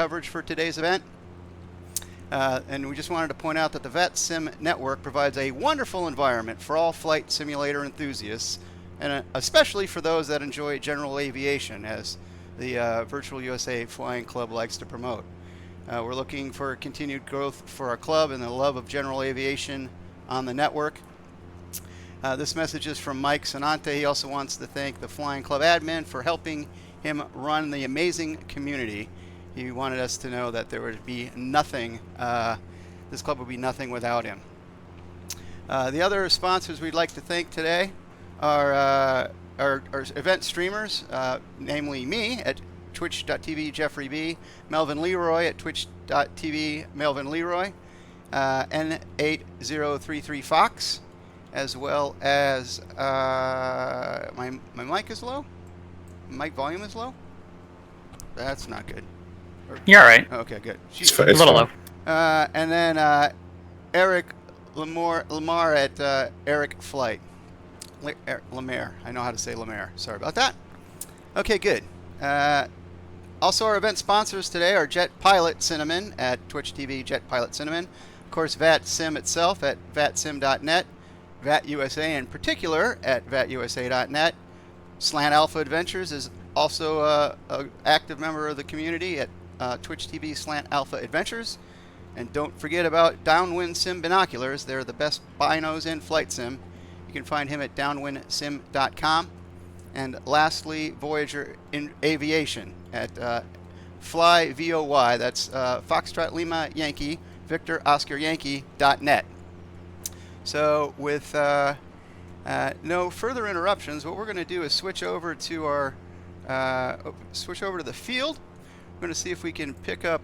coverage for today's event. And we just wanted to point out that the VetSim network provides a wonderful environment for all flight simulator enthusiasts, and especially for those that enjoy general aviation, as the Virtual USA Flying Club likes to promote. We're looking for continued growth for our club and the love of general aviation on the network. This message is from Mike Sanante. He also wants to thank the Flying Club admin for helping him run the amazing community. He wanted us to know that there would be nothing, this club would be nothing without him. The other sponsors we'd like to thank today are our event streamers, namely me at twitch.tv Jeffrey B, Melvin Leroy at twitch.tv Melvin Leroy, N8033 Fox, as well as my mic is low? Mic volume is low? That's not good. You're all right. Okay, good. It's A little low. And then Eric Lamar at Eric Flight. Lemare. I know how to say Lemare. Sorry about that. Okay, good. Also, our event sponsors today are Jet Pilot Cinnamon at Twitch TV Jet Pilot Cinnamon. Of course, VatSim itself at vatsim.net. VAT USA in particular at vatusa.net. Slant Alpha Adventures is also an active member of the community at Twitch TV Slant Alpha Adventures. And don't forget about Downwind Sim Binoculars. They're the best binos in flight sim. You can find him at downwindsim.com. And lastly, Voyager in Aviation at FlyVOY. That's Foxtrot Lima Yankee, Victor Oscar Yankee.net. So with no further interruptions, what we're going to do is switch over to our the field. We're going to see if we can pick up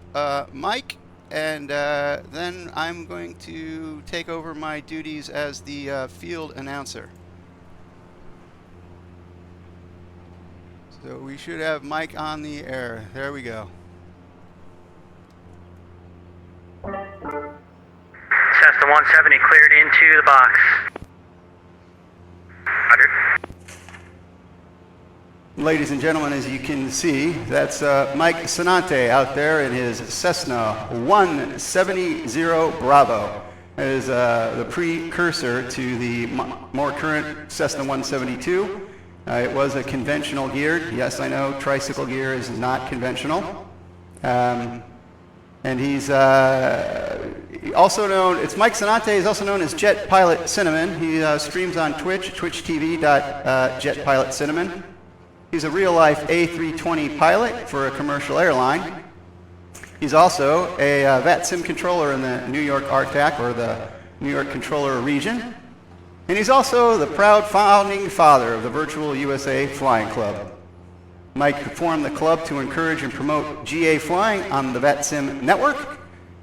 Mike, and then I'm going to take over my duties as the field announcer. So we should have Mike on the air. There we go. Cessna 170 cleared into the box. Roger. Ladies and gentlemen, as you can see, that's Mike Sanante out there in his Cessna 170 Bravo. That is the precursor to the more current Cessna 172. It was a conventional geared. Yes, I know tricycle gear is not conventional. And he's also known, it's Mike Sanante, he's also known as Jet Pilot Cinnamon. He streams on Twitch, twitchtv.jetpilotcinnamon. He's a real-life A320 pilot for a commercial airline. He's also a VatSim controller in the New York RTAC, or the New York Controller Region. And he's also the proud founding father of the Virtual USA Flying Club. Mike formed the club to encourage and promote GA flying on the VatSim network.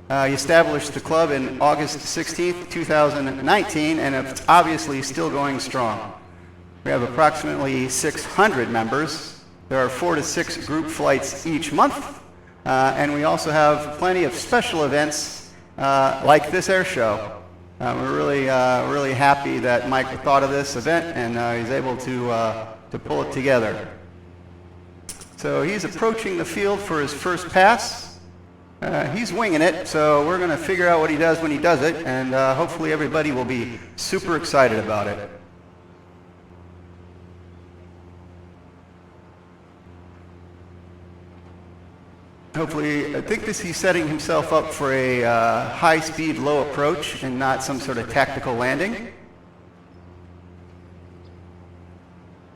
He established the club in August 16th, 2019, and it's obviously still going strong. We have approximately 600 members. There are 4 to 6 group flights each month. And we also have plenty of special events like this air show. We're really happy that Mike thought of this event, and he's able to pull it together. So he's approaching the field for his first pass. He's winging it, so we're going to figure out what he does when he does it, and hopefully everybody will be super excited about it. Hopefully, I think he's setting himself up for a high-speed, low approach and not some sort of tactical landing.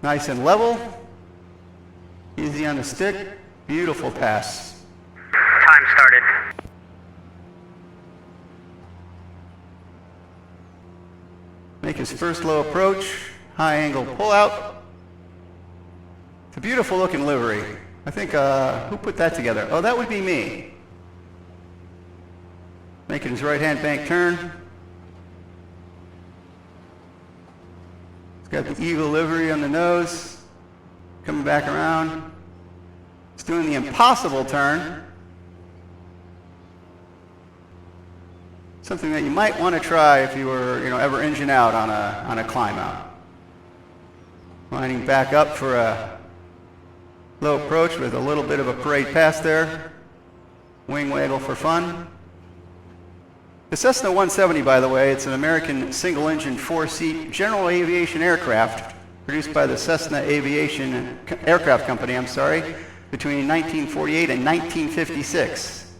Nice and level. Easy on the stick. Beautiful pass. Time started. Make his first low approach. High angle pull out. It's a beautiful looking livery. I think, who put that together? Oh, that would be me. Making his right-hand bank turn. He's got the eagle livery on the nose. Coming back around. He's doing the impossible turn. Something that you might want to try if you were, ever engine out on a climb out. Lining back up for a low approach with a little bit of a parade pass there. wing waggle for fun. The Cessna 170, by the way, it's an American single-engine, four-seat general aviation aircraft produced by the Cessna Aircraft Company, between 1948 and 1956.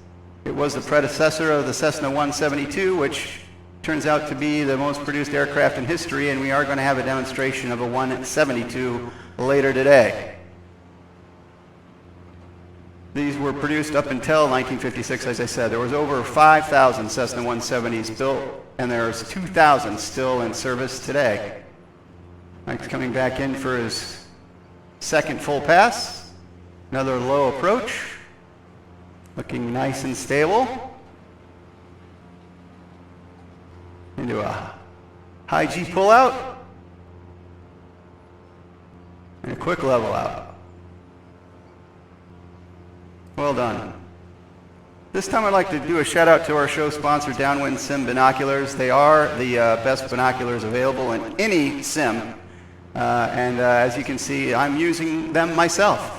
It was the predecessor of the Cessna 172, which turns out to be the most produced aircraft in history, and we are going to have a demonstration of a 172 later today. These were produced up until 1956, as I said. There was over 5,000 Cessna 170s built, and there's 2,000 still in service today. Mike's coming back in for his second full pass. Another low approach. Looking nice and stable. Into a high G pullout. And a quick level out. Well done. This time I'd like to do a shout out to our show sponsor, Downwind Sim Binoculars. They are the best binoculars available in any sim. As you can see, I'm using them myself.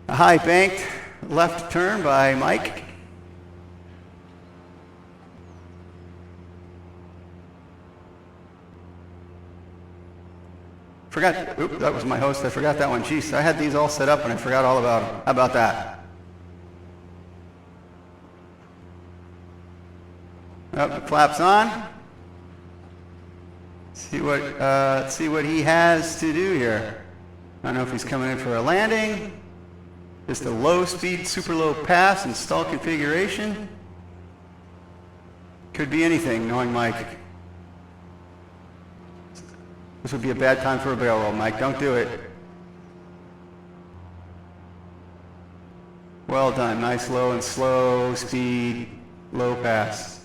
A high banked left turn by Mike. Oops, that was my host. I forgot that one. Jeez, I had these all set up and I forgot all about them. How about that? The flaps on. See what he has to do here. I don't know if he's coming in for a landing. Just a low speed, super low pass and stall configuration. Could be anything, knowing Mike. This would be a bad time for a barrel roll, Mike. Don't do it. Well done. Nice low and slow speed, low pass.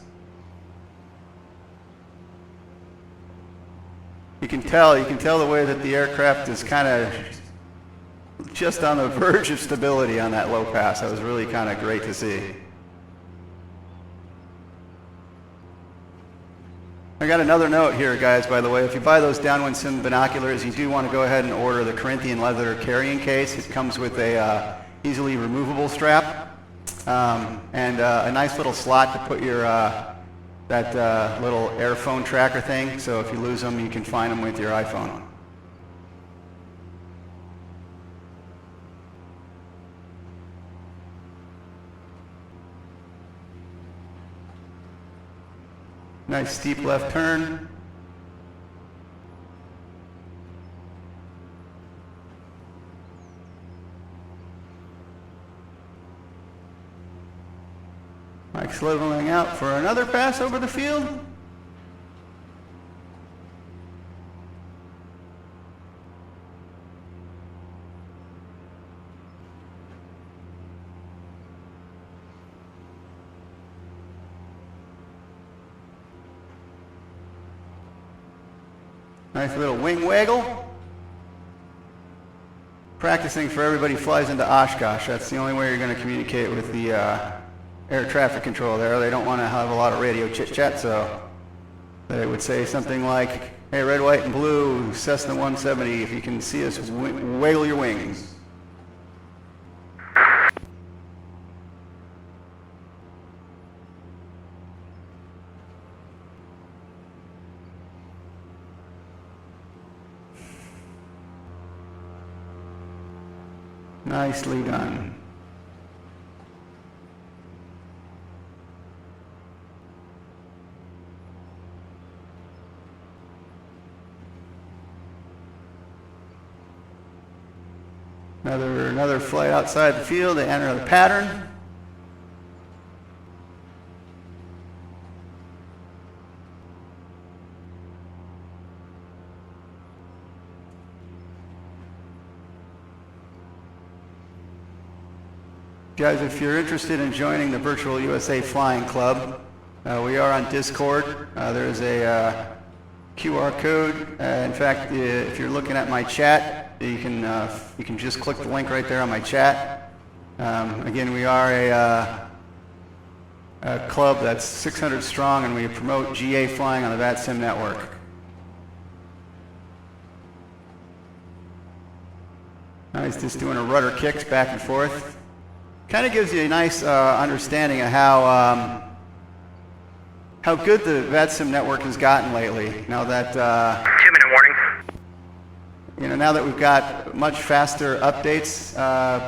You can tell the way that the aircraft is kind of just on the verge of stability on that low pass. That was really kind of great to see. I got another note here, guys, by the way. If you buy those Downwind Sim binoculars, you do want to go ahead and order the Corinthian leather carrying case. It comes with a easily removable strap and a nice little slot to put your that little airphone tracker thing. So if you lose them, you can find them with your iPhone. Nice steep left turn. Mike's leveling out for another pass over the field. Nice little wing waggle. Practicing for everybody flies into Oshkosh. That's the only way you're going to communicate with the air traffic control there. They don't want to have a lot of radio chit-chat, so they would say something like, hey, red, white, and blue, Cessna 170, if you can see us, waggle your wings. Nicely done. Another flight outside the field. They enter the pattern. Guys, if you're interested in joining the Virtual USA Flying Club, we are on Discord. There's a QR code. In fact, if you're looking at my chat, you can just click the link right there on my chat. Again, we are a club that's 600 strong, and we promote GA flying on the VATSIM network. Now he's just doing a rudder kicks back and forth. Kind of gives you a nice understanding of how good the VATSIM network has gotten lately. Now that 2-minute warning. now that we've got much faster updates,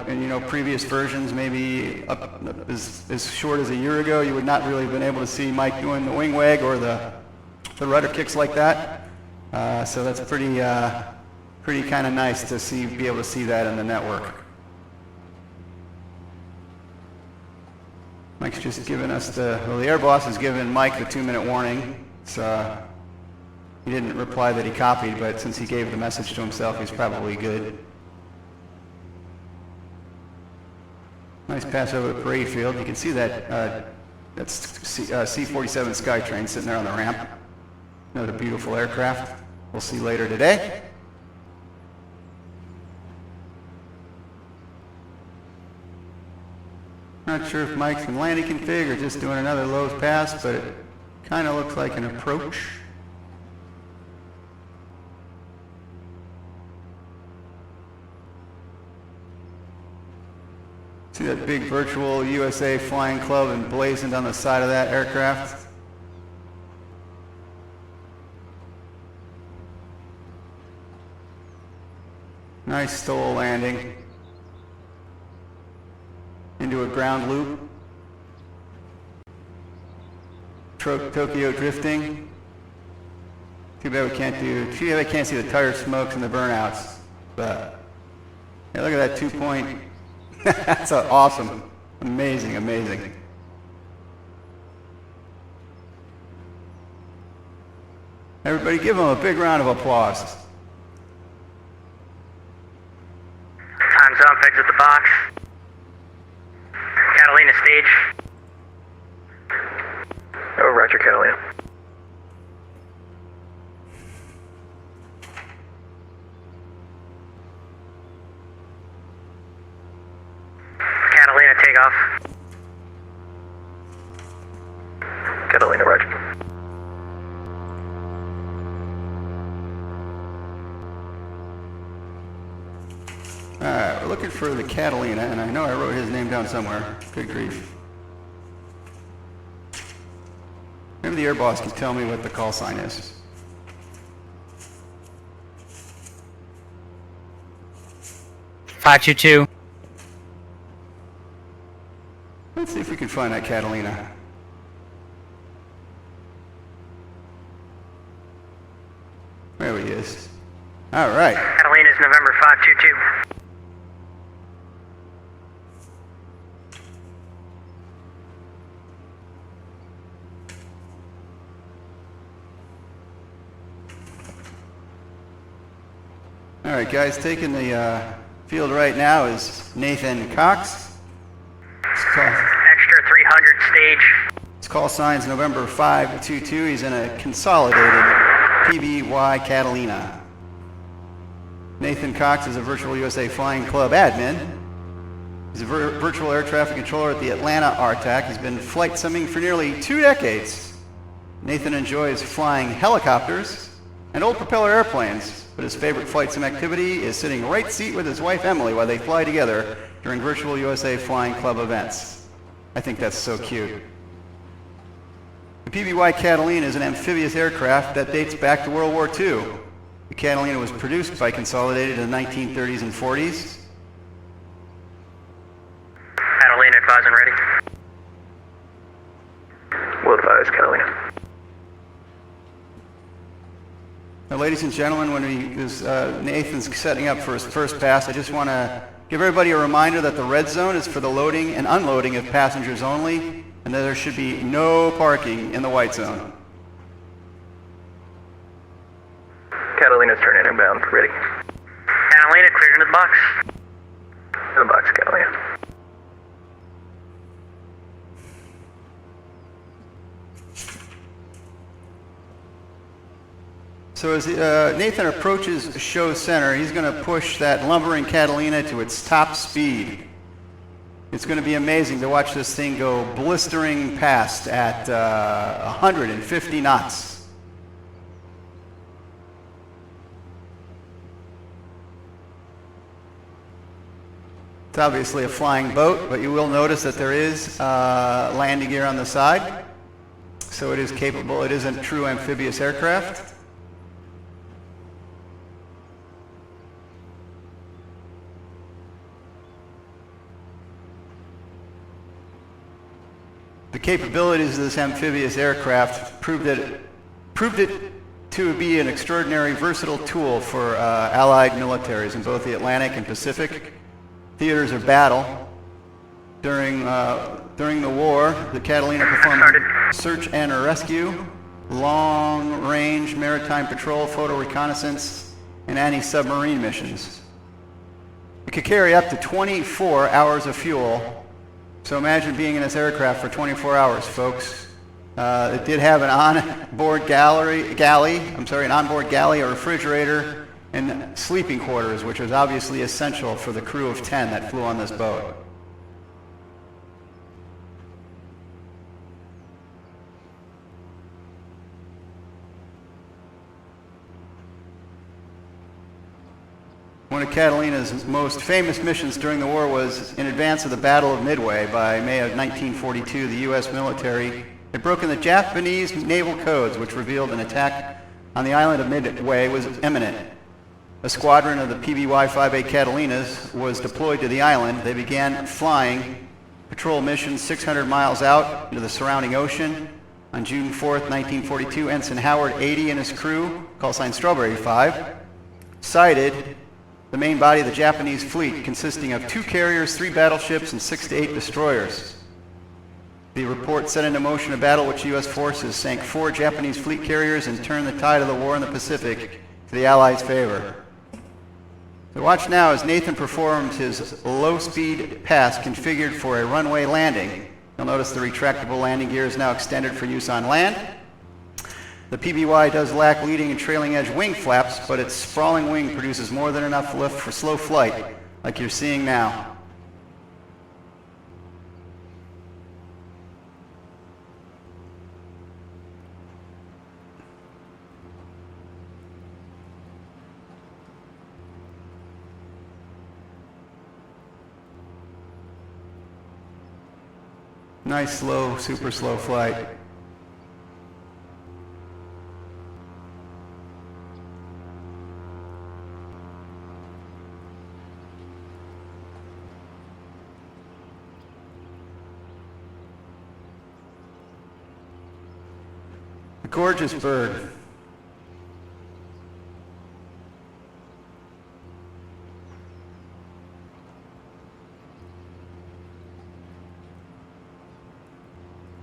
and previous versions, maybe up as short as a year ago, you would not really have been able to see Mike doing the wing wag or the rudder kicks like that. So that's pretty kind of nice to be able to see that in the network. Mike's just given us the air boss has given Mike the 2-minute warning. So he didn't reply that he copied, but since he gave the message to himself, he's probably good. Nice pass over the parade field. You can see that that's C-47 Skytrain sitting there on the ramp. Another beautiful aircraft. We'll see later today. Not sure if Mike's in landing config or just doing another low pass, but it kind of looks like an approach. See that big virtual USA flying club emblazoned on the side of that aircraft? Nice STOL landing into a ground loop. Tokyo drifting. Too bad we can't see the tire smokes and the burnouts. But yeah, look at that 2-point. That's awesome. Amazing, amazing. Everybody give them a big round of applause. Time's up, exit the box. Catalina stage. Oh, roger, Catalina. Catalina takeoff. Catalina, roger. Alright, we're looking for the Catalina, and I know I wrote his name down somewhere. Good grief. Maybe the air boss can tell me what the call sign is. $522. Let's see if we can find that Catalina. There he is. All right. Catalina's November 522. All right, guys, taking the field right now is Nathan Cox. Extra 300 stage. His call sign's November 522. He's in a consolidated PBY Catalina. Nathan Cox is a Virtual USA Flying Club admin. He's a virtual air traffic controller at the Atlanta RTAC. He's been flight simming for nearly 2 decades. Nathan enjoys flying helicopters and old propeller airplanes, but his favorite flight sim activity is sitting right seat with his wife Emily while they fly together during Virtual USA Flying Club events. I think that's so cute. The PBY Catalina is an amphibious aircraft that dates back to World War II. The Catalina was produced by Consolidated in the 1930s and 40s. Catalina advise and ready. Will advise, Catalina. Now, ladies and gentlemen, when Nathan's setting up for his first pass, I just want to give everybody a reminder that the red zone is for the loading and unloading of passengers only, and that there should be no parking in the white zone. Catalina's turning inbound. Ready. Catalina cleared into the box. In the box, Catalina. So as Nathan approaches show center, he's going to push that lumbering Catalina to its top speed. It's going to be amazing to watch this thing go blistering past at 150 knots. It's obviously a flying boat, but you will notice that there is landing gear on the side. So it is capable, it is a true amphibious aircraft. The capabilities of this amphibious aircraft proved it to be an extraordinary versatile tool for Allied militaries in both the Atlantic and Pacific theaters of battle. During the war, the Catalina performed search and rescue, long-range maritime patrol, photo reconnaissance, and anti-submarine missions. It could carry up to 24 hours of fuel. So imagine being in this aircraft for 24 hours, folks. It did have an onboard galley, a refrigerator, and sleeping quarters, which was obviously essential for the crew of 10 that flew on this boat. One of Catalina's most famous missions during the war was in advance of the Battle of Midway. By May of 1942, the U.S. military had broken the Japanese naval codes, which revealed an attack on the island of Midway was imminent. A squadron of the PBY-5A Catalinas was deployed to the island. They began flying patrol missions 600 miles out into the surrounding ocean. On June 4th, 1942, Ensign Howard 80 and his crew, call sign Strawberry 5, sighted the main body of the Japanese fleet, consisting of 2 carriers, 3 battleships, and 6 to 8 destroyers. The report set into motion a battle which U.S. forces sank 4 Japanese fleet carriers and turned the tide of the war in the Pacific to the Allies' favor. So watch now as Nathan performs his low-speed pass configured for a runway landing. You'll notice the retractable landing gear is now extended for use on land. The PBY does lack leading and trailing edge wing flaps, but its sprawling wing produces more than enough lift for slow flight, like you're seeing now. Nice, slow, super slow flight. A gorgeous bird.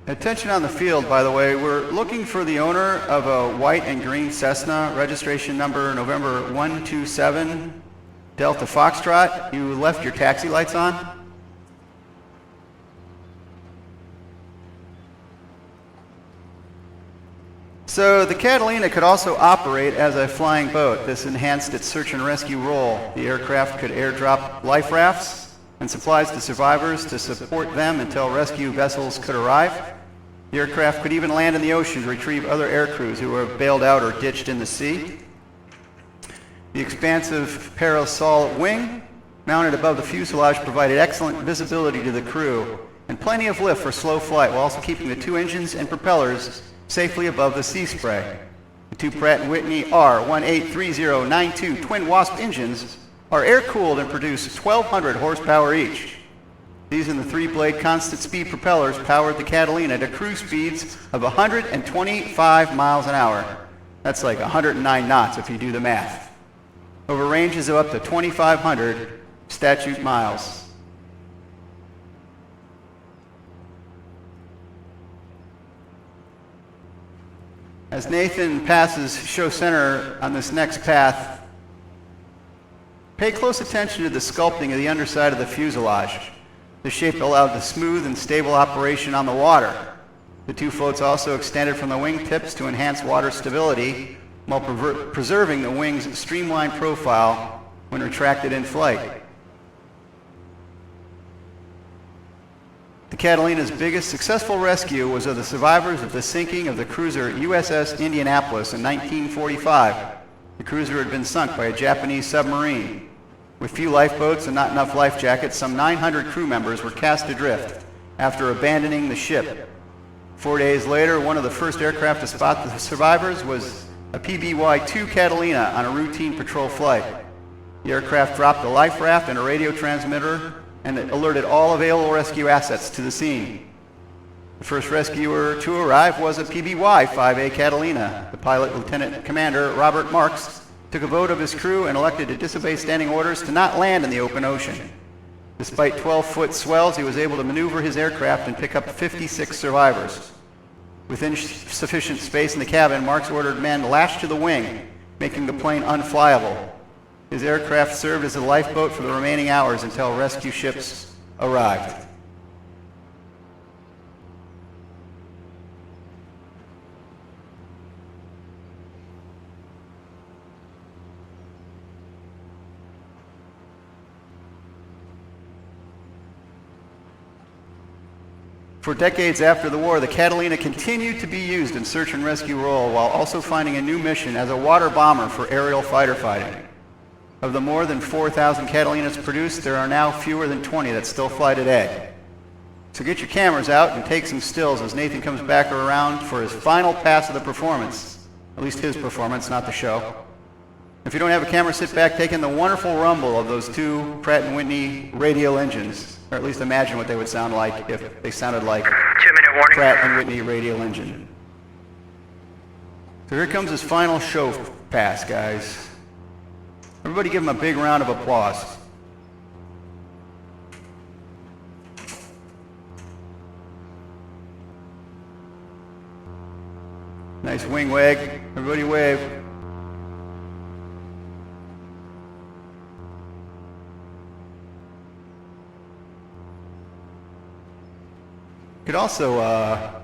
Attention on the field, by the way, we're looking for the owner of a white and green Cessna, registration number November 127 Delta Foxtrot. You left your taxi lights on? So the Catalina could also operate as a flying boat. This enhanced its search and rescue role. The aircraft could airdrop life rafts and supplies to survivors to support them until rescue vessels could arrive. The aircraft could even land in the ocean to retrieve other air crews who were bailed out or ditched in the sea. The expansive parasol wing mounted above the fuselage provided excellent visibility to the crew and plenty of lift for slow flight while also keeping the 2 engines and propellers safely above the sea spray. The 2 Pratt & Whitney R183092 twin Wasp engines are air-cooled and produce 1,200 horsepower each. These and the 3-blade constant speed propellers powered the Catalina to cruise speeds of 125 miles an hour. That's like 109 knots if you do the math. Over ranges of up to 2,500 statute miles. As Nathan passes show center on this next path, pay close attention to the sculpting of the underside of the fuselage. The shape allowed the smooth and stable operation on the water. The 2 floats also extended from the wingtips to enhance water stability while preserving the wing's streamlined profile when retracted in flight. The Catalina's biggest successful rescue was of the survivors of the sinking of the cruiser USS Indianapolis in 1945. The cruiser had been sunk by a Japanese submarine. With few lifeboats and not enough life jackets, some 900 crew members were cast adrift after abandoning the ship. 4 days later, one of the first aircraft to spot the survivors was a PBY-2 Catalina on a routine patrol flight. The aircraft dropped a life raft and a radio transmitter and alerted all available rescue assets to the scene. The first rescuer to arrive was a PBY-5A Catalina. The pilot, Lieutenant Commander Robert Marks, took a vote of his crew and elected to disobey standing orders to not land in the open ocean. Despite 12-foot swells, he was able to maneuver his aircraft and pick up 56 survivors. Within sufficient space in the cabin, Marks ordered men lashed to the wing, making the plane unflyable. His aircraft served as a lifeboat for the remaining hours until rescue ships arrived. For decades after the war, the Catalina continued to be used in search and rescue role while also finding a new mission as a water bomber for aerial fighter fighting. Of the more than 4,000 Catalinas produced, there are now fewer than 20 that still fly today. So get your cameras out and take some stills as Nathan comes back around for his final pass of the performance. At least his performance, not the show. If you don't have a camera, sit back, take in the wonderful rumble of those two Pratt & Whitney radial engines. Or at least imagine what they would sound like if they sounded like 2-minute warning. Pratt & Whitney radial engine. So here comes his final show pass, guys. Everybody give him a big round of applause. Nice wing wag. Everybody wave. Could also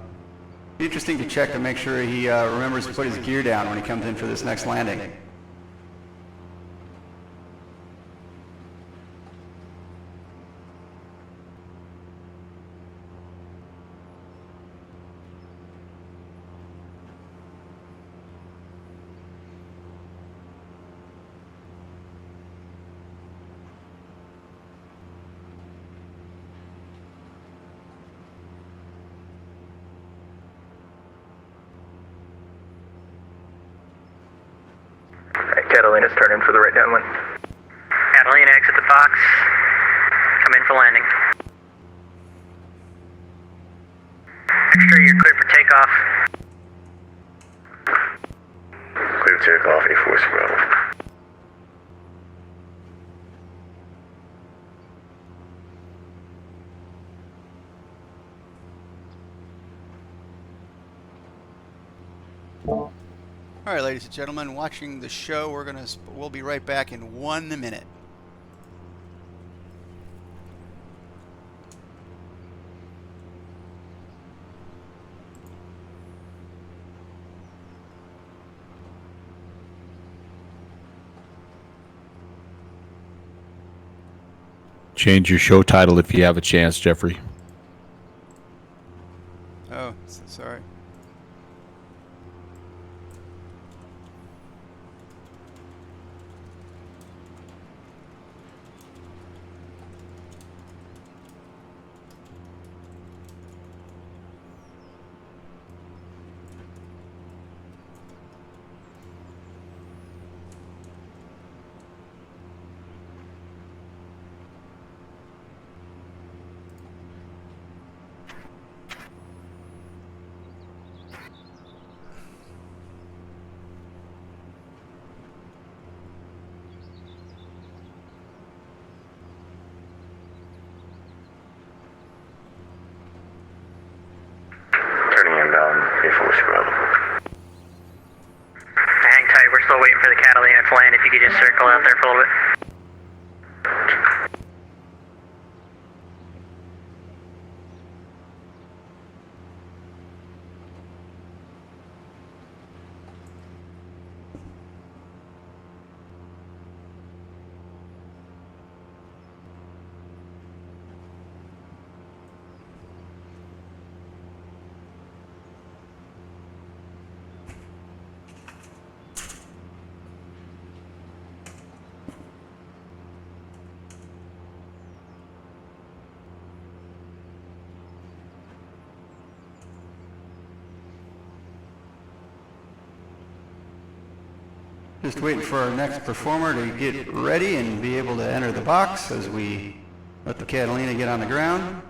be interesting to check to make sure he remembers to put his gear down when he comes in for this next landing. Catalina's turning for the right downwind. Catalina, exit the box. Come in for landing. Extra, you're clear for takeoff. Clear takeoff, A-Force Bravo. All right, ladies and gentlemen, watching the show, we'll be right back in 1 minute. Change your show title if you have a chance, Jeffrey. Oh, sorry. A-Force Bravo. Hang tight, we're still waiting for the Catalina to land. If you could just circle out there for a little bit. Just waiting for our next performer to get ready and be able to enter the box as we let the Catalina get on the ground.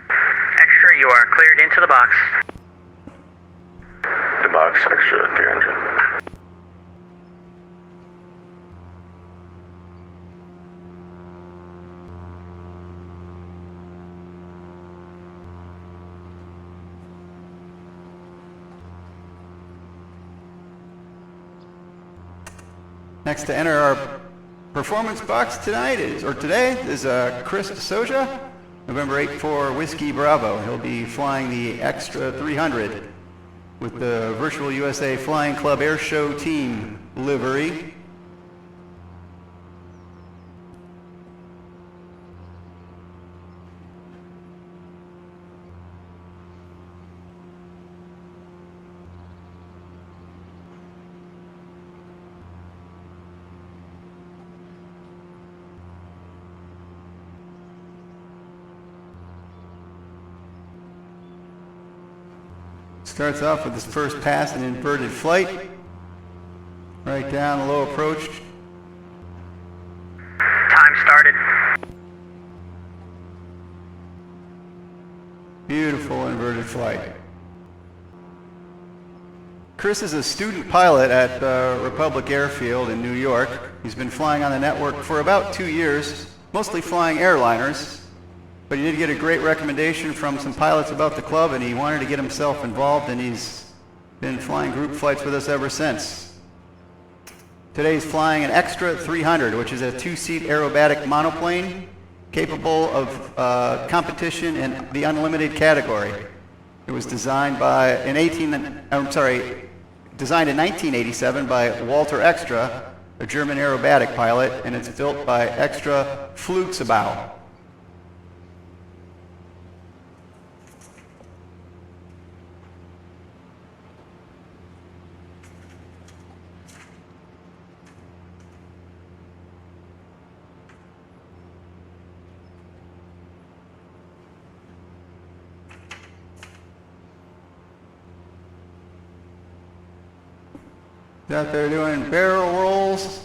Extra, you are cleared into the box. The box, extra 300. Next to enter our performance box tonight is Chris Soja, November 8 for Whiskey Bravo. He'll be flying the Extra 300 with the Virtual USA Flying Club Airshow team livery. Starts off with his first pass in inverted flight. Right down, low approach. Time started. Beautiful inverted flight. Chris is a student pilot at Republic Airfield in New York. He's been flying on the network for about 2 years, mostly flying airliners. But he did get a great recommendation from some pilots about the club, and he wanted to get himself involved, and he's been flying group flights with us ever since. Today he's flying an Extra 300, which is a 2-seat aerobatic monoplane capable of competition in the unlimited category. It was designed in 1987 by Walter Extra, a German aerobatic pilot, and it's built by Extra Flugzeugbau. Out there doing barrel rolls.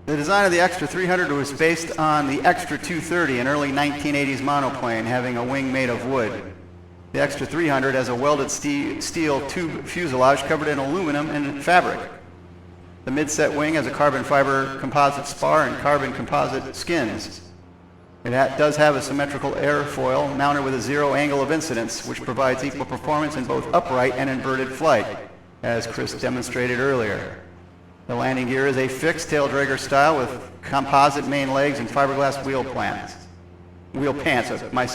The design of the Extra 300 was based on the Extra 230, an early 1980s monoplane having a wing made of wood. The Extra 300 has a welded steel tube fuselage covered in aluminum and fabric. The midset wing has a carbon fiber composite spar and carbon composite skins. It does have a symmetrical airfoil mounted with a zero angle of incidence, which provides equal performance in both upright and inverted flight, as Chris demonstrated earlier. The landing gear is a fixed tail dragger style with composite main legs and fiberglass wheel pants. My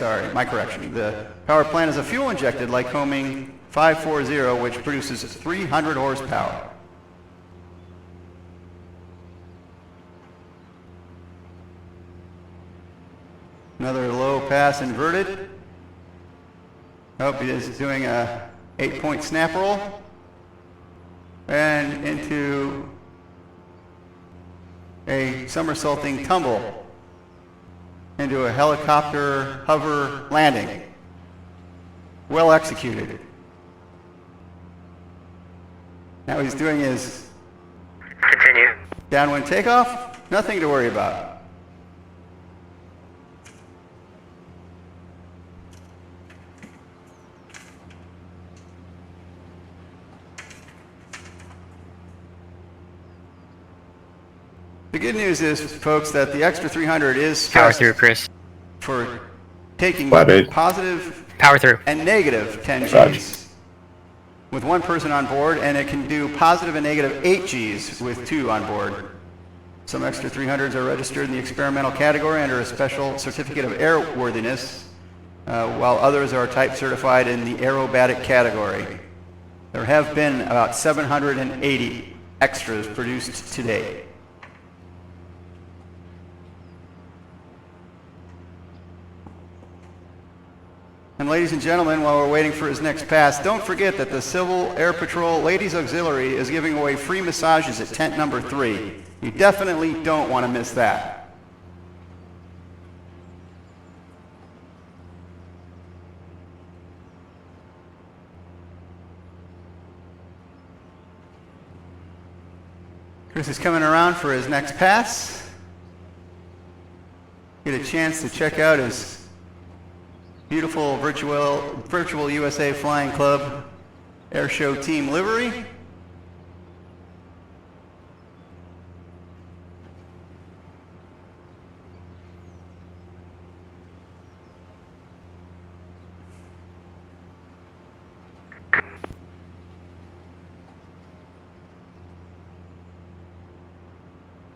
correction. The power plant is a fuel-injected Lycoming 540, which produces 300 horsepower. Another low pass inverted. Oh, he is doing a 8-point snap roll. And into a somersaulting tumble into a helicopter hover landing. Well executed. Now he's doing his Continue. downwind takeoff. Nothing to worry about. The good news is, folks, that the Extra 300 is Power stressed through, Chris. for taking Flat eight. positive Power through. and negative 10 Roger. Gs with one person on board, and it can do positive and negative 8 Gs with 2 on board. Some Extra 300s are registered in the experimental category under a special certificate of airworthiness, while others are type certified in the aerobatic category. There have been about 780 extras produced to date. And ladies and gentlemen, while we're waiting for his next pass, don't forget that the Civil Air Patrol Ladies Auxiliary is giving away free massages at tent number 3. You definitely don't want to miss that. Chris is coming around for his next pass. Get a chance to check out his beautiful virtual USA Flying Club Airshow team livery.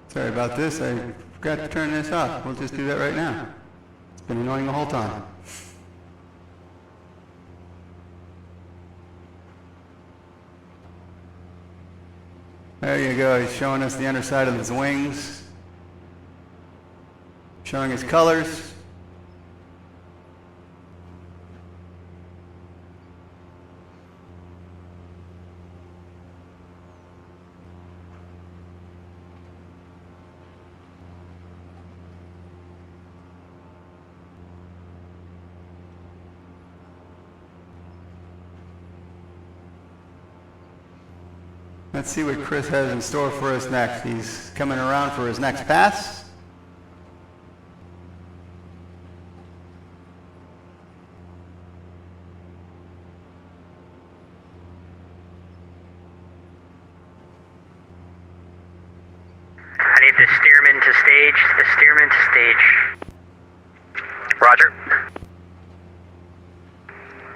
Sorry about this, I forgot to turn this off. We'll just do that right now. It's been annoying the whole time. There you go, he's showing us the underside of his wings, showing his colors. Let's see what Chris has in store for us next. He's coming around for his next pass. I need the steerman to stage. The steerman to stage. Roger.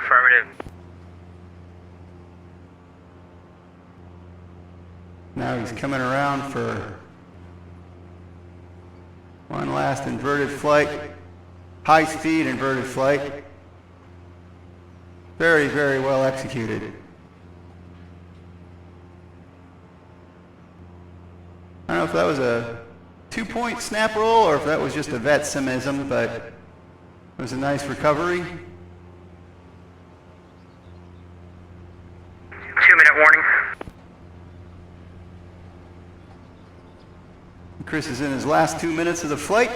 Affirmative. Now he's coming around for one last inverted flight, high-speed inverted flight. Very, very well executed. I don't know if that was a 2-point snap roll or if that was just a vet simism, but it was a nice recovery. 2-minute warning. Chris is in his last 2 minutes of the flight.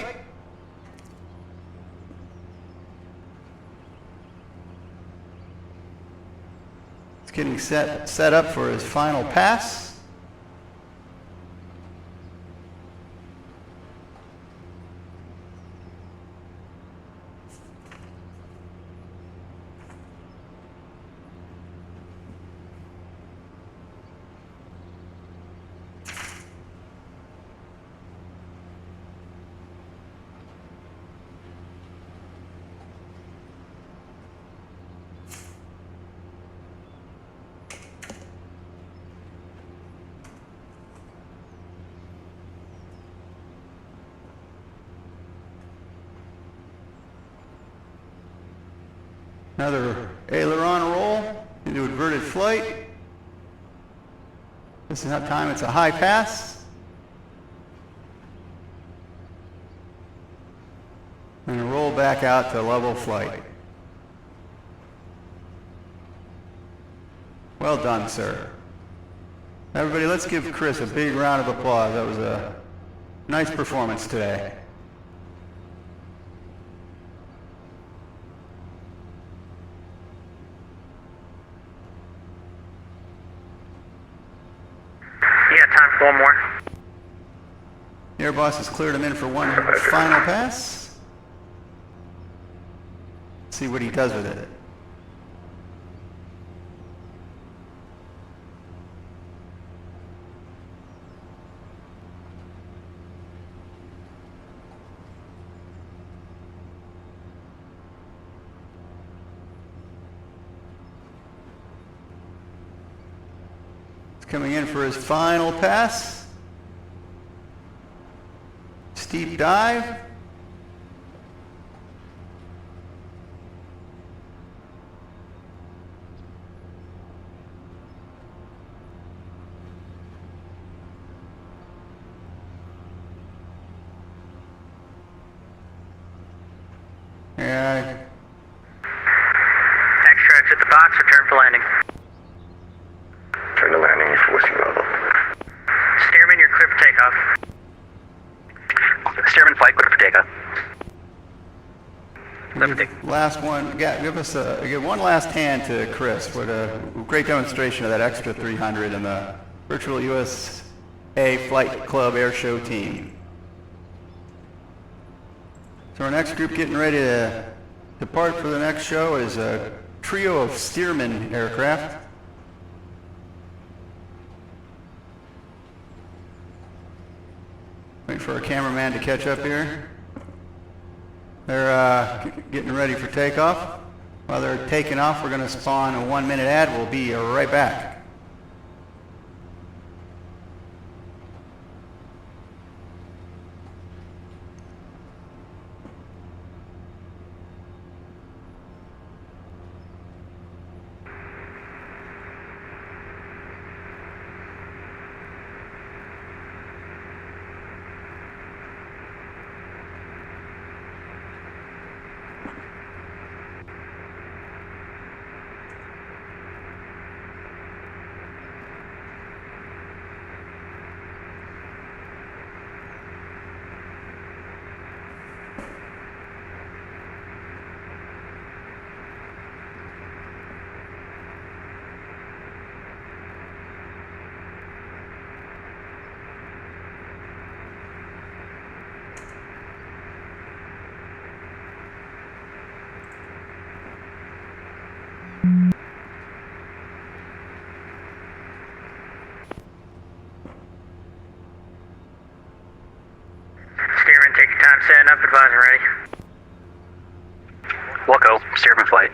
He's getting set up for his final pass. Another aileron roll into inverted flight. This is not time, it's a high pass. And a roll back out to level flight. Well done, sir. Everybody, let's give Chris a big round of applause. That was a nice performance today. Time for one more. The Air Boss has cleared him in for one final pass. Let's see what he does with it. Coming in for his final pass. Steep dive. Yeah. takeoff. Steerman flight, clear for takeoff. Last one. Give us give one last hand to Chris. What a great demonstration of that extra 300 and the virtual USA Flight Club Airshow team. So our next group getting ready to depart for the next show is a trio of Stearman aircraft. Wait for our cameraman to catch up here. They're getting ready for takeoff. While they're taking off, we're going to spawn a 1-minute ad. We'll be right back. Steerman, take your time setting up, advising ready. Wilco, Steerman flight.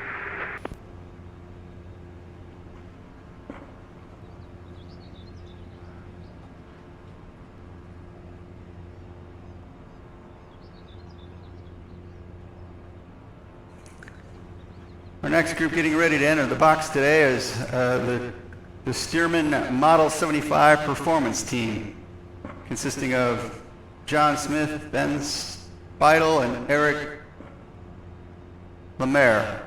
Our next group getting ready to enter the box today is the Stearman Model 75 Performance Team, consisting of John Smith, Ben Speidel, and Eric Lemaire.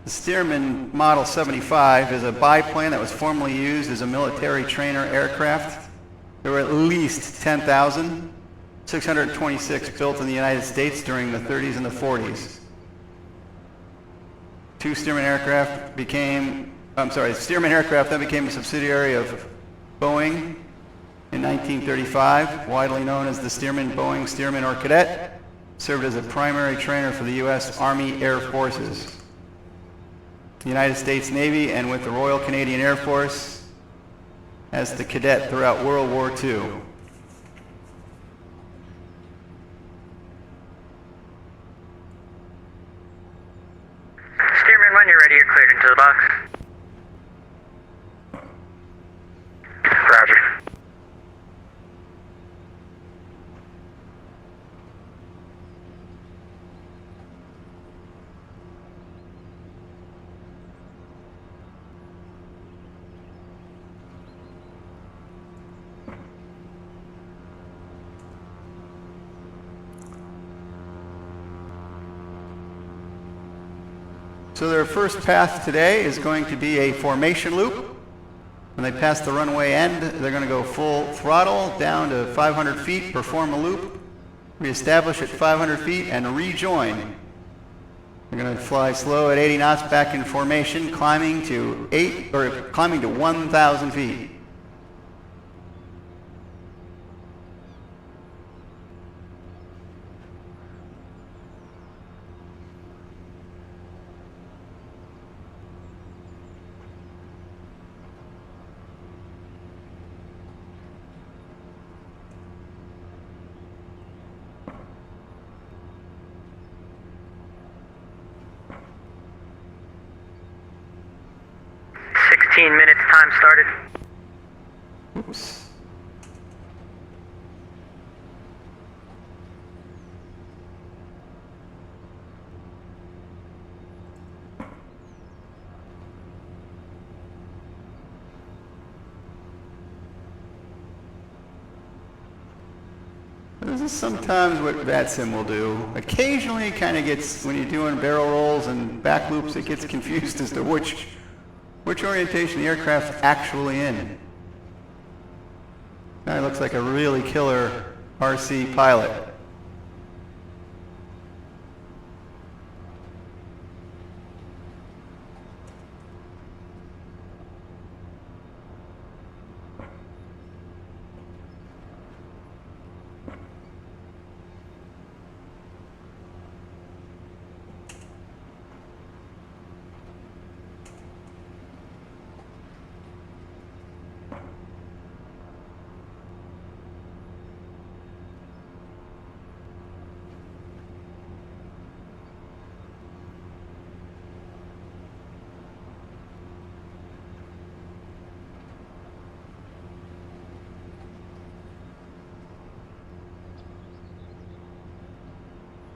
The Stearman Model 75 is a biplane that was formerly used as a military trainer aircraft. There were at least 10,626 built in the United States during the 30s and the 40s. Stearman Aircraft then became a subsidiary of Boeing in 1935, widely known as the Boeing Stearman or Cadet, served as a primary trainer for the U.S. Army Air Forces, the United States Navy, and with the Royal Canadian Air Force as the cadet throughout World War II. Steerman, when you're ready, you're cleared into the box. Roger. So their first path today is going to be a formation loop. When they pass the runway end, they're going to go full throttle down to 500 feet, perform a loop, reestablish at 500 feet, and rejoin. They're going to fly slow at 80 knots back in formation, climbing to 1,000 feet. Minutes, time started. Oops. This is sometimes what VATSIM will do. Occasionally it kind of gets, when you're doing barrel rolls and back loops, it gets confused as to which orientation the aircraft's actually in. Guy looks like a really killer RC pilot.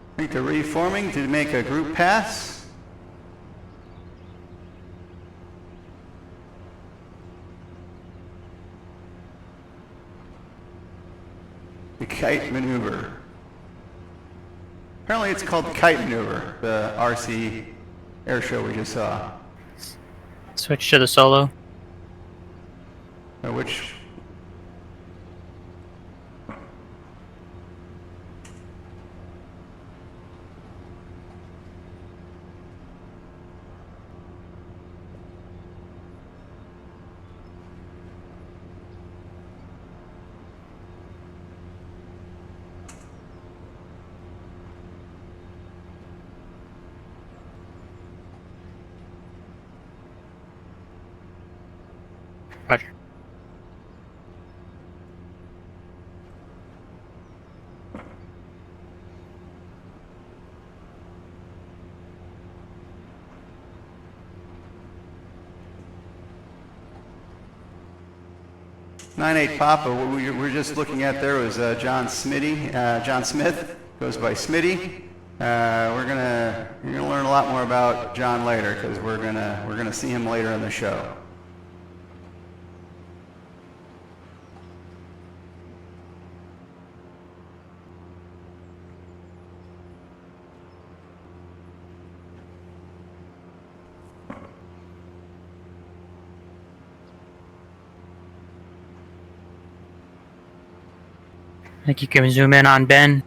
I think they're reforming to make a group pass. The kite maneuver. Apparently it's called the kite maneuver, the RC airshow we just saw. Switch to the solo. Which Roger. .98 Papa, what we were just looking at there was John Smith, goes by Smitty. You're gonna learn a lot more about John later because we're gonna see him later in the show. I think you can zoom in on Ben.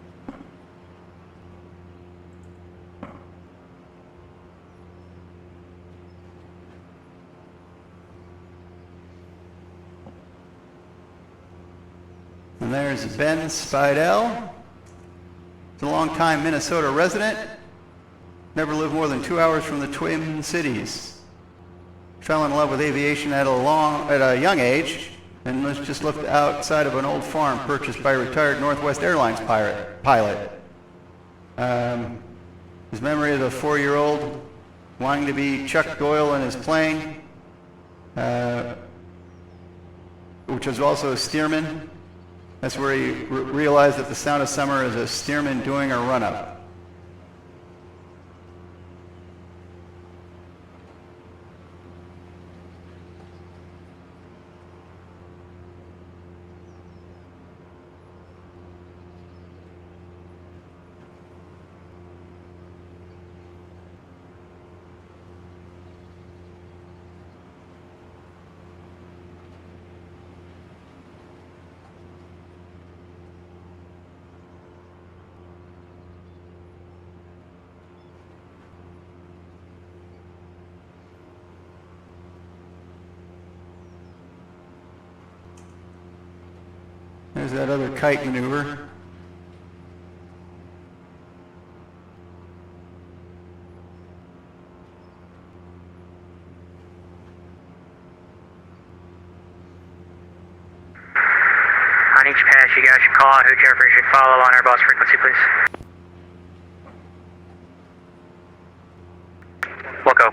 And there's Ben Spidell. He's a longtime Minnesota resident. Never lived more than 2 hours from the Twin Cities. Fell in love with aviation at a young age, and was just looked outside of an old farm purchased by a retired Northwest Airlines pilot. His memory of the 4-year-old wanting to be Chuck Doyle in his plane, which was also a steerman. That's where he realized that the sound of summer is a steerman doing a run-up. There's that other kite maneuver. On each pass, you guys should call out whichever you should follow on our bus frequency, please. We'll go.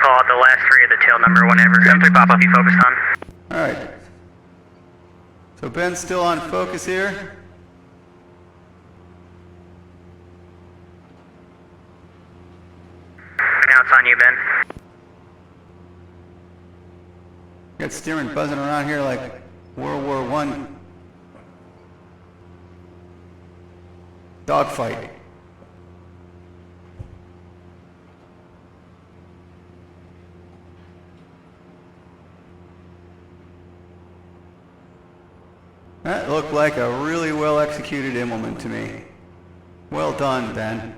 Call out the last three of the tail number whenever. 73 Papa, be focused on. All right, So Ben's still on focus here. Now it's on you, Ben. Got steering buzzing around here like World War I dogfight. That looked like a really well executed Immelman to me. Well done, Ben.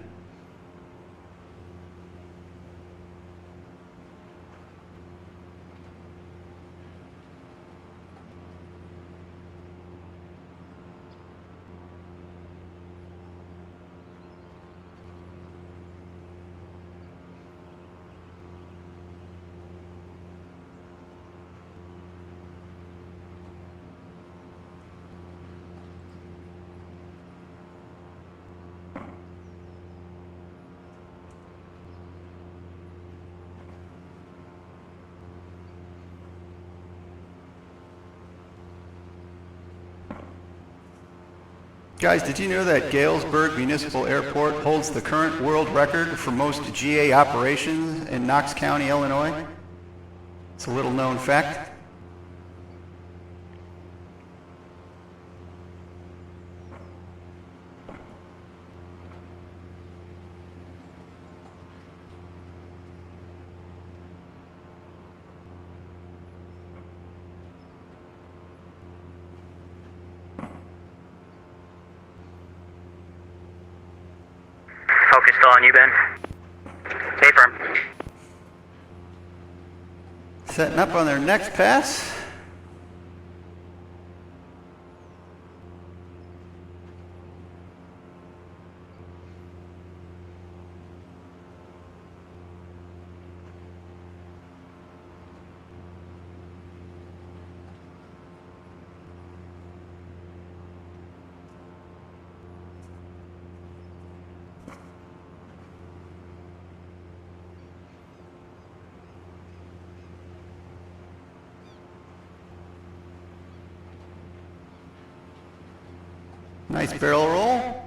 Guys, did you know that Galesburg Municipal Airport holds the current world record for most GA operations in Knox County, Illinois? It's a little known fact. Focus still on you, Ben. Stay firm. Setting up on their next pass. Nice barrel roll.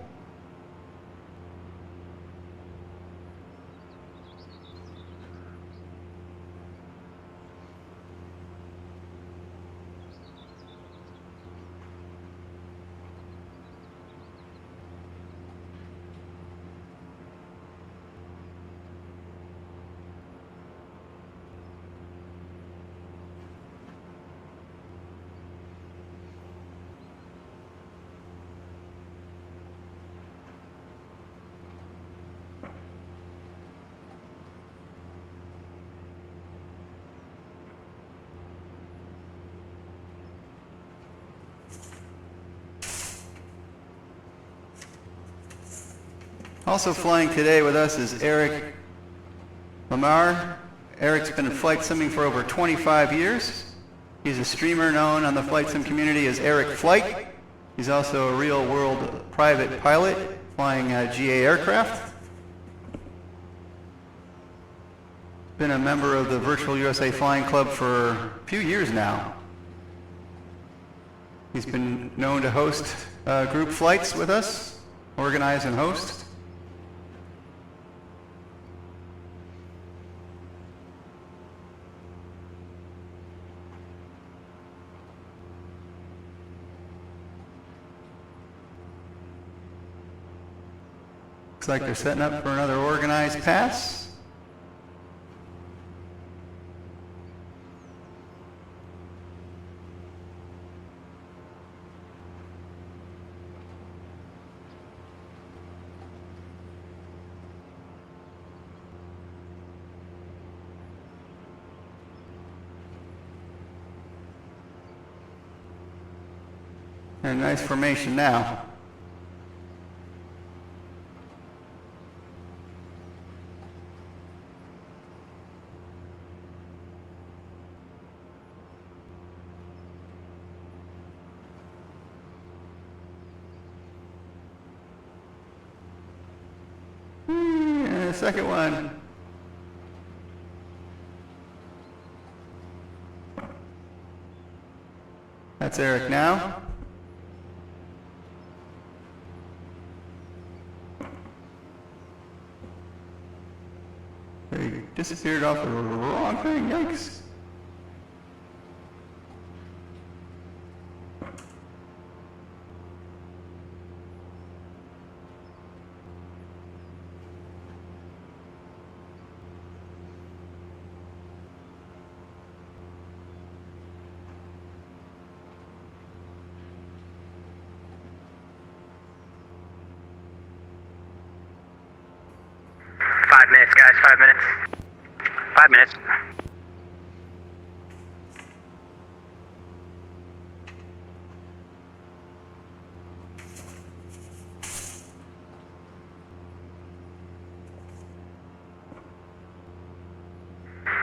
Also flying today with us is Eric Lamar. Eric's been in flight simming for over 25 years. He's a streamer known on the flight sim community as Eric Flight. He's also a real-world private pilot flying GA aircraft. Been a member of the Virtual USA Flying Club for a few years now. He's been known to host group flights with us, organize and host. Looks like they're setting up for another organized pass. And nice formation now. And the second one. That's Eric now. disappeared off the wrong thing. Yikes. Minutes, guys, 5 minutes. 5 minutes.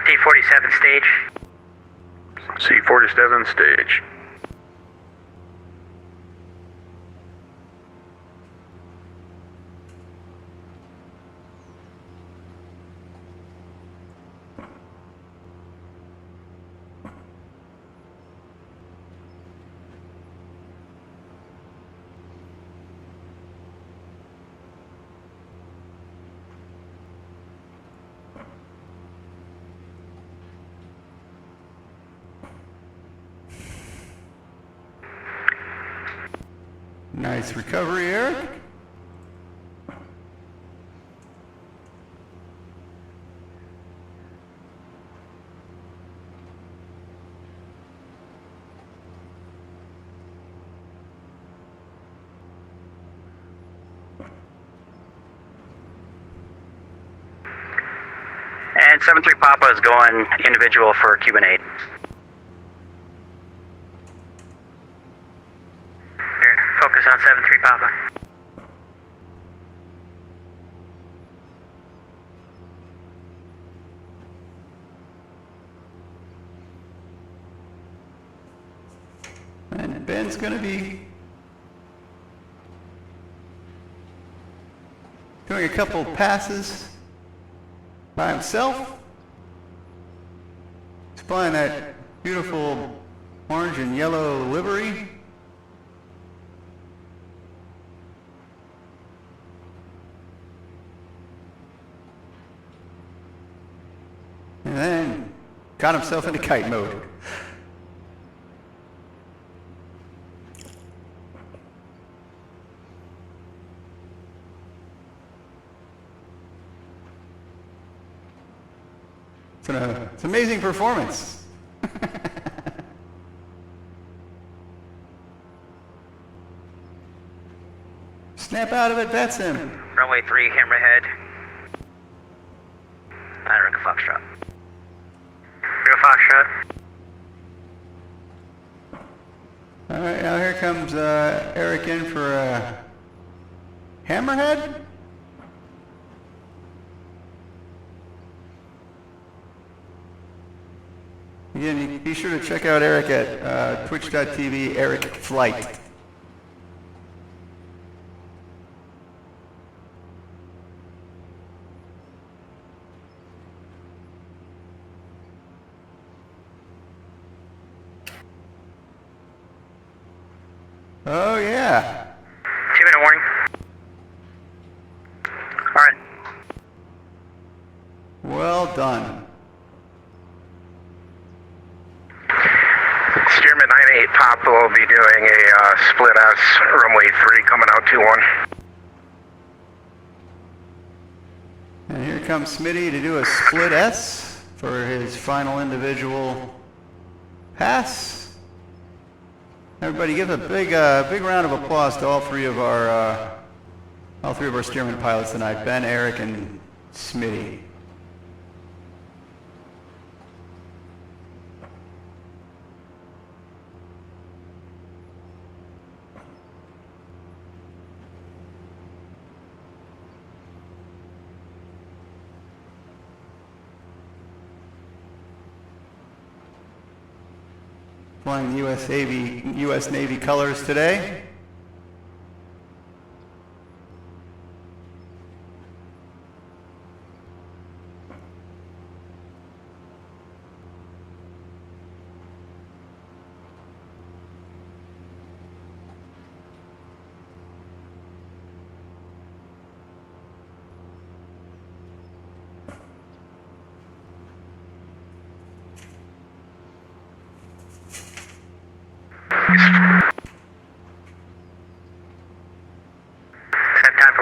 D47 stage. C-47 stage. Nice recovery, Eric. And 7-3 Papa is going individual for Cuban 8. Here, focus on 7-3 Papa. And Ben's going to be doing a couple passes by himself. He's flying that beautiful orange and yellow livery. And then got himself into kite mode. It's an amazing performance. Snap out of it, that's him. Runway 3, hammerhead. America Foxtrot. America Foxtrot. All right, now here comes Eric in for hammerhead. Again, be sure to check out Eric at twitch.tv, Eric Flight. Oh, yeah. 2-minute warning. Alright. Well done. Steerman 98 Pop will be doing a split S runway 3 coming out 2-1. And here comes Smitty to do a split S for his final individual pass. Everybody give a big round of applause to all three of our Stearman pilots tonight, Ben, Eric, and Smitty. Flying the U.S. Navy colors today.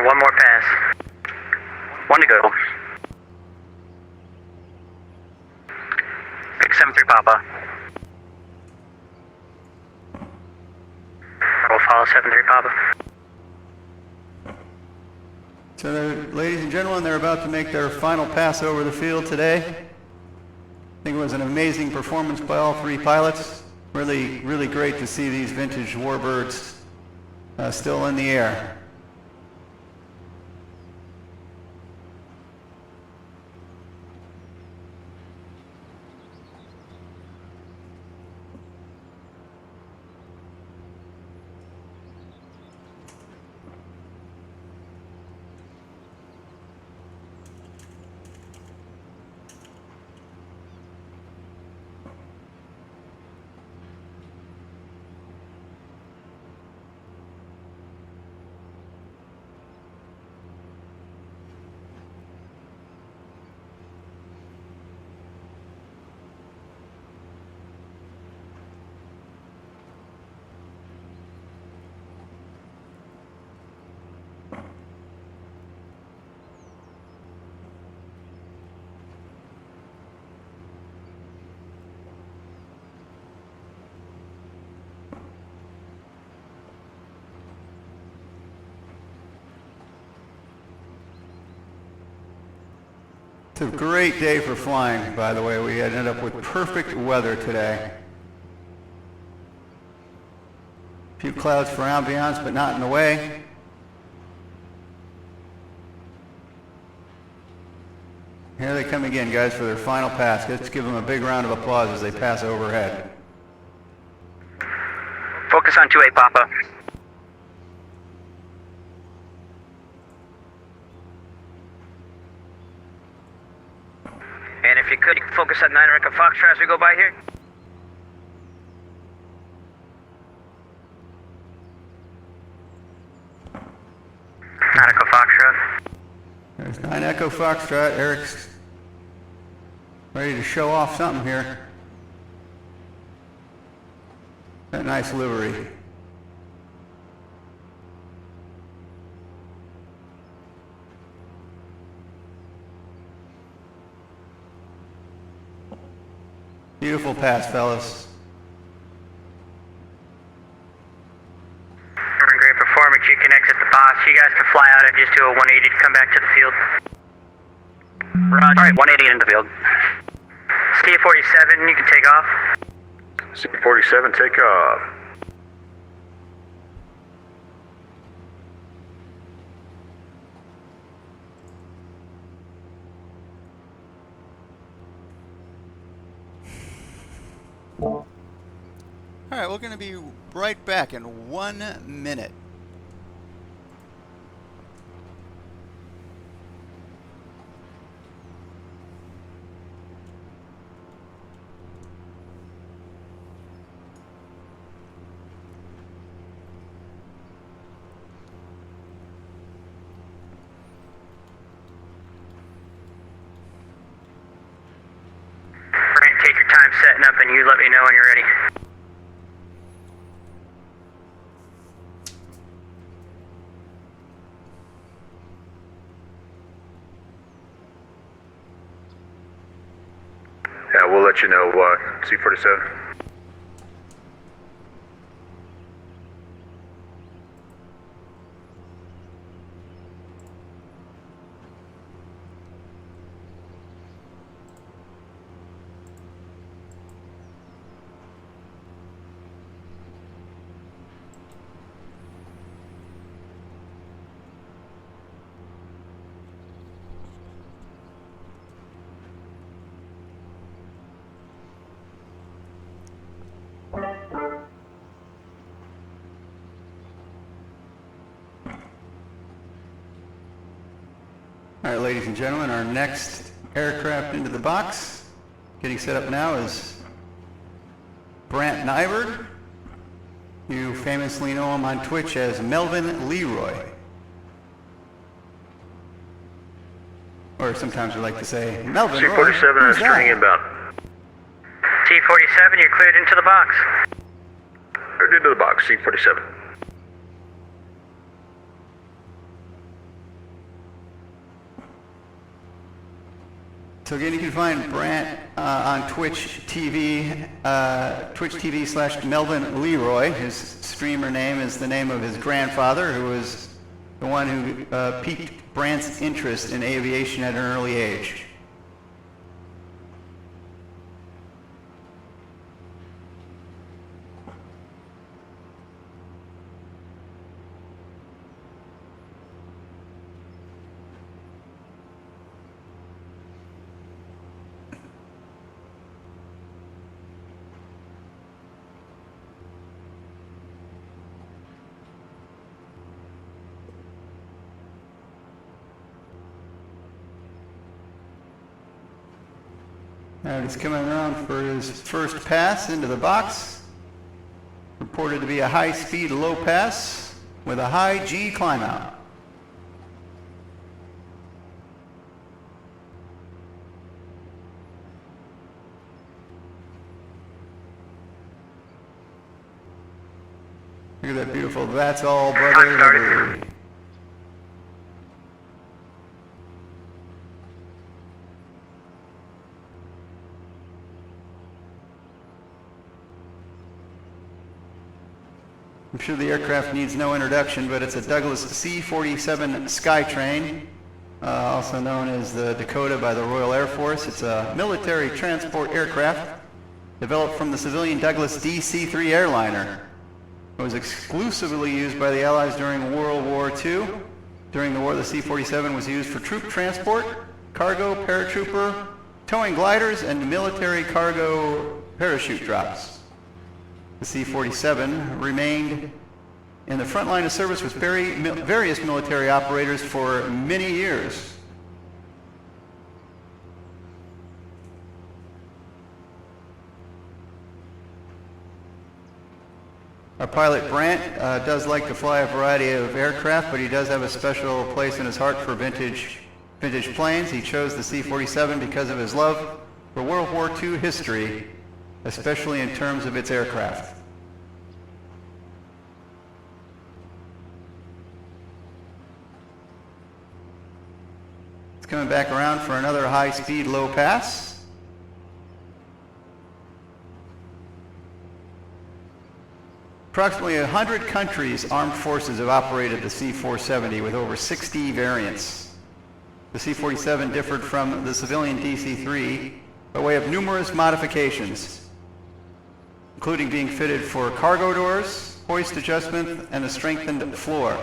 one more pass. One to go. Pick 7-3 Papa. We'll follow 7-3 Papa. So, ladies and gentlemen, they're about to make their final pass over the field today. I think it was an amazing performance by all three pilots. Really, really great to see these vintage warbirds still in the air. It's a great day for flying, by the way. We ended up with perfect weather today. A few clouds for ambiance, but not in the way. Here they come again, guys, for their final pass. Let's give them a big round of applause as they pass overhead. Focus on 2-8 Papa. And if you could, focus on 9 Echo Foxtrot as we go by here. Echo Foxtrot. There's 9 Echo Foxtrot. Eric's ready to show off something here. That nice livery. Beautiful pass, fellas. Great performance. You can exit the box. You guys can fly out and just do a 180 to come back to the field. Roger. All right, 180 into the field. C-47, you can take off. C-47, take off. All right, we're going to be right back in 1 minute. Take your time setting up and you let me know when you're ready. Yeah, we'll let you know, C-47. All right, ladies and gentlemen, our next aircraft into the box, getting set up now, is Brant Nyberg. You famously know him on Twitch as Melvin Leroy. Or sometimes we like to say, Melvin Roy. C-47 Who's is turning that? inbound. T-47, you're cleared into the box. Cleared into the box, C-47. So again, you can find Brant on Twitch TV, Twitch TV / Melvin Leroy. His streamer name is the name of his grandfather, who was the one who piqued Brant's interest in aviation at an early age. All right, he's coming around for his first pass into the box. Reported to be a high-speed low pass with a high G climb out. Look at that beautiful, that's all, brother. I'm sure the aircraft needs no introduction, but it's a Douglas C-47 Skytrain, also known as the Dakota by the Royal Air Force. It's a military transport aircraft developed from the civilian Douglas DC-3 airliner. It was exclusively used by the Allies during World War II. During the war, the C-47 was used for troop transport, cargo, paratrooper, towing gliders, and military cargo parachute drops. The C-47 remained in the front line of service with various military operators for many years. Our pilot Brant does like to fly a variety of aircraft, but he does have a special place in his heart for vintage planes. He chose the C-47 because of his love for World War II history, especially in terms of its aircraft. It's coming back around for another high-speed low pass. Approximately 100 countries' armed forces have operated the C-470 with over 60 variants. The C-47 differed from the civilian DC-3 by way of numerous modifications, including being fitted for cargo doors, hoist adjustment, and a strengthened floor,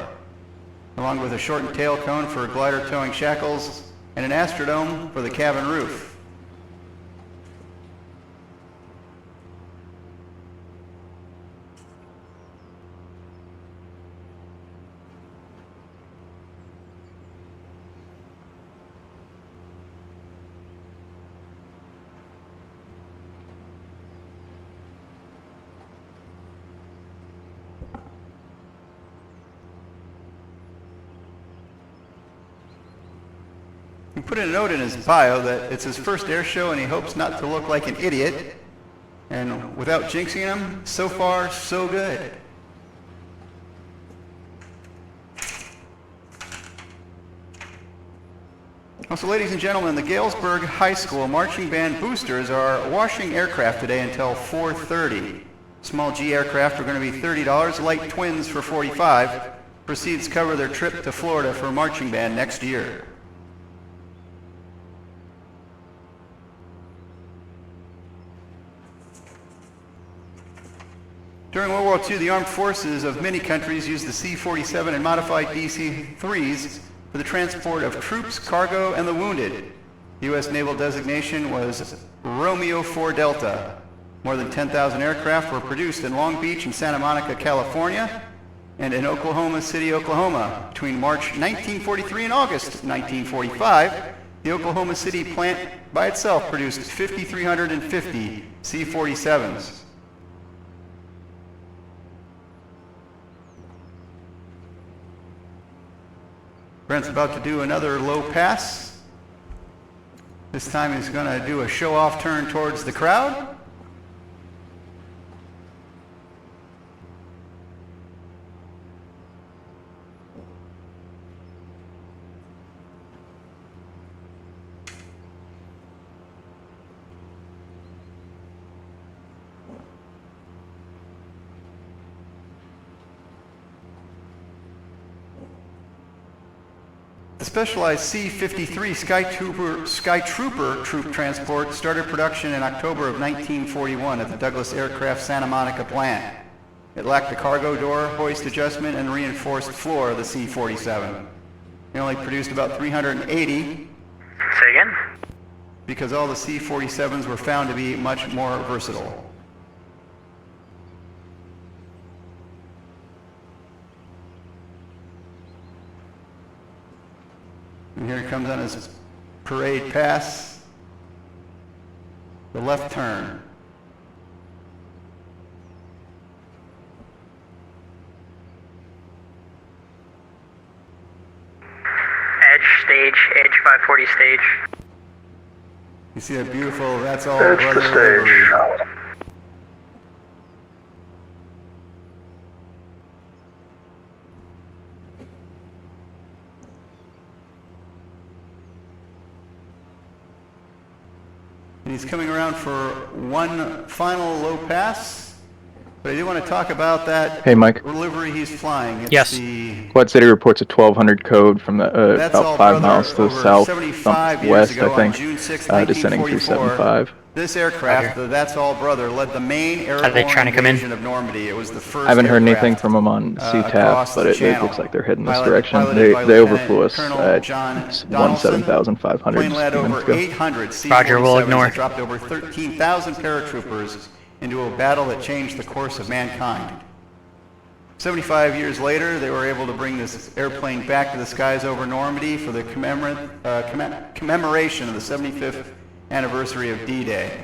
along with a shortened tail cone for glider towing shackles and an astrodome for the cabin roof. He put a note in his bio that it's his first air show and he hopes not to look like an idiot. And without jinxing him, so far, so good. Also, ladies and gentlemen, the Galesburg High School marching band boosters are washing aircraft today until 4:30. Small G aircraft are going to be $30, light twins for $45. Proceeds cover their trip to Florida for marching band next year. During World War II, the armed forces of many countries used the C-47 and modified DC-3s for the transport of troops, cargo, and the wounded. The U.S. naval designation was Romeo 4 Delta. More than 10,000 aircraft were produced in Long Beach and Santa Monica, California, and in Oklahoma City, Oklahoma. Between March 1943 and August 1945, the Oklahoma City plant by itself produced 5,350 C-47s. Brent's about to do another low pass. This time he's going to do a show-off turn towards the crowd. The specialized C-53 Skytrooper troop transport started production in October of 1941 at the Douglas Aircraft Santa Monica plant. It lacked the cargo door, hoist adjustment, and reinforced floor of the C-47. They only produced about 380 Say again? because all the C-47s were found to be much more versatile. And here he comes on his parade pass. The left turn. Edge 540 stage. You see that beautiful, that's all Edge brother to stage. livery. And he's coming around for one final low pass. But I do want to talk about that Hey, Mike. livery he's flying. It's Yes. the Quad City reports a 1200 code from the That's about all 5 brother miles to the over south, 75 years west, ago I think, on June 6, descending through 1944. 75. This aircraft, the That's All Brother, led the main Are they airborne trying to come in? invasion of Normandy. It was the first I haven't heard anything aircraft, from them on across CTAF, but the it channel. looks like they're heading this Piloted direction. by They Lieutenant overflew us Colonel at John Donaldson. 17,500 Plane led just a few over minutes ago. 800 C-47s Roger, we'll ignore. and dropped over 13,000 paratroopers into a battle that changed the course of mankind. 75 years later, they were able to bring this airplane back to the skies over Normandy for the commemoration of the 75th anniversary of D-Day.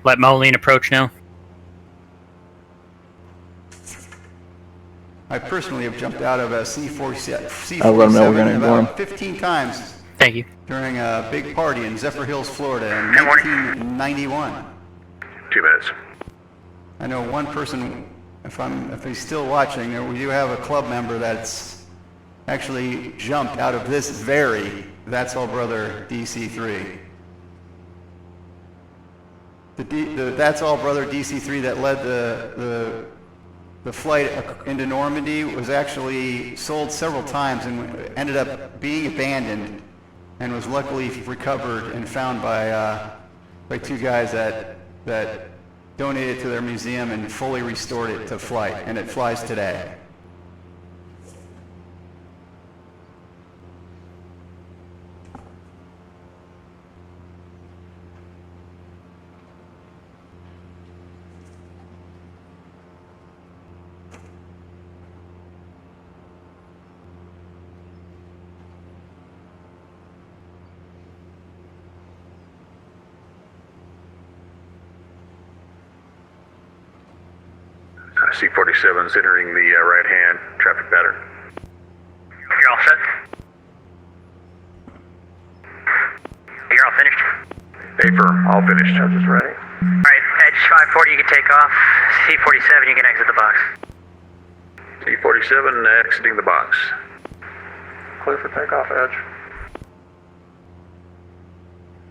Let Moline approach now. I personally have jumped out of a C-47 I'll let 'em know we're gonna ignore 'em. about 15 times Thank you. during a big party in Zephyr Hills, Florida in Good morning. 1991. 2 minutes. I know one person, if he's still watching, we do have a club member that's actually jumped out of this very That's All Brother DC-3. The That's All Brother DC-3 that led the flight into Normandy was actually sold several times and ended up being abandoned and was luckily recovered and found by two guys that donated it to their museum and fully restored it to flight, and it flies today. C-47's entering the right-hand traffic pattern. You're all set? You're all finished? Affirm, all finished. Is ready. Alright, Edge 540 you can take off. C-47 you can exit the box. C-47 exiting the box. Clear for takeoff, Edge.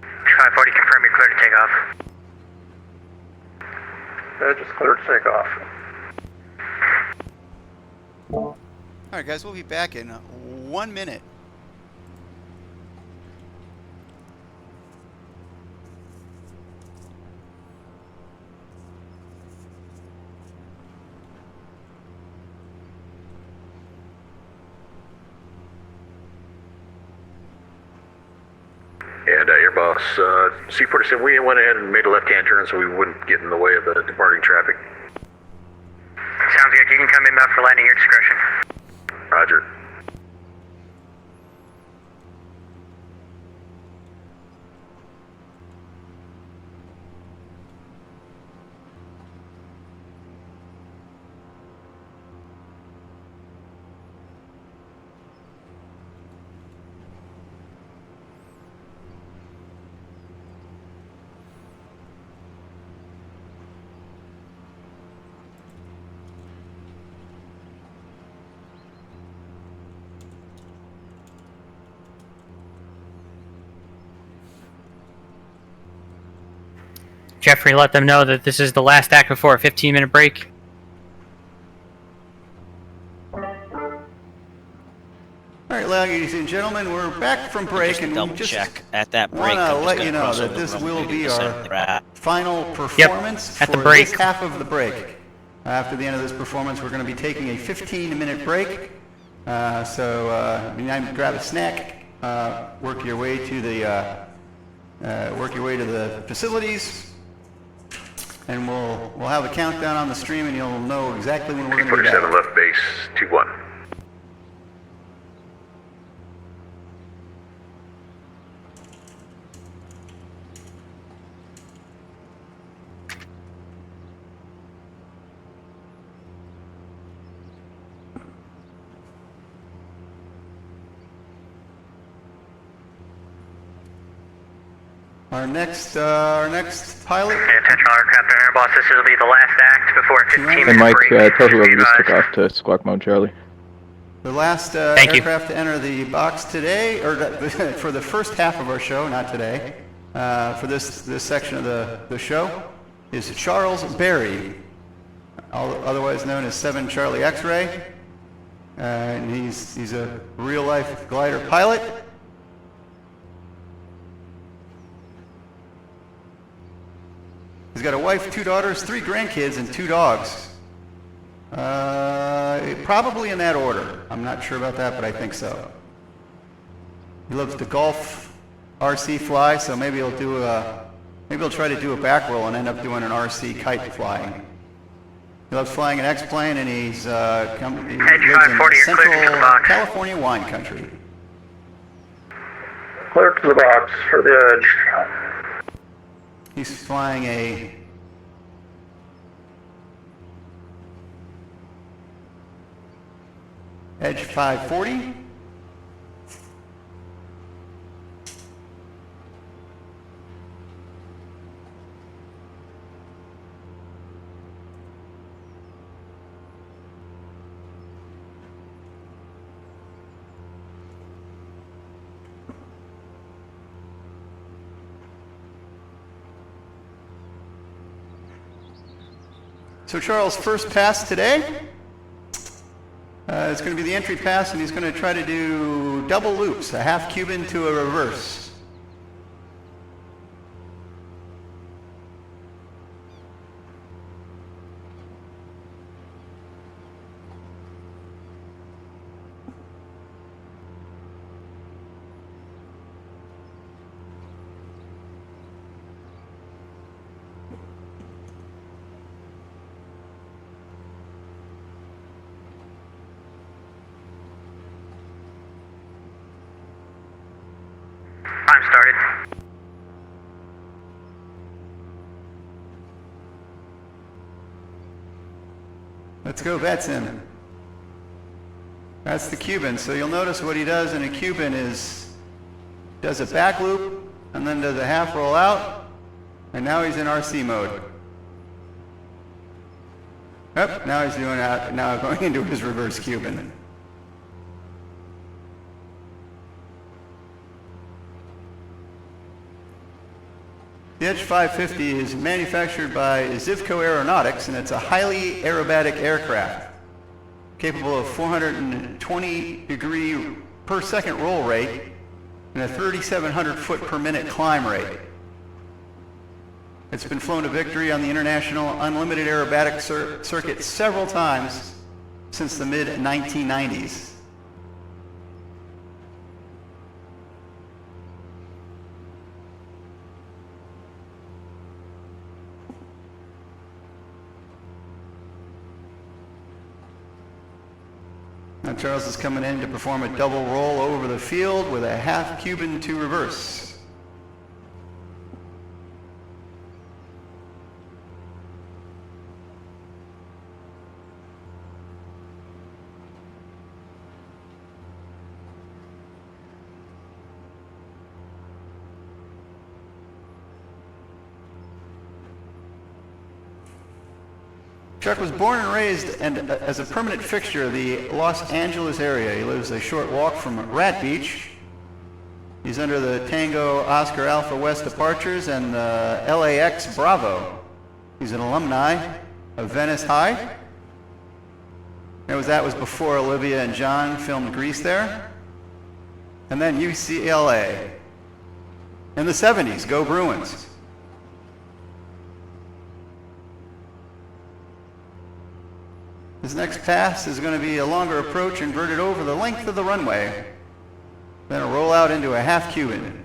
540 confirm you're clear to take off. Edge is clear to take off. All right, guys, we'll be back in 1 minute. And Airboss, C-47, we went ahead and made a left-hand turn so we wouldn't get in the way of the departing traffic. Sounds good. You can come inbound for landing, your discretion. Roger. Jeffrey, let them know that this is the last act before a 15-minute break. All right, ladies and gentlemen, we're back from break, Just to and double we just check at that break. want to I'm just let gonna you know cross that over the this room will and be do the our center wrap. final performance at the for break. this half of the break. After the end of this performance, we're going to be taking a 15-minute break. Grab a snack, work your way to the facilities, and we'll have a countdown on the stream, and you'll know exactly when we're going to be back. 47 left base, 2-1. Our next pilot. Okay, attention all aircraft and air boss, this will be the last act before a 15-minute And Mike, break. tell whoever Be just took advised. off to squawk mode, Charlie. The last Thank you. aircraft to enter the box today, or for the first half of our show, not today, for this section of the show, is Charles Berry, otherwise known as 7 Charlie X-Ray. And he's a real-life glider pilot. He's got a wife, 2 daughters, 3 grandkids, and 2 dogs. Probably in that order. I'm not sure about that, but I think so. He loves to golf, RC fly, so maybe he'll try to do a back roll and end up doing an RC kite flying. He loves flying an X-plane, and he lives in 540, you're clear to Central the box. California wine country. Clear to the box for the edge. He's flying a Edge 540. So Charles' first pass today is going to be the entry pass, and he's going to try to do double loops, a half Cuban to a reverse. Time started. Let's go, that's him. That's the Cuban. So you'll notice what he does in a Cuban is does a back loop and then does a half roll out, and now he's in RC mode. Yep, now he's doing that. Now going into his reverse Cuban. The Edge 550 is manufactured by Zivco Aeronautics, and it's a highly aerobatic aircraft, capable of 420 degree per second roll rate and a 3,700 foot per minute climb rate. It's been flown to victory on the International Unlimited Aerobatic Circuit several times since the mid-1990s. Now Charles is coming in to perform a double roll over the field with a half Cuban to reverse. Chuck was born and raised as a permanent fixture of the Los Angeles area. He lives a short walk from Rat Beach. He's under the Tango Oscar Alpha West departures and the LAX Bravo. He's an alumni of Venice High. That was before Olivia and John filmed Grease there. And then UCLA. In the 70s, go Bruins. His next pass is going to be a longer approach inverted over the length of the runway. Then a roll out into a half Cuban.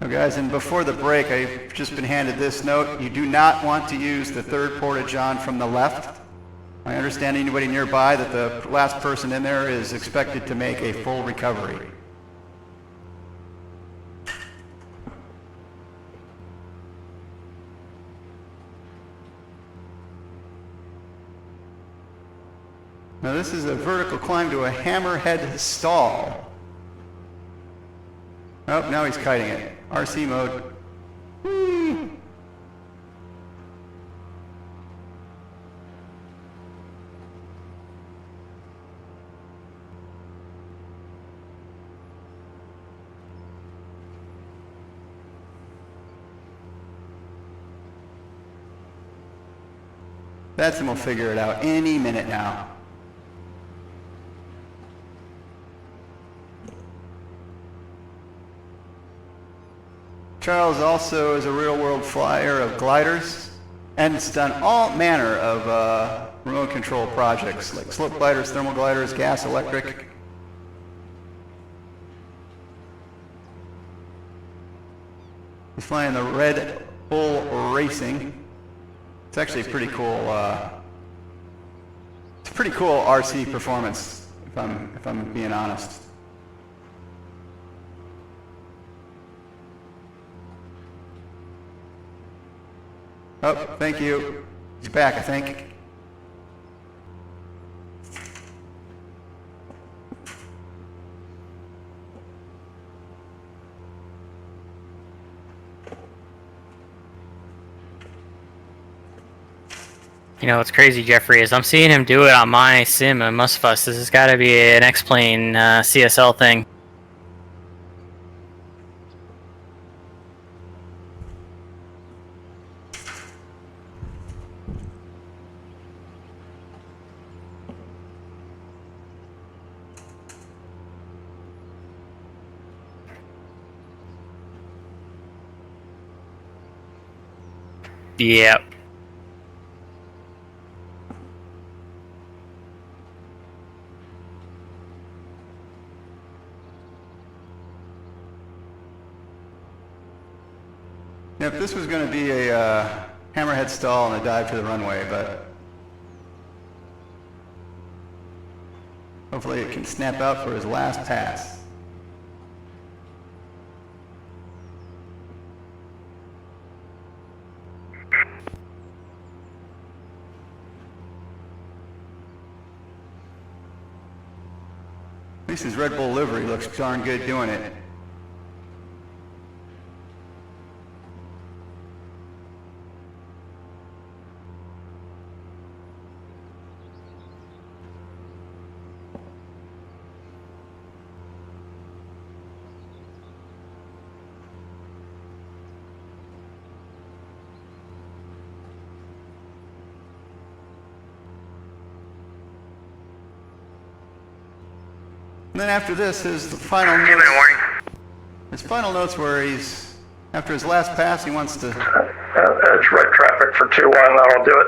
So guys, and before the break, I've just been handed this note. You do not want to use the third porta-john from the left. I understand anybody nearby that the last person in there is expected to make a full recovery. Now this is a vertical climb to a hammerhead stall. Oh, now he's kiting it. RC mode. Whee! Betson will figure it out any minute now. Charles also is a real-world flyer of gliders and has done all manner of remote control projects like slope gliders, thermal gliders, gas, electric. He's flying the Red Bull Racing. It's actually a pretty cool. It's a pretty cool RC performance, if I'm being honest. Oh, thank you. He's back, I think. You know what's crazy, Jeffrey, is I'm seeing him do it on my sim and Mustfuss. This has got to be an X-Plane CSL thing. Yep. Yep, this was going to be a hammerhead stall and a dive to the runway, but hopefully it can snap out for his last pass. At least his Red Bull livery looks darn good doing it. And then after this, his final Give it a notes, warning. his final notes where he's, after his last pass, he wants to, Edge right traffic for 2-1, that'll do it.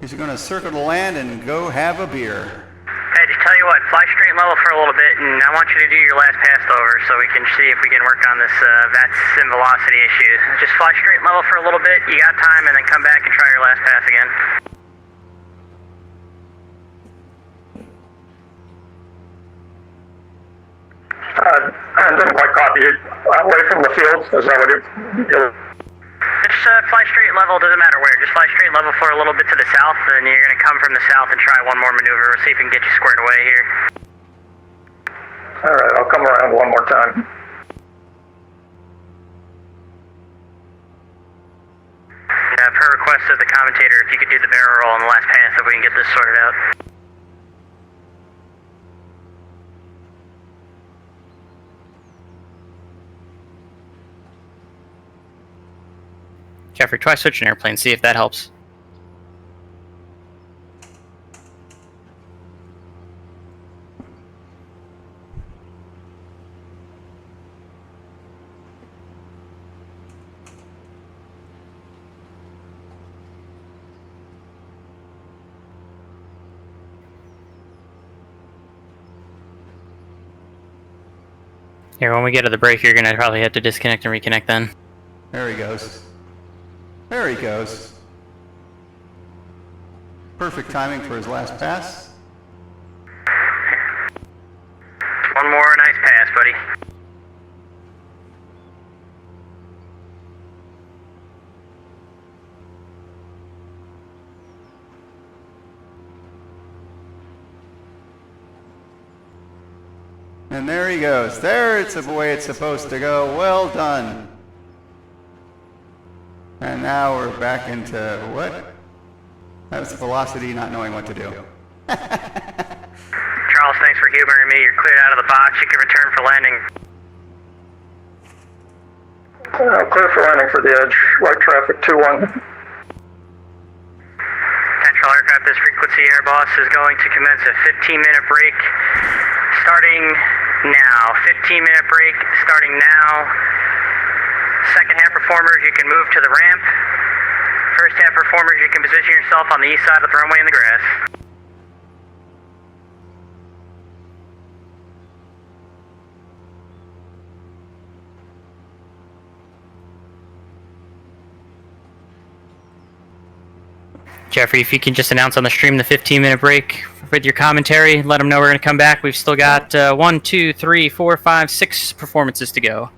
he's going to circle the land and go have a beer. Hey, just tell you what, fly straight and level for a little bit, and I want you to do your last pass over so we can see if we can work on this VATS sim velocity issue. Just fly straight and level for a little bit, you got time, and then come back and try your last pass again. I didn't quite copy it. Away from the field, is that what you're... Just fly straight and level, doesn't matter where. Just fly straight and level for a little bit to the south, and you're going to come from the south and try one more maneuver. We'll see if we can get you squared away here. Alright, I'll come around one more time. Yeah, per request of the commentator if you could do the barrel roll on the last pass so we can get this sorted out. Jeffrey, try switching airplane, see if that helps. Here, when we get to the break, you're gonna probably have to disconnect and reconnect then. There he goes. There he goes. Perfect timing for his last pass. One more nice pass, buddy. And there he goes. There it's the way it's supposed to go. Well done. And now we're back into what? That was velocity not knowing what to do. Charles, thanks for humoring me. You're cleared out of the box. You can return for landing. Clear for landing for the edge. Light traffic 2-1. Central aircraft, this frequency air boss is going to commence a 15-minute break starting now. 15-minute break starting now. Second half performers, you can move to the ramp. First half performers, you can position yourself on the east side of the runway in the grass. Jeffrey, if you can just announce on the stream the 15-minute break with your commentary, let them know we're going to come back. We've still got 1, 2, 3, 4, 5, 6 performances to go.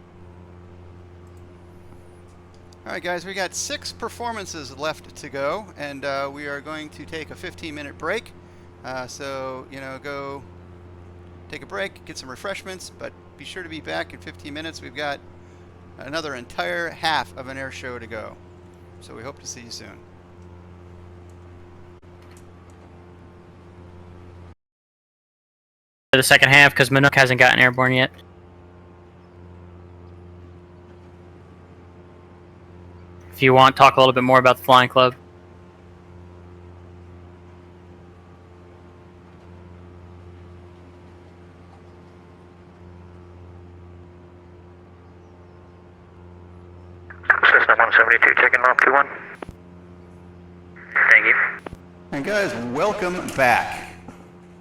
All right, guys, we got 6 performances left to go, and we are going to take a 15-minute break. So, you know, go take a break, get some refreshments, but be sure to be back in 15 minutes. We've got another entire half of an air show to go. So we hope to see you soon. For the second half, because Minook hasn't gotten airborne yet. If you want, talk a little bit more about the flying club. System 172, checking on 2-1. Thank you. And guys, welcome back.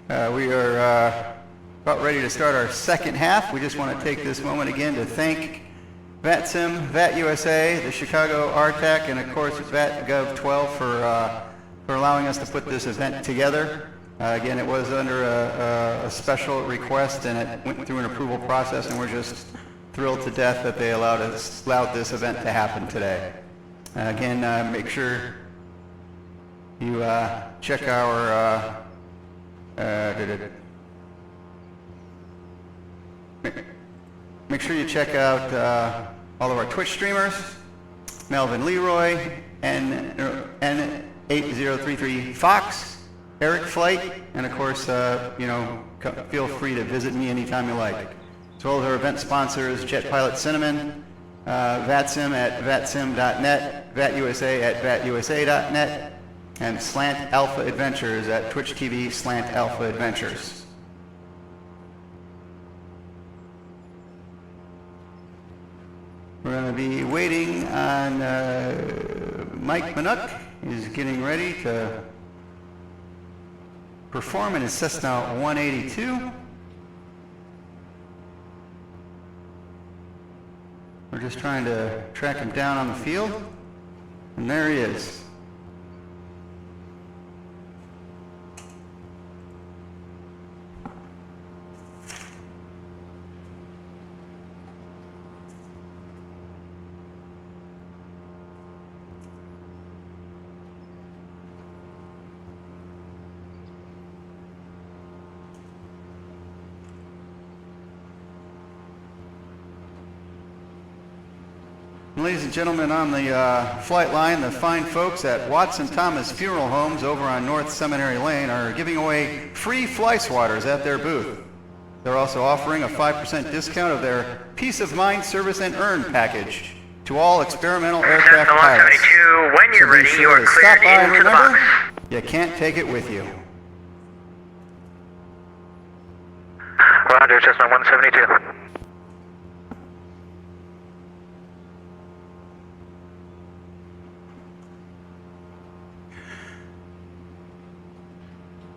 We are about ready to start our second half. We just want to take this moment again to thank VATSIM, VAT-USA, the Chicago RTAC, and of course VATGov12 for allowing us to put this event together. Again, it was under a special request, and it went through an approval process, and we're just thrilled to death that they allowed this event to happen today. Again, make sure you check our make sure you check out all of our Twitch streamers, Melvin Leroy, N8033 Fox, Eric Flight, and of course, you know, feel free to visit me anytime you like. So all of our event sponsors, Jet Pilot Cinnamon, VATSIM at vatsim.net, VATUSA at vatusa.net, and Slant Alpha Adventures at Twitch TV Slant Alpha Adventures. We're going to be waiting on Mike Minook. He's getting ready to perform in his Cessna 182. We're just trying to track him down on the field, and there he is. Ladies and gentlemen, on the flight line, the fine folks at Watson Thomas Funeral Homes over on North Seminary Lane are giving away free fly swatters at their booth. They're also offering a 5% discount of their Peace of Mind Service and Earn package to all experimental aircraft Cessna pilots. 172, when you're So be ready, sure you are to stop cleared by and into the remember, box. you can't take it with you. Roger, Cessna 172.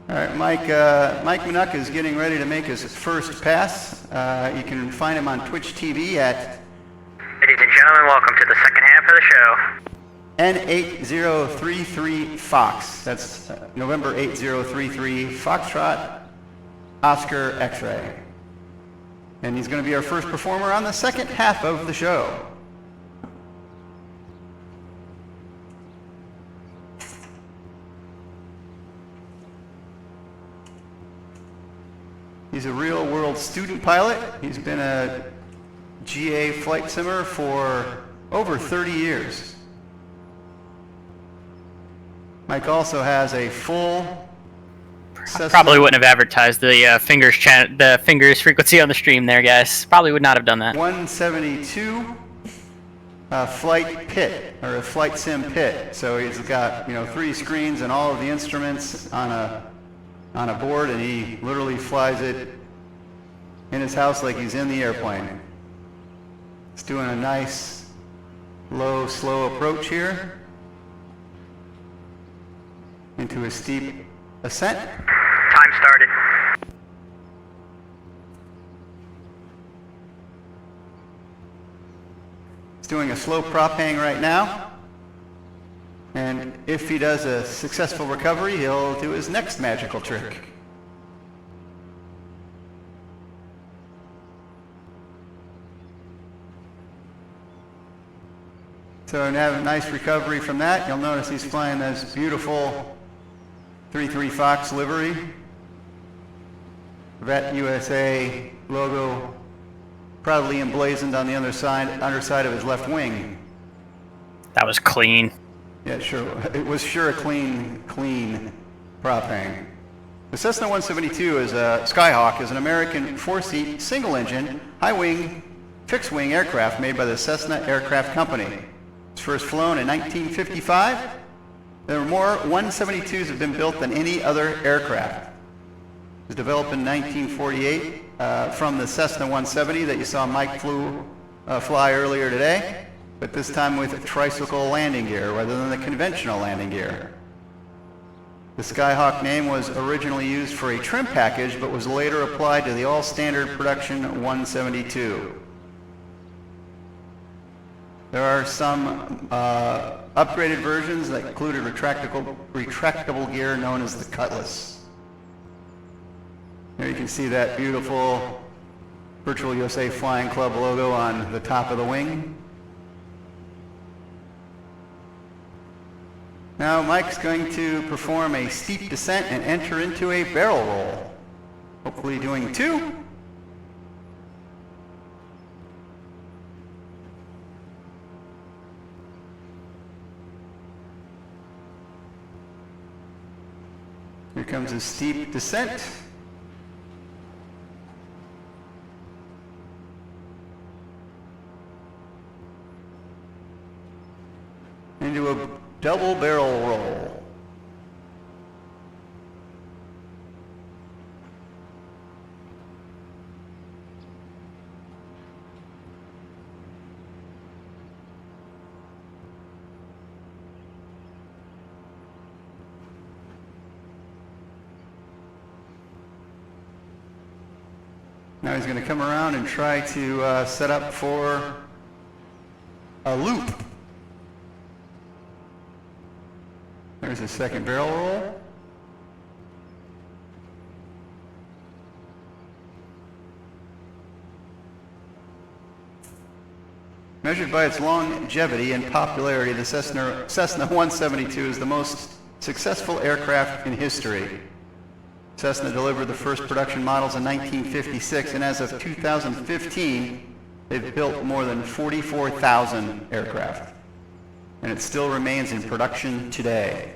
All right, Mike Minuk is getting ready to make his first pass. You can find him on Twitch TV at Ladies and gentlemen, welcome to the second half of the show. N8033 Fox. That's November 8033 Foxtrot Oscar X-Ray. And he's going to be our first performer on the second half of the show. He's a real-world student pilot. He's been a GA flight simmer for over 30 years. Mike also has a full Cessna. Probably wouldn't have advertised the fingers frequency on the stream there, guys. Probably would not have done that. 172 flight pit, or a flight sim pit. So he's got 3 screens and all of the instruments on a board, and he literally flies it in his house like he's in the airplane. He's doing a nice low, slow approach here into a steep ascent. Time started. He's doing a slow prop hang right now. And if he does a successful recovery, he'll do his next magical trick. So and have a nice recovery from that. You'll notice he's flying this beautiful 33 Fox livery. Vet USA logo proudly emblazoned on the underside of his left wing. That was clean. Yeah, sure. It was sure a clean prop hang. The Cessna 172 is a Skyhawk, is an American 4-seat, single-engine, high-wing, fixed-wing aircraft made by the Cessna Aircraft Company. It was first flown in 1955. There were more 172s have been built than any other aircraft. It was developed in 1948 from the Cessna 170 that you saw Mike fly earlier today, but this time with tricycle landing gear rather than the conventional landing gear. The Skyhawk name was originally used for a trim package, but was later applied to the all-standard production 172. There are some upgraded versions that included retractable gear known as the Cutlass. There you can see that beautiful Virtual USA Flying Club logo on the top of the wing. Now Mike's going to perform a steep descent and enter into a barrel roll. Hopefully doing 2. Here comes a steep descent. Into a double barrel roll. Now he's going to come around and try to set up for a loop. There's a second barrel roll. Measured by its longevity and popularity, the Cessna 172 is the most successful aircraft in history. Cessna delivered the first production models in 1956, and as of 2015, They've built more than 44,000 aircraft, and it still remains in production today.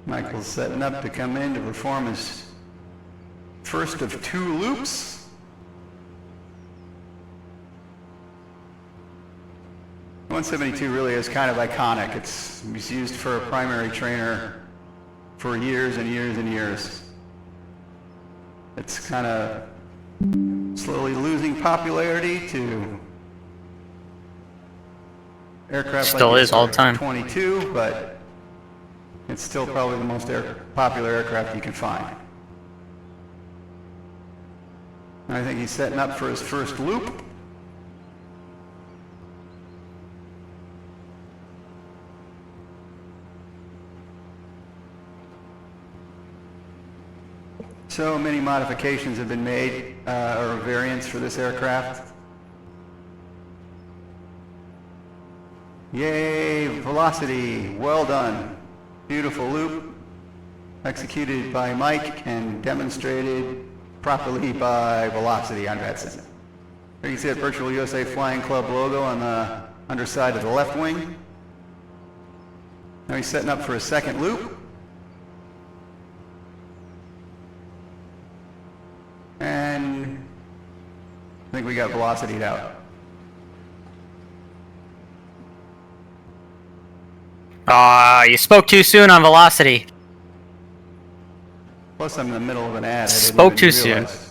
Michael's setting up to come in to perform his first of 2 loops. The 172 really is kind of iconic. It's used for a primary trainer for years and years and years. It's kind of slowly losing popularity to aircraft Still like is all the time. 22, but it's still probably the most popular aircraft you can find. I think he's setting up for his first loop. So many modifications have been made, or variants for this aircraft. Yay, velocity, well done. Beautiful loop, executed by Mike and demonstrated properly by Velocity on Vetson. There you can see that Virtual USA Flying Club logo on the underside of the left wing. Now he's setting up for a second loop. And I think we got Velocity'd out. You spoke too soon on velocity. Plus I'm in the middle of an ad. I didn't Spoke even too soon. realize.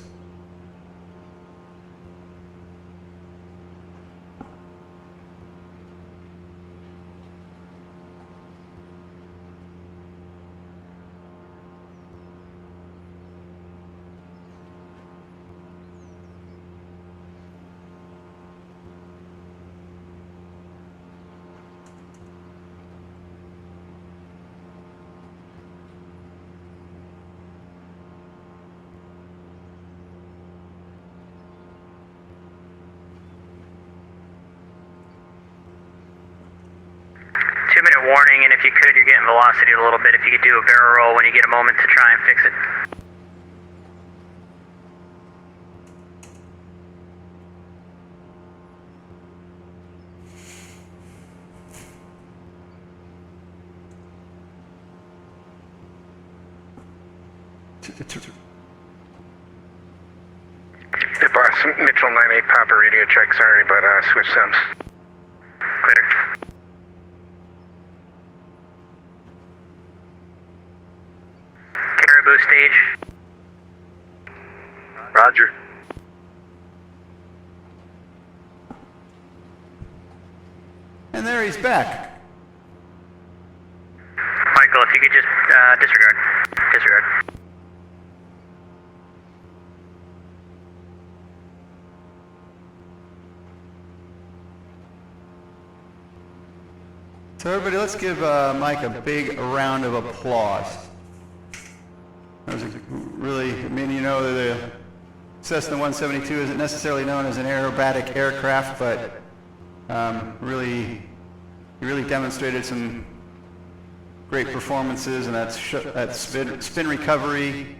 Warning, and if you could, you're getting velocity a little bit. If you could do a barrel roll when you get a moment to try and fix it. Hey boss, Mitchell 98 Papa radio check, sorry, but switch sims. Clear. Caribou stage. Roger. And there he's back. Michael, if you could just disregard. Disregard. So everybody, let's give Mike a big round of applause. That was really, I mean, you know, the Cessna 172 isn't necessarily known as an aerobatic aircraft, but he really demonstrated some great performances, and that spin recovery.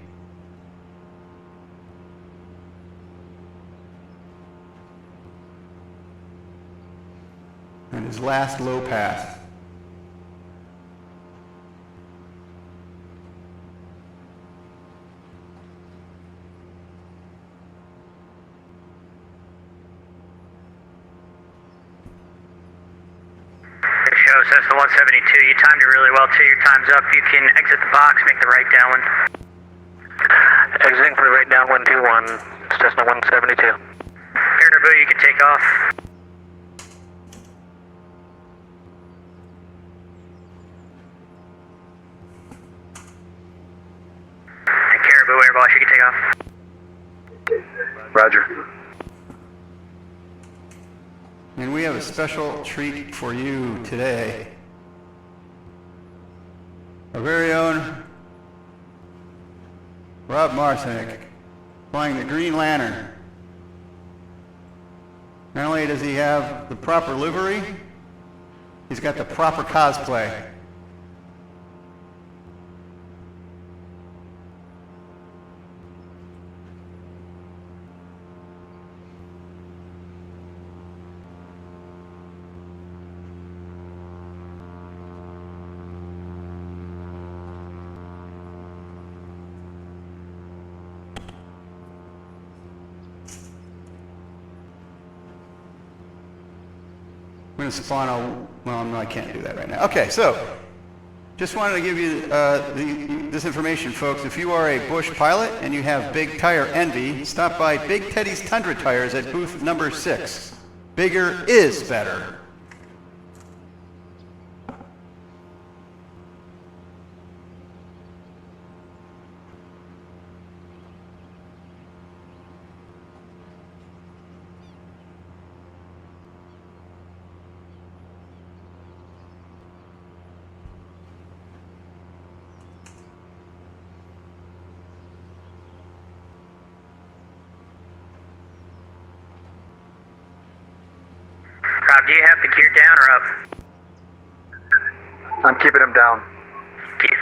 And his last low pass. Cessna 172, you timed it really well too. Your time's up. You can exit the box, make the right downwind. Exiting for the right downwind 21, Cessna 172. Caribou, you can take off. Caribou Air Boss, you can take off. Roger. And we have a special treat for you today. Our very own Rob Marcinek, flying the Green Lantern. Not only does he have the proper livery, he's got the proper cosplay. I'm going to spawn a, well, no, I can't do that right now. Okay, so, just wanted to give you this information, folks. If you are a Bush pilot and you have big tire envy, stop by Big Teddy's Tundra Tires at booth number 6. Bigger is better. Rob, do you have the gear down or up? I'm keeping him down. Gear.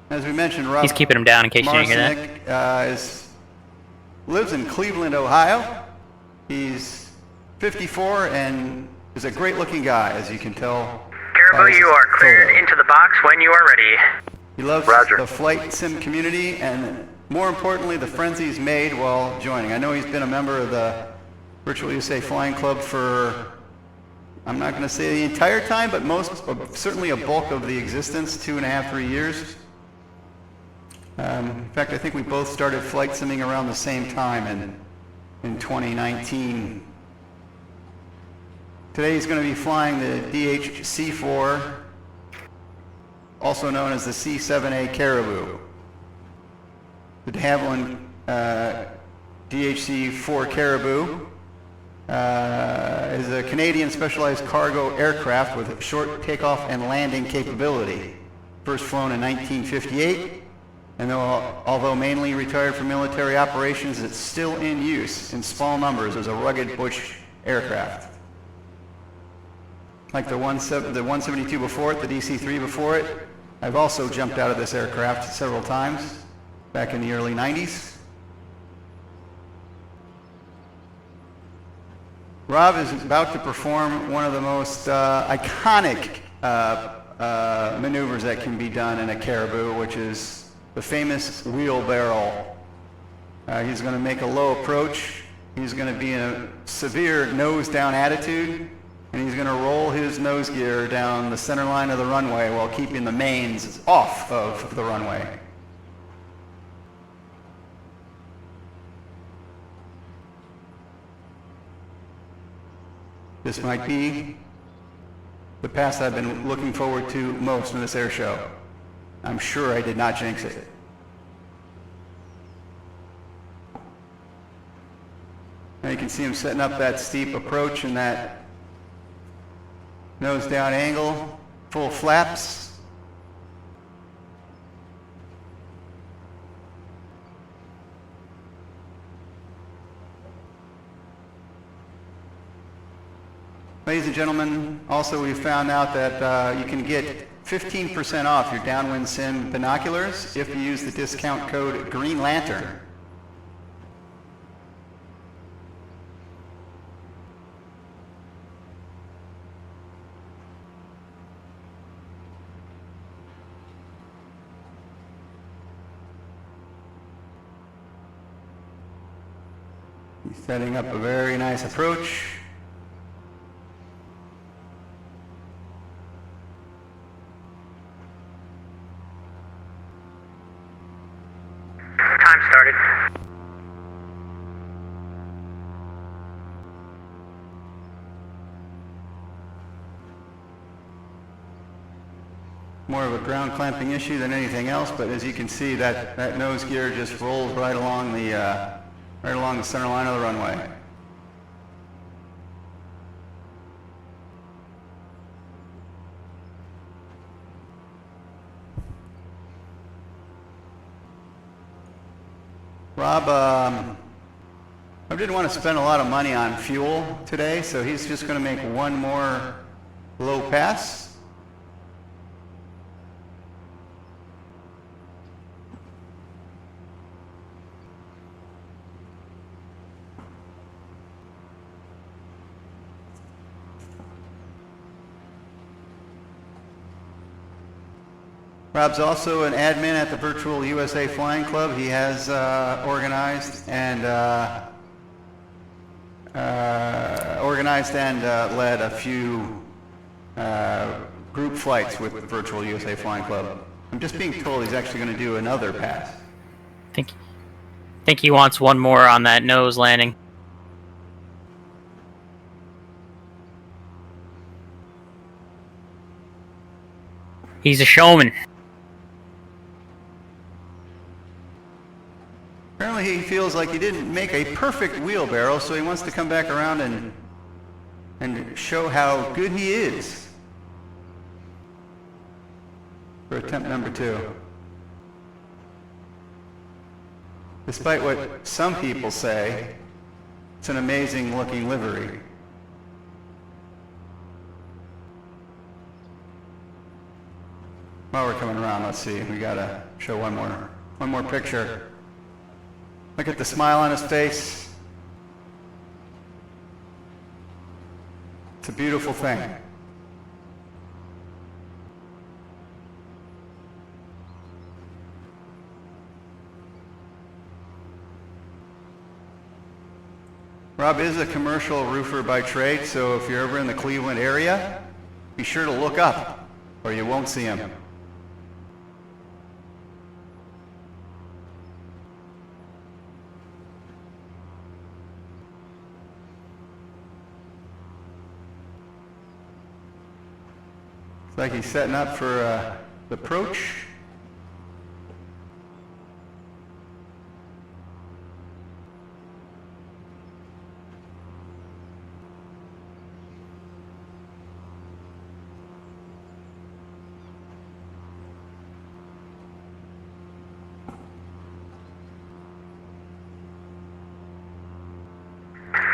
As we mentioned, Rob He's keeping him down in case you didn't hear that. Marcinek, lives in Cleveland, Ohio. He's 54 and is a great-looking guy, as you can tell. Caribou, you are cleared photo. into the box when you are ready. He loves Roger. the flight sim community and, more importantly, the friends he's made while joining. I know he's been a member of the Virtual USA Flying Club for, I'm not going to say the entire time, but certainly a bulk of the existence, 2.5, 3 years. In fact, I think we both started flight simming around the same time in 2019. Today he's going to be flying the DHC-4, also known as the C-7A Caribou. The de Havilland DHC-4 Caribou is a Canadian specialized cargo aircraft with short takeoff and landing capability. First flown in 1958, and although mainly retired from military operations, it's still in use in small numbers as a rugged bush aircraft. Like the 172 before it, the DC-3 before it, I've also jumped out of this aircraft several times back in the early 90s. Rob is about to perform one of the most iconic maneuvers that can be done in a Caribou, which is the famous wheelbarrow. He's going to make a low approach. He's going to be in a severe nose-down attitude, and he's going to roll his nose gear down the center line of the runway while keeping the mains off of the runway. This might be the pass I've been looking forward to most in this air show. I'm sure I did not jinx it. Now you can see him setting up that steep approach and that nose down angle, full flaps. Ladies and gentlemen, also we found out that you can get 15% off your downwind sim binoculars if you use the discount code Green Lantern. He's setting up a very nice approach. Time started. more of a ground clamping issue than anything else, but as you can see, that nose gear just rolls right along the center line of the runway. Rob, I didn't want to spend a lot of money on fuel today, so he's just going to make one more low pass. Rob's also an admin at the Virtual USA Flying Club. He has organized and led a few group flights with the Virtual USA Flying Club. I'm just being told he's actually going to do another pass. Think he wants one more on that nose landing. He's a showman. Apparently he feels like he didn't make a perfect wheelbarrow, so he wants to come back around and show how good he is for attempt number 2. Despite what some people say, it's an amazing looking livery. While we're coming around, let's see, we gotta show one more picture. Look at the smile on his face. It's a beautiful thing. Rob is a commercial roofer by trade, so if you're ever in the Cleveland area, be sure to look up or you won't see him. It's like he's setting up for the approach.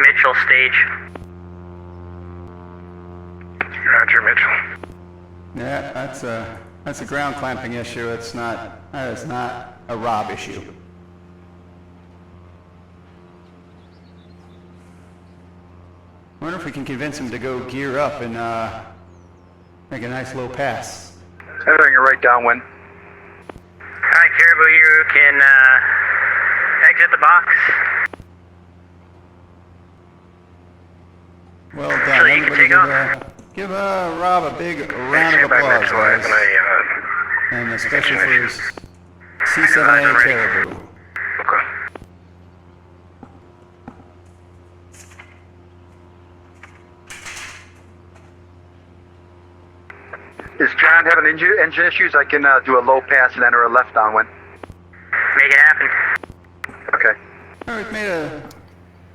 Mitchell stage. Roger, Mitchell. Yeah, that's a ground clamping issue. That is not a Rob issue. I wonder if we can convince him to go gear up and make a nice low pass. Entering it right downwind. Alright, Caribou, you can exit the box. Well done. So you can Everybody take off. give Rob a big round of applause, guys. And especially for his C7A Caribou. Okay. Is John having engine issues? I can do a low pass and enter a left downwind. Make it happen. Okay. All right, made a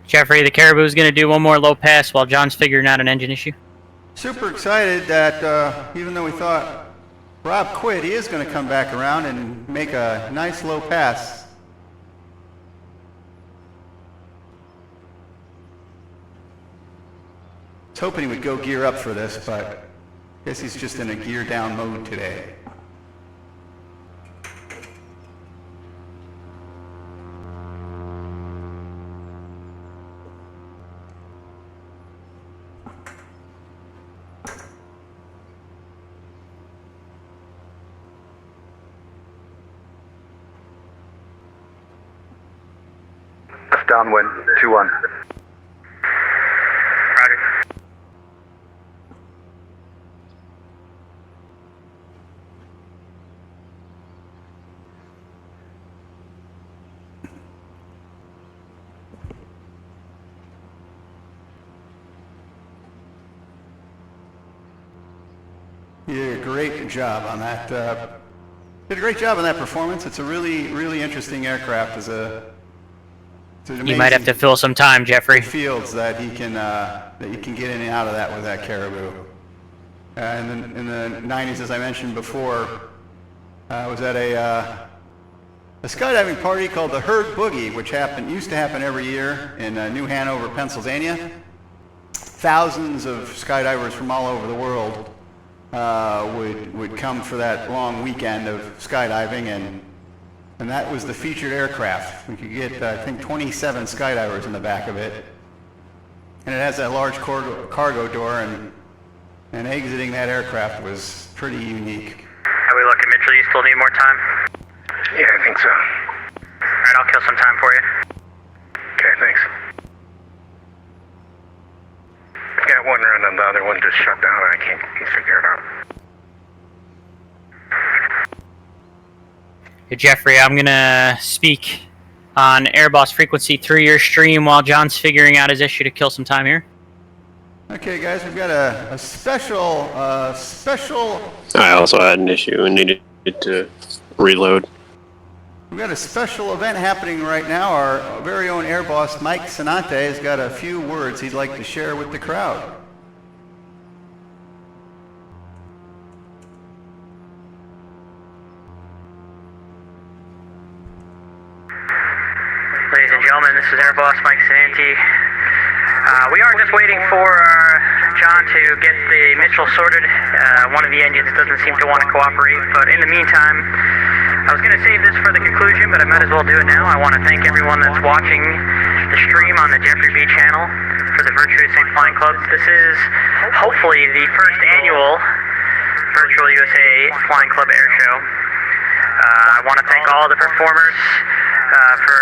Jeffrey, the Caribou's going to do one more low pass while John's figuring out an engine issue. super excited that even though we thought Rob quit, he is going to come back around and make a nice low pass. I was hoping he would go gear up for this, but I guess he's just in a gear down mode today. Left downwind, 2-1. Roger. You're great job on that. Did a great job on that performance. It's a really interesting aircraft. You might have to fill some time, Jeffrey. Fields that he can get in and out of that with that Caribou. And in the 90s, as I mentioned before, I was at a skydiving party called the Herd Boogie, which used to happen every year in New Hanover, Pennsylvania. Thousands of skydivers from all over the world would come for that long weekend of skydiving, and that was the featured aircraft. We could get, I think, 27 skydivers in the back of it. And it has that large cargo door, and exiting that aircraft was pretty unique. How we looking, Mitchell? You still need more time? Yeah, I think so. Alright, I'll kill some time for you. Okay, thanks. Got one run and the other one just shut down. I can't figure it out. Hey, Jeffrey, I'm going to speak on Airboss Frequency through your stream while John's figuring out his issue to kill some time here. Okay, guys, we've got a special. I also had an issue and needed to reload. We've got a special event happening right now. Our very own air boss, Mike Sanante, has got a few words he'd like to share with the crowd. Ladies and gentlemen, this is Air Boss Mike Sanante. We are just waiting for John to get the Mitchell sorted. One of the engines doesn't seem to want to cooperate, but in the meantime, I was going to save this for the conclusion, but I might as well do it now. I want to thank everyone that's watching the stream on the Jeffrey B channel for the Virtuous St. Flying Club. This is hopefully the first annual Virtual USA Flying Club Air Show. I want to thank all the performers for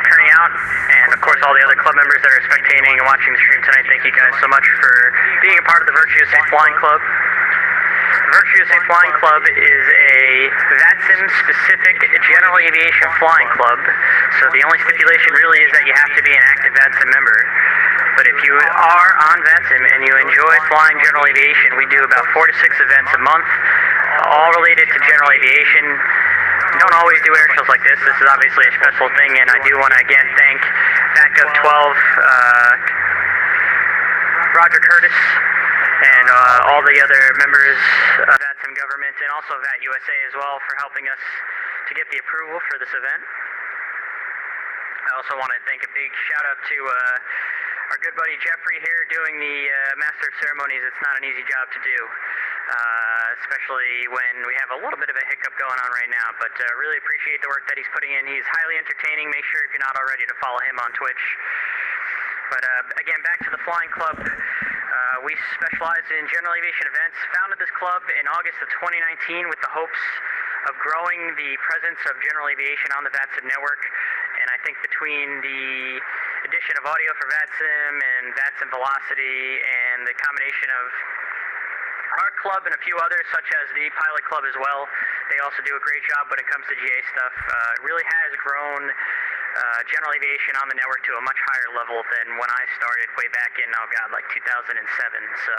turning out, and of course all the other club members that are spectating and watching the stream tonight. Thank you guys so much for being a part of the Virtuous St. Flying Club. The Virtuous St. Flying Club is a VATSIM-specific general aviation flying club, so the only stipulation really is that you have to be an active VATSIM member. But if you are on VATSIM and you enjoy flying general aviation, we do about 4 to 6 events a month, all related to general aviation. We don't always do air shows like this. This is obviously a special thing, and I do want to again thank Backup 12, Roger Curtis, and all the other members of VATSIM government, and also VAT USA as well, for helping us to get the approval for this event. I also want to thank a big shout out to our good buddy Jeffrey here doing the Master of Ceremonies. It's not an easy job to do, especially when we have a little bit of a hiccup going on right now, but really appreciate the work that he's putting in. He's highly entertaining. Make sure if you're not already to follow him on Twitch. But again, back to the Flying Club. We specialize in general aviation events. Founded this club in August of 2019 with the hopes of growing the presence of general aviation on the VATSIM network. And I think between the addition of audio for VATSIM and VATSIM Velocity and the combination of our club and a few others, such as the Pilot Club as well, they also do a great job when it comes to GA stuff. It really has grown general aviation on the network to a much higher level than when I started way back in, oh god, like 2007. So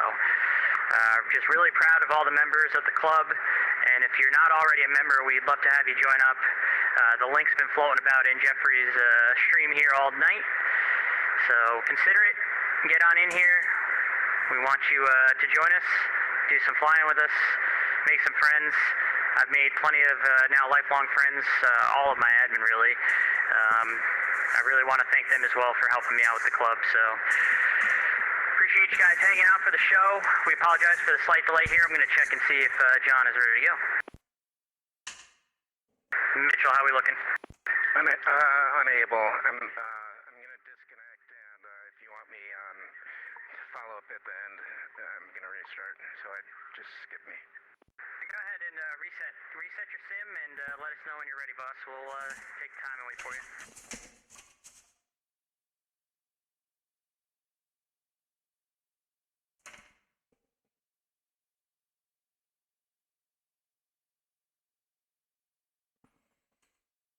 just really proud of all the members of the club, and if you're not already a member, we'd love to have you join up. The link's been floating about in Jeffrey's stream here all night, so consider it. Get on in here. We want you to join us, do some flying with us, make some friends. I've made plenty of now lifelong friends, all of my admin really. I really want to thank them as well for helping me out with the club. So appreciate you guys hanging out for the show. We apologize for the slight delay here. I'm going to check and see if John is ready to go. Mitchell, how are we looking? Unable. I'm going to disconnect, and if you want me to follow up at the end, I'm going to restart. So just skip me. Go ahead and reset your sim, and let us know when you're ready, boss. We'll take time and wait for you.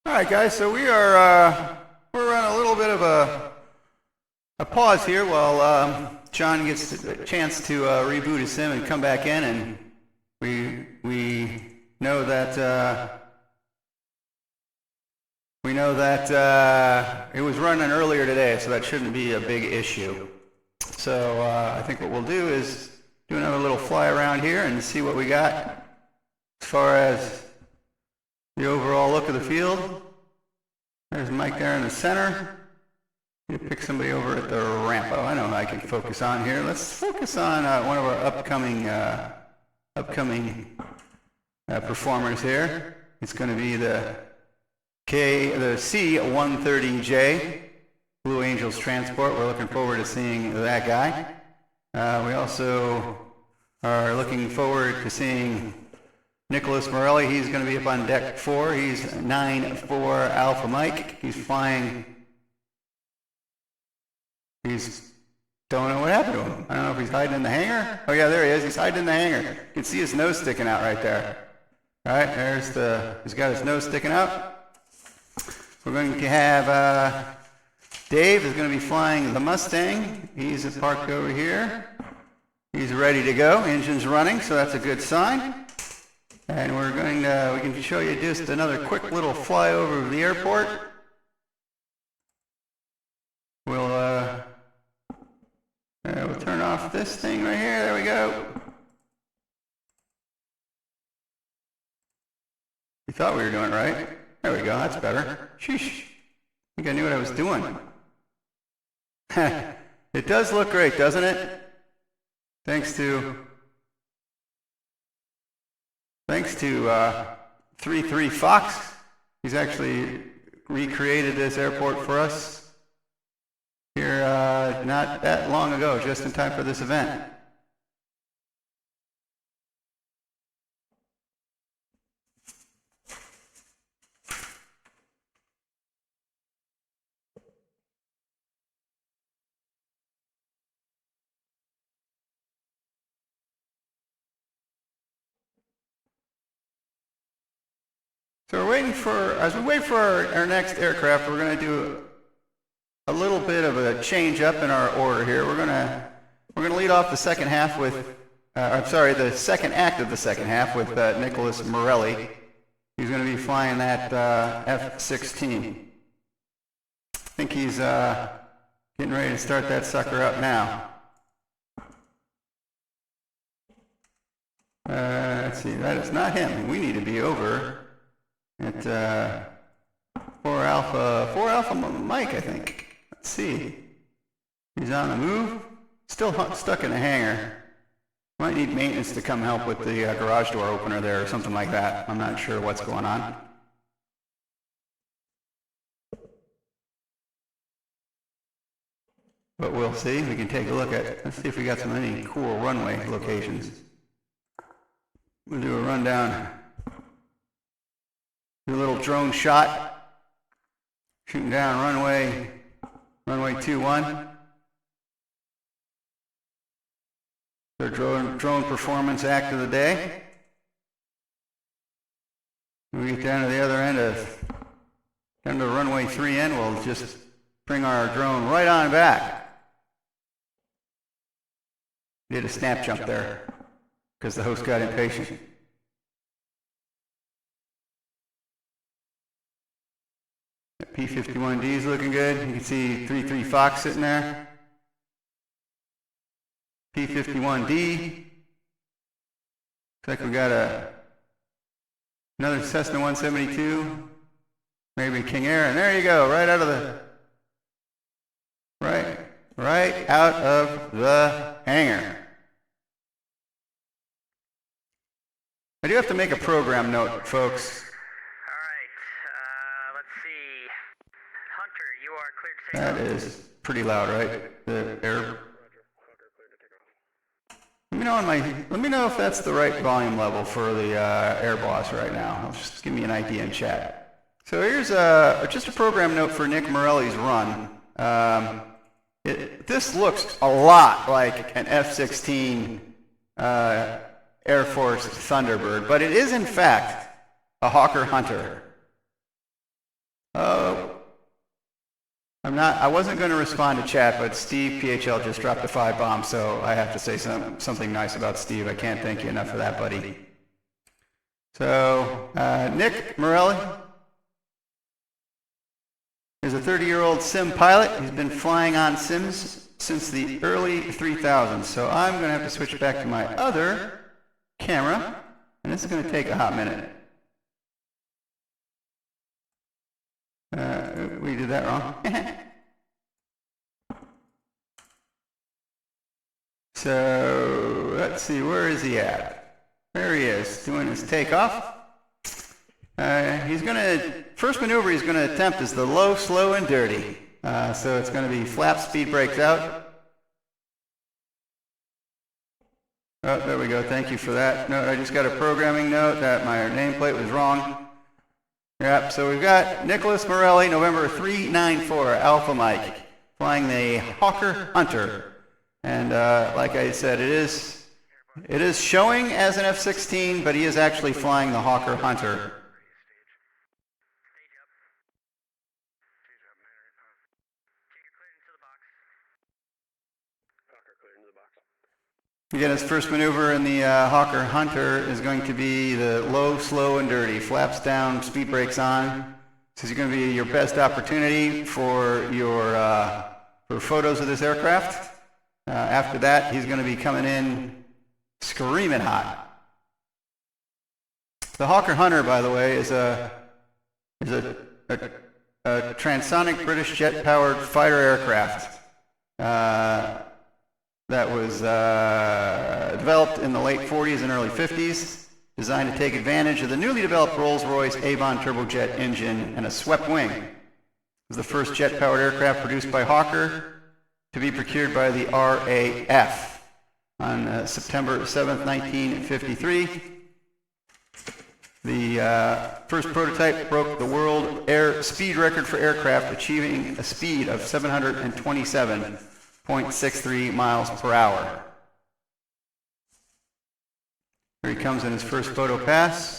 All right, guys. So we're on a little bit of a pause here while John gets a chance to reboot his sim and come back in, and We know that it was running earlier today, so that shouldn't be a big issue. So I think what we'll do is do another little fly around here and see what we got as far as the overall look of the field. There's Mike there in the center. You pick somebody over at the ramp. Oh, I know who I can focus on here. Let's focus on one of our upcoming performers here. It's going to be the C-130J, Blue Angels Transport. We're looking forward to seeing that guy. We also are looking forward to seeing Nicholas Morelli. He's going to be up on deck 4. He's 9-4 Alpha Mike. He's flying. Don't know what happened to him. I don't know if he's hiding in the hangar. Oh yeah, there he is. He's hiding in the hangar. You can see his nose sticking out right there. All right, he's got his nose sticking out. We're going to have Dave is going to be flying the Mustang. He's parked over here. He's ready to go. Engine's running, so that's a good sign. And we can show you just another quick little flyover of the airport. We'll turn off this thing right here. There we go. We thought we were doing it right. There we go. That's better. Sheesh. I think I knew what I was doing. It does look great, doesn't it? Thanks to 33 Fox. He's actually recreated this airport for us here not that long ago, just in time for this event. So as we wait for our next aircraft, we're going to do a little bit of a change up in our order here. We're going to lead off the second half with, the second act of the second half with Nicholas Morelli. He's going to be flying that F-16. I think he's getting ready to start that sucker up now. Let's see, that is not him. We need to be over at 4 Alpha Mike, I think. Let's see. He's on the move. Still stuck in a hangar. Might need maintenance to come help with the garage door opener there or something like that. I'm not sure what's going on. But we'll see. We can take a look at, let's see if we got any cool runway locations. We'll do a rundown. Do a little drone shot. Shooting down runway 21. Their drone performance act of the day. When we get down to the other end down to runway 3 end, we'll just bring our drone right on back. Did a snap jump there because the host got impatient. P-51D is looking good. You can see 33 Fox sitting there. P-51D. Looks like we got another Cessna 172. Maybe King Air, and there you go, right out of the hangar. I do have to make a program note, folks. That is pretty loud, right? The air. Let me know if that's the right volume level for the Air Boss right now. Just give me an idea in chat. So here's just a program note for Nick Morelli's run. This looks a lot like an F-16 Air Force Thunderbird, but it is in fact a Hawker Hunter. I wasn't going to respond to chat, but Steve PHL just dropped a 5 bomb, so I have to say something nice about Steve. I can't thank you enough for that, buddy. So, Nick Morelli is a 30-year-old sim pilot. He's been flying on sims since the early 3000s. So I'm going to have to switch back to my other camera, and this is going to take a hot minute. We did that wrong. So let's see, where is he at? There he is, doing his takeoff. He's going to, first maneuver he's going to attempt is the low, slow, and dirty. So it's going to be flap, speed brakes out. Oh, there we go, thank you for that. No, I just got a programming note that my nameplate was wrong. Yep, so we've got Nicholas Morelli, November 394, Alpha Mike, flying the Hawker Hunter. And like I said, it is showing as an F-16, but he is actually flying the Hawker Hunter. Again, his first maneuver in the Hawker Hunter is going to be the low, slow, and dirty. Flaps down, speed brakes on. This is going to be your best opportunity for your for photos of this aircraft. After that, he's going to be coming in screaming hot. The Hawker Hunter, by the way, is a transonic British jet-powered fighter aircraft that was developed in the late 40s and early 50s, designed to take advantage of the newly developed Rolls-Royce Avon turbojet engine and a swept wing. It was the first jet-powered aircraft produced by Hawker to be procured by the RAF on September 7th, 1953. The first prototype broke the world air speed record for aircraft, achieving a speed of 727.63 miles per hour. Here he comes in his first photo pass.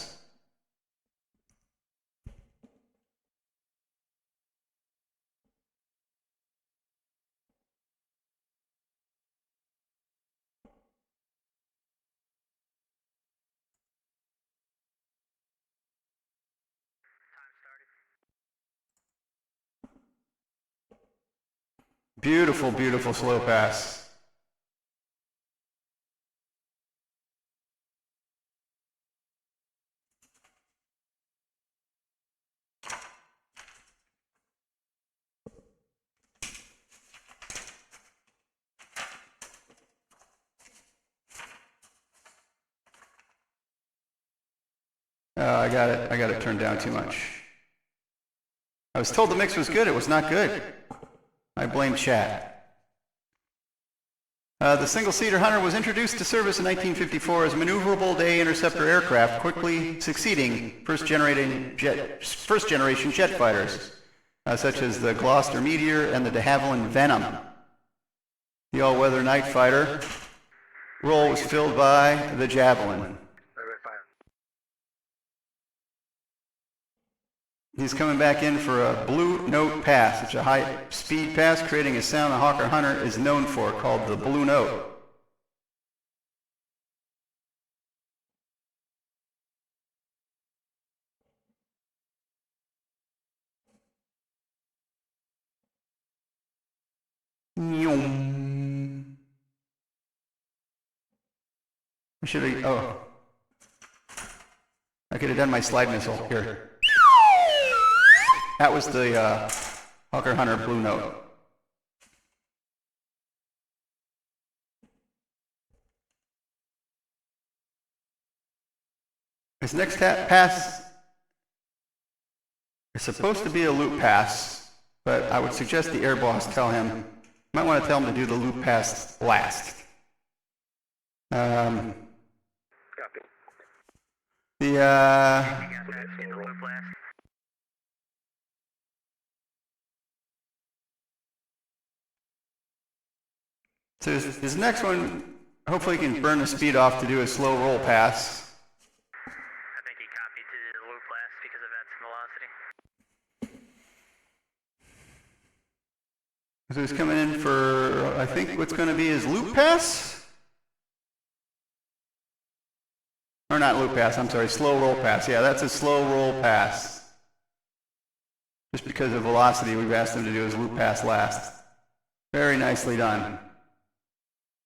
Beautiful, beautiful slow pass. I got it turned down too much. I was told the mix was good. It was not good. I blame chat. The single-seater Hunter was introduced to service in 1954 as a maneuverable day interceptor aircraft, quickly succeeding first-generation jet fighters, such as the Gloucester Meteor and the de Havilland Venom. The all-weather night fighter role was filled by the Javelin. He's coming back in for a Blue Note pass. It's a high-speed pass, creating a sound the Hawker Hunter is known for, called the Blue Note. I should have, oh. I could have done my slide missile here. That was the Hawker Hunter Blue Note. His next pass is supposed to be a loop pass, but I would suggest the air boss tell him, you might want to tell him to do the loop pass last. Copy. So his next one, hopefully he can burn the speed off to do a slow roll pass. I think he copied to the loop last because of that velocity. So he's coming in for, I think, what's going to be his loop pass? Or not loop pass, I'm sorry, slow roll pass. Yeah, that's a slow roll pass. Just because of velocity, we've asked them to do his loop pass last. Very nicely done.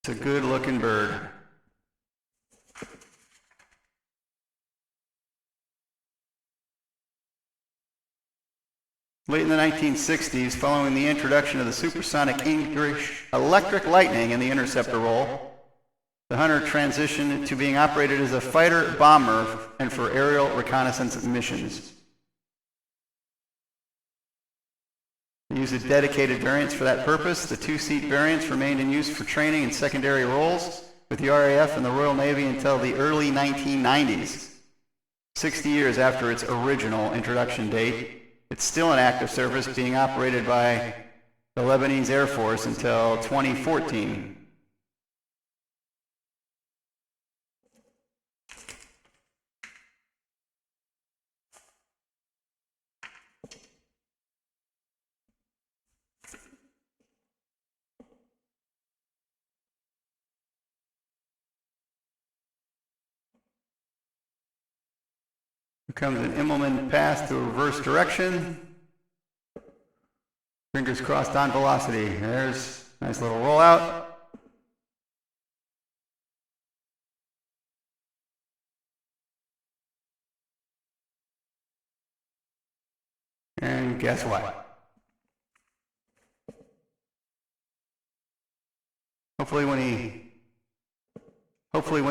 It's a good looking bird. Late in the 1960s, following the introduction of the supersonic English electric lightning in the interceptor role, the Hunter transitioned to being operated as a fighter bomber and for aerial reconnaissance missions. They used a dedicated variants for that purpose. The two-seat variants remained in use for training and secondary roles with the RAF and the Royal Navy until the early 1990s. 60 years after its original introduction date, it's still in active service, being operated by the Lebanese Air Force until 2014. Here comes an Immelman pass to a reverse direction. Fingers crossed on velocity. There's a nice little rollout. And guess what? Hopefully when he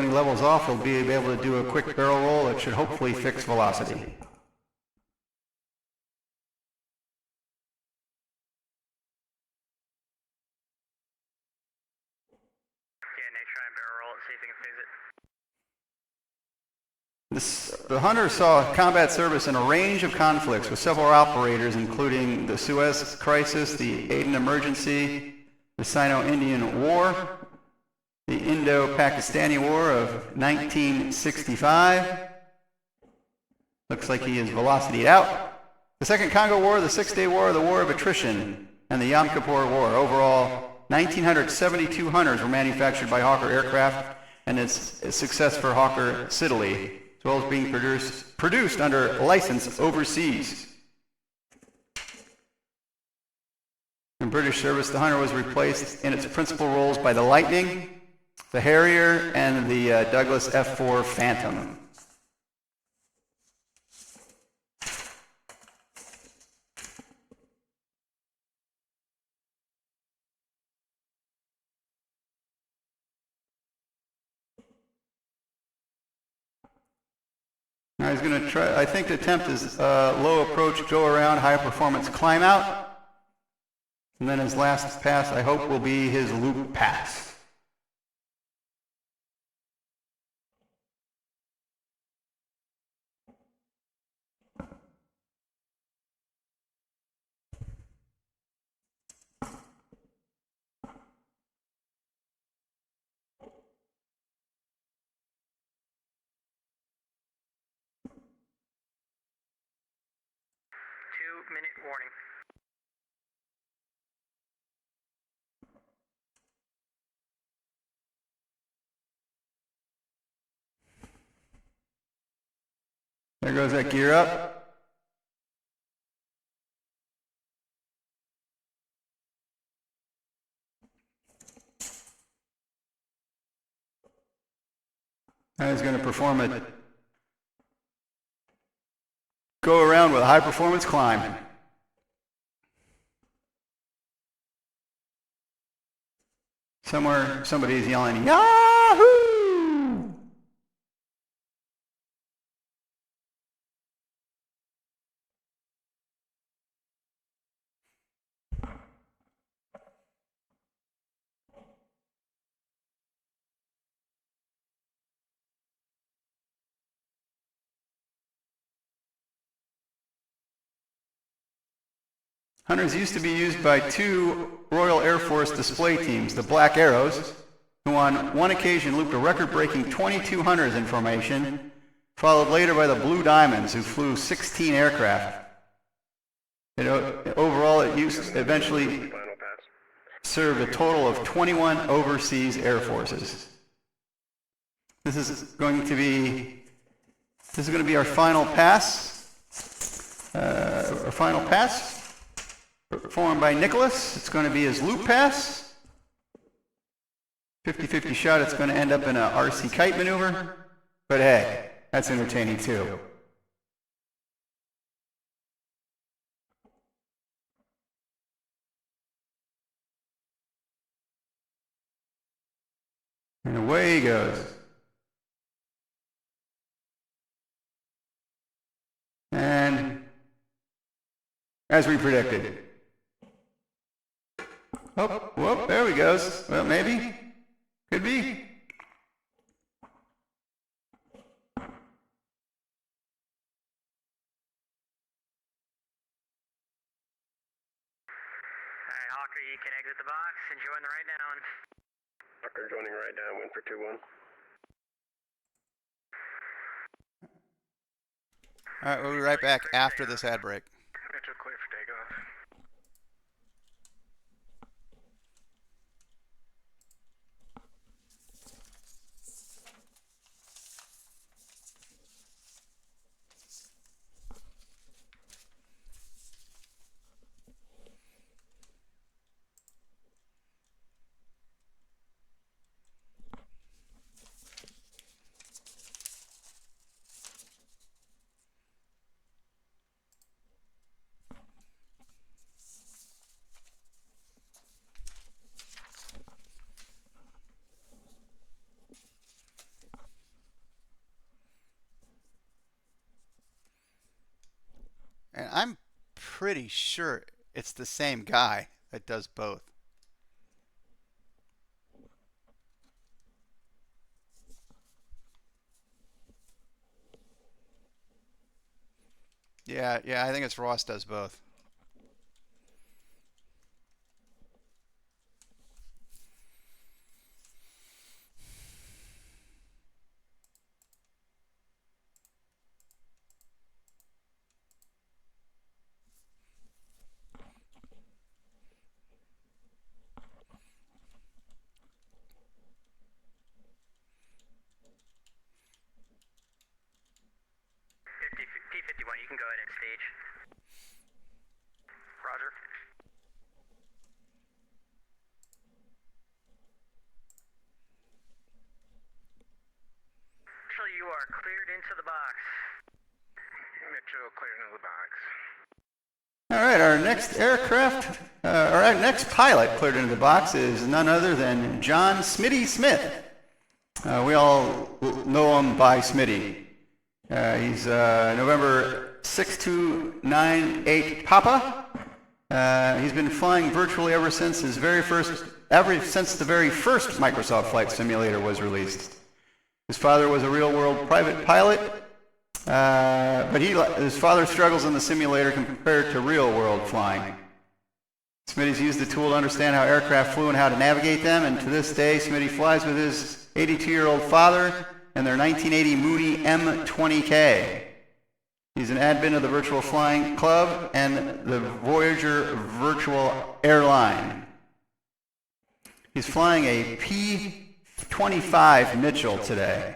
levels off, he'll be able to do a quick barrel roll that should hopefully fix velocity. Yeah, Nate, try and barrel roll it, see if you can fix it. The Hunter saw combat service in a range of conflicts with several operators, including the Suez Crisis, the Aden Emergency, the Sino-Indian War, the Indo-Pakistani War of 1965. Looks like he is velocityed out. The Second Congo War, the Six-Day War, the War of Attrition, and the Yom Kippur War. Overall, 1,972 Hunters were manufactured by Hawker Aircraft, and it's a success for Hawker Siddeley, as well as being produced under license overseas. In British service, the Hunter was replaced in its principal roles by the Lightning, the Harrier, and the Douglas F-4 Phantom. Now he's going to try, I think the attempt is low approach, go around, high performance, climb out. And then his last pass, I hope, will be his loop pass. Minute warning. There goes that gear up. Now he's going to perform it. Go around with a high performance climb. Somewhere somebody's yelling, Yahoo! Hunters used to be used by two Royal Air Force display teams, the Black Arrows, who on one occasion looped a record-breaking 22 Hunters in formation, followed later by the Blue Diamonds, who flew 16 aircraft. Overall, it eventually served a total of 21 overseas air forces. This is going to be This is going to be our final pass. Our final pass, performed by Nicholas. It's going to be his loop pass. 50-50 shot. It's going to end up in a RC kite maneuver. But hey, that's entertaining too. And away he goes. And as we predicted. Oh, whoop, there he goes. Well, maybe. Could be. Alright, Hawker, you can exit the box and join the ride down. Fucker joining right down, went for 2-1. All right, we'll be right back after this ad break. Mitchell clear for takeoff. And I'm pretty sure it's the same guy that does both. Yeah, I think it's Ross does both. P51, you can go ahead and stage. Roger. Mitchell, you are cleared into the box. Mitchell clear into the box. All right, our next aircraft, our next pilot cleared into the box is none other than John Smitty Smith. We all know him by Smitty. He's November 6298 Papa. He's been flying virtually ever since the very first Microsoft Flight Simulator was released. His father was a real-world private pilot, but his father struggles in the simulator compared to real-world flying. Smitty's used the tool to understand how aircraft flew and how to navigate them, and to this day, Smitty flies with his 82-year-old father and their 1980 Mooney M20K. He's an admin of the Virtual Flying Club and the Voyager Virtual Airline. He's flying a P-25 Mitchell today.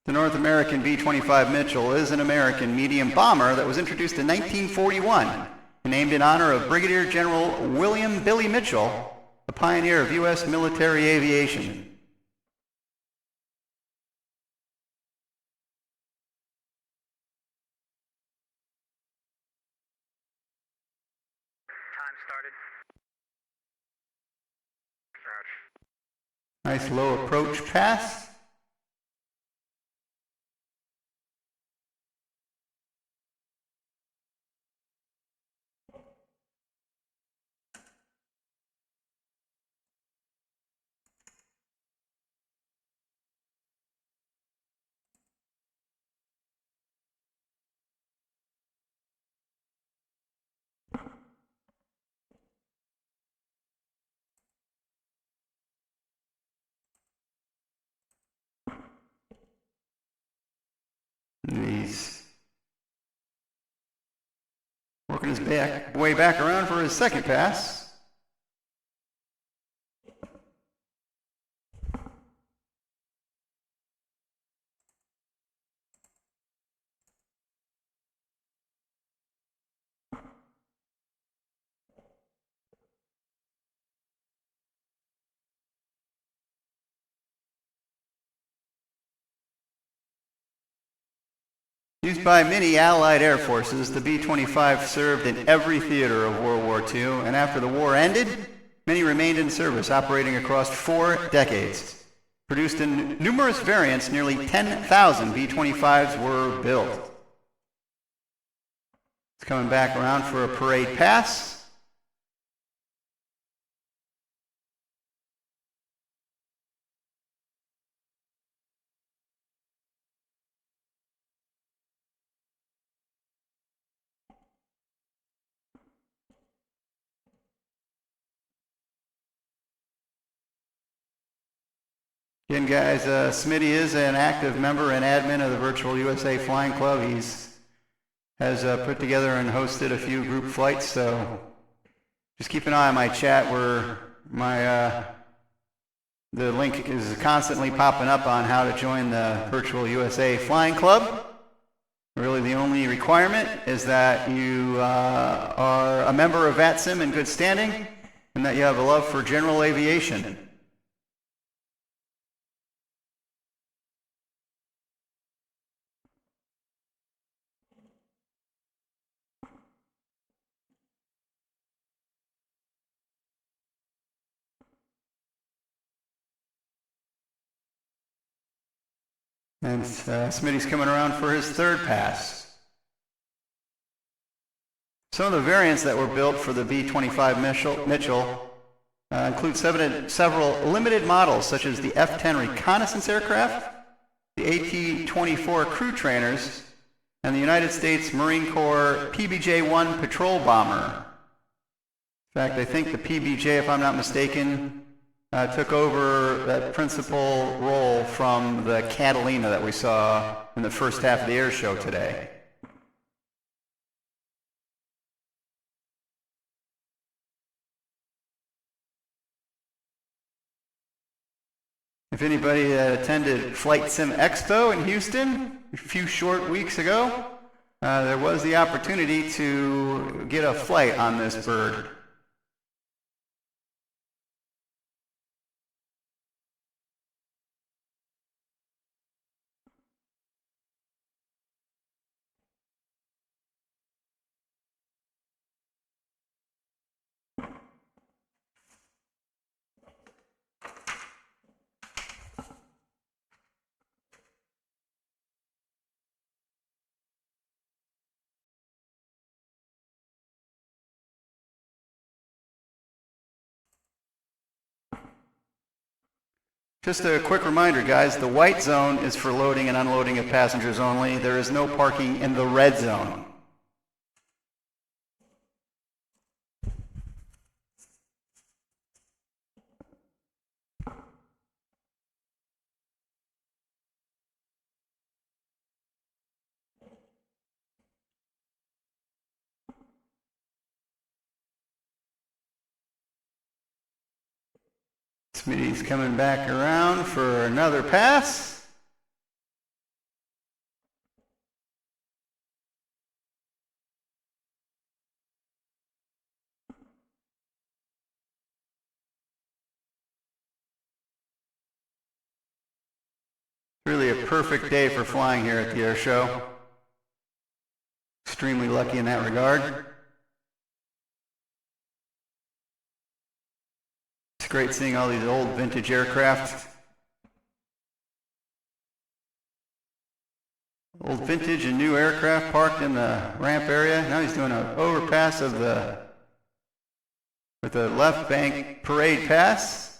The North American B-25 Mitchell is an American medium bomber that was introduced in 1941 and named in honor of Brigadier General William Billy Mitchell, a pioneer of U.S. military aviation. Time started. Nice low approach pass. He's working his way back around for his second pass. Used by many Allied air forces, the B-25 served in every theater of World War II, and after the war ended, many remained in service, operating across 4 decades. Produced in numerous variants, nearly 10,000 B-25s were built. It's coming back around for a parade pass. Again, guys, Smitty is an active member and admin of the Virtual USA Flying Club. Has put together and hosted a few group flights, so just keep an eye on my chat where the link is constantly popping up on how to join the Virtual USA Flying Club. Really, the only requirement is that you are a member of VATSIM in good standing and that you have a love for general aviation. And Smitty's coming around for his third pass. Some of the variants that were built for the B-25 Mitchell include several limited models, such as the F-10 reconnaissance aircraft, the AT-24 crew trainers, and the United States Marine Corps PBJ-1 patrol bomber. In fact, I think the PBJ, if I'm not mistaken, took over that principal role from the Catalina that we saw in the first half of the air show today. If anybody attended Flight Sim Expo in Houston a few short weeks ago, there was the opportunity to get a flight on this bird. Just a quick reminder, guys, the white zone is for loading and unloading of passengers only. There is no parking in the red zone. Smitty's coming back around for another pass. Really a perfect day for flying here at the air show. Extremely lucky in that regard. It's great seeing all these old vintage aircraft. Old vintage and new aircraft parked in the ramp area. Now he's doing an overpass of with the left bank parade pass.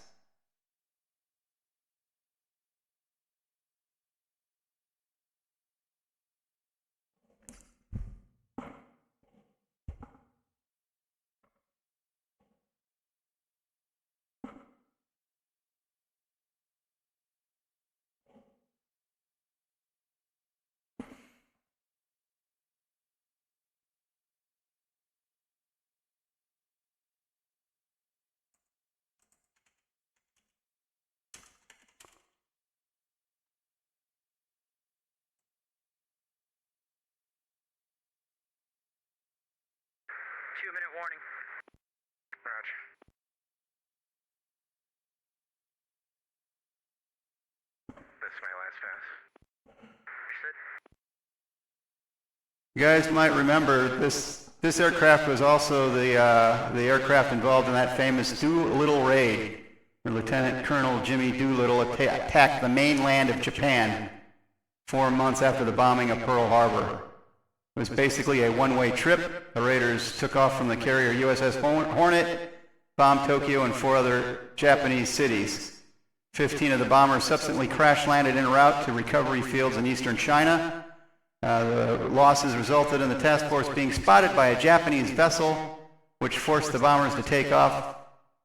2-minute warning. Roger. This is my last pass. Understood. You guys might remember this aircraft was also the aircraft involved in that famous Doolittle raid, where Lieutenant Colonel Jimmy Doolittle attacked the mainland of Japan 4 months after the bombing of Pearl Harbor. It was basically a one-way trip. The raiders took off from the carrier USS Hornet, bombed Tokyo and 4 other Japanese cities. 15 of the bombers subsequently crash-landed en route to recovery fields in eastern China. The losses resulted in the task force being spotted by a Japanese vessel, which forced the bombers to take off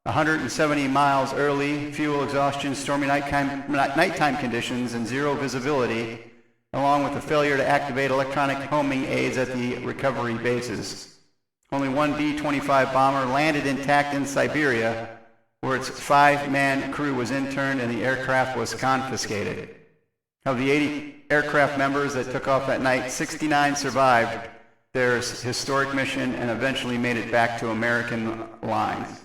170 miles early, fuel exhaustion, stormy nighttime conditions, and zero visibility, along with the failure to activate electronic homing aids at the recovery bases. Only one B-25 bomber landed intact in Siberia, where its 5-man crew was interned and the aircraft was confiscated. Of the 80 aircraft members that took off that night, 69 survived their historic mission and eventually made it back to American lines.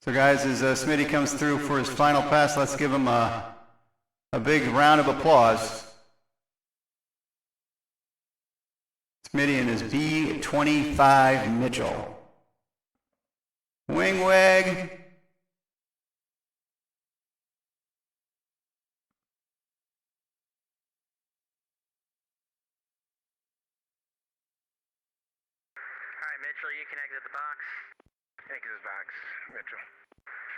So guys, as Smitty comes through for his final pass, let's give him a big round of applause. Smitty and his B-25 Mitchell. Wing wag. Alright, Mitchell, you can exit the box. Exit box, Mitchell.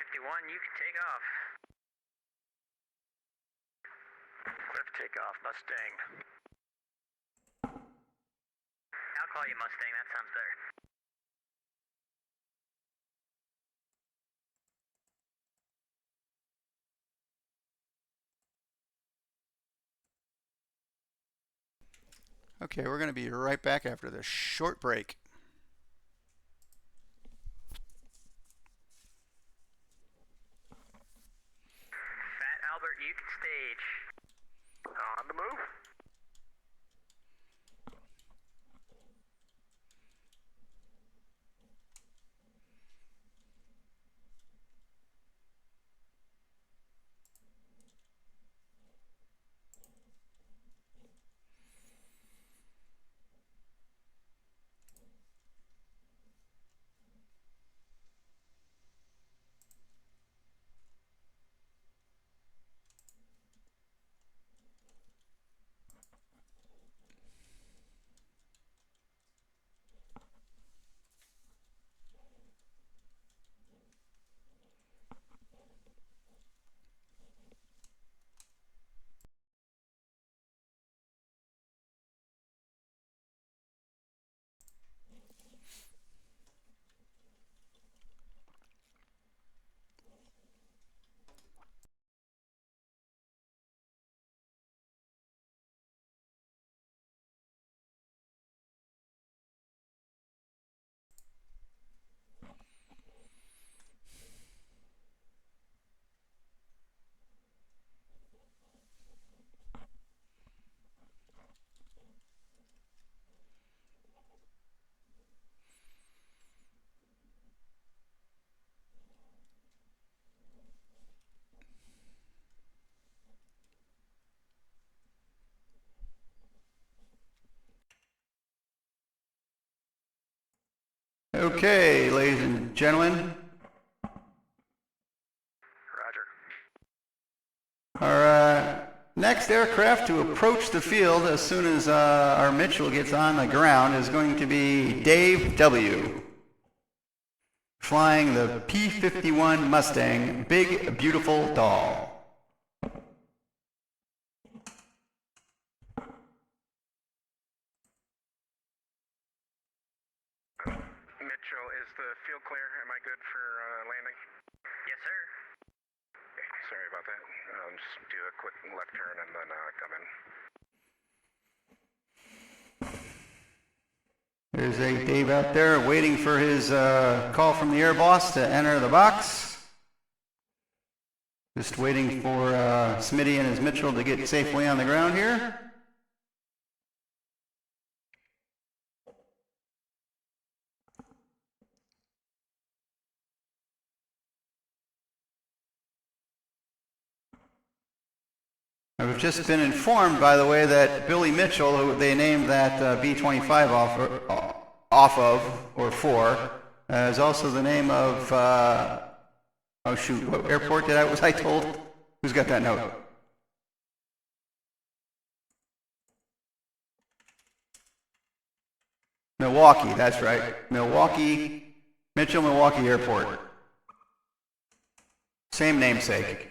51, you can take off. Cliff takeoff, Mustang. I'll call you Mustang, that sounds better. Okay, we're going to be right back after this short break. Fat Albert, you can stage. On the move. Okay, ladies and gentlemen. Roger. Our next aircraft to approach the field as soon as our Mitchell gets on the ground is going to be Dave W. Flying the P-51 Mustang, Big Beautiful Doll. Mitchell, is the field clear? Am I good for landing? Yes, sir. Okay, sorry about that. I'll just do a quick left turn and then come in. There's a Dave out there waiting for his call from the air boss to enter the box. Just waiting for Smitty and his Mitchell to get safely on the ground here. I've just been informed, by the way, that Billy Mitchell, who they named that B-25 off of, or for, is also the name of, oh shoot, what airport was I told? Who's got that note? Milwaukee, that's right. Milwaukee, Mitchell Milwaukee Airport. Same namesake.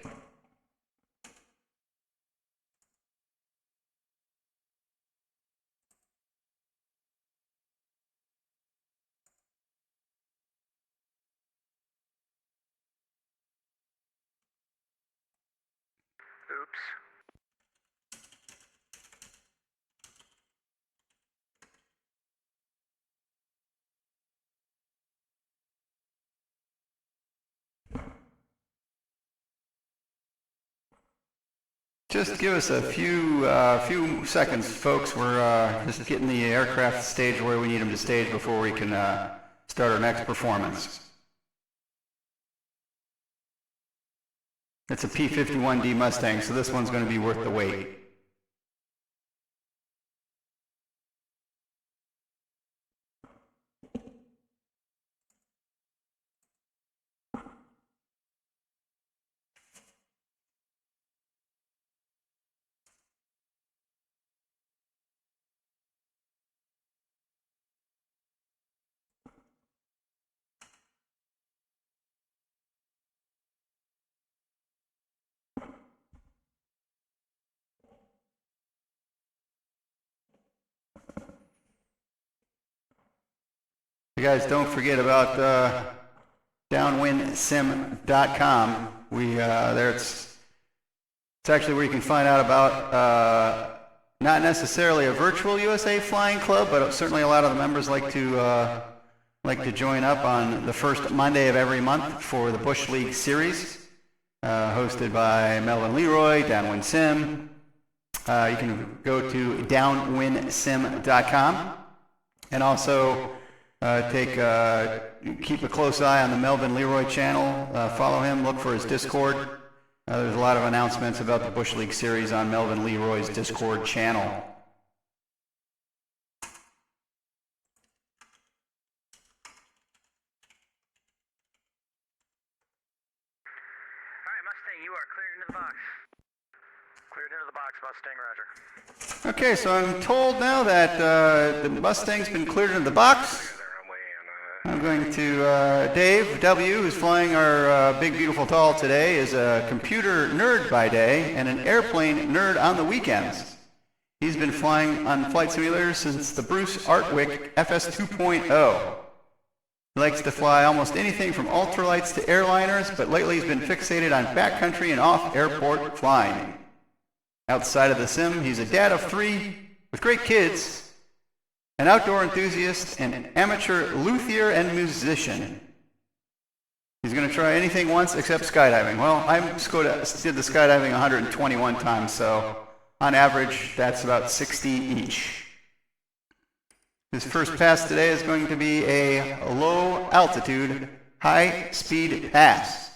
Oops. Just give us a few seconds, folks. We're just getting the aircraft staged where we need them to stage before we can start our next performance. It's a P-51D Mustang, so this one's going to be worth the wait. You guys don't forget about downwindsim.com. It's actually where you can find out about not necessarily a virtual USA flying club, but certainly a lot of the members like to join up on the first Monday of every month for the Bush League Series, hosted by Melvin Leroy, Downwind Sim. You can go to downwindsim.com and also keep a close eye on the Melvin Leroy channel. Follow him, look for his Discord. There's a lot of announcements about the Bush League Series on Melvin Leroy's Discord channel. Alright, Mustang, you are cleared into the box. Cleared into the box, Mustang, roger. Okay, so I'm told now that the Mustang's been cleared into the box. I'm going to, Dave W., who's flying our big, beautiful tall today, is a computer nerd by day and an airplane nerd on the weekends. He's been flying on flight simulators since the Bruce Artwick FS 2.0. He likes to fly almost anything from ultralights to airliners, but lately he's been fixated on backcountry and off-airport flying. Outside of the sim, he's a dad of 3 with great kids, an outdoor enthusiast, and an amateur luthier and musician. He's going to try anything once except skydiving. Well, I did the skydiving 121 times, so on average, that's about 60 each. His first pass today is going to be a low-altitude, high-speed pass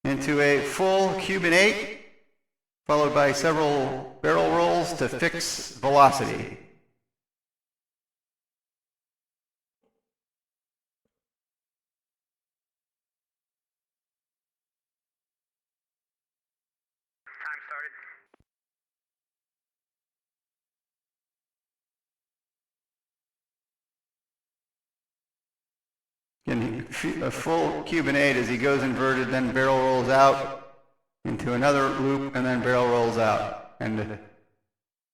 into a full Cuban 8, followed by several barrel rolls to fix velocity. Time started. Again, a full Cuban 8 as he goes inverted, then barrel rolls out into another loop, and then barrel rolls out. And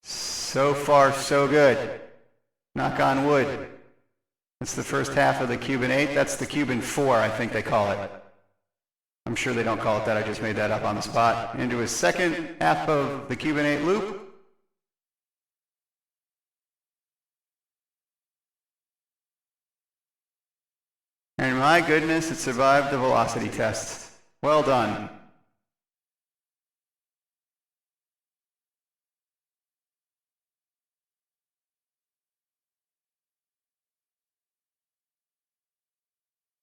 so far, so good. Knock on wood. That's the first half of the Cuban 8. That's the Cuban 4, I think they call it. I'm sure they don't call it that. I just made that up on the spot. Into his second half of the Cuban 8 loop. And my goodness, it survived the velocity test. Well done.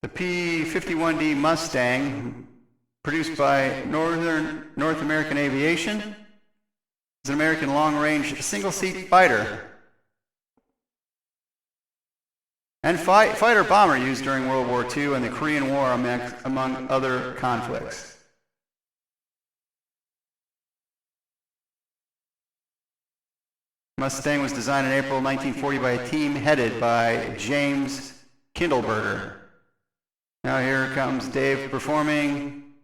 The P-51D Mustang, produced by North American Aviation, is an American long-range single-seat fighter and fighter bomber used during World War II and the Korean War, among other conflicts. Mustang was designed in April 1940 by a team headed by James Kindleberger. Now here comes Dave performing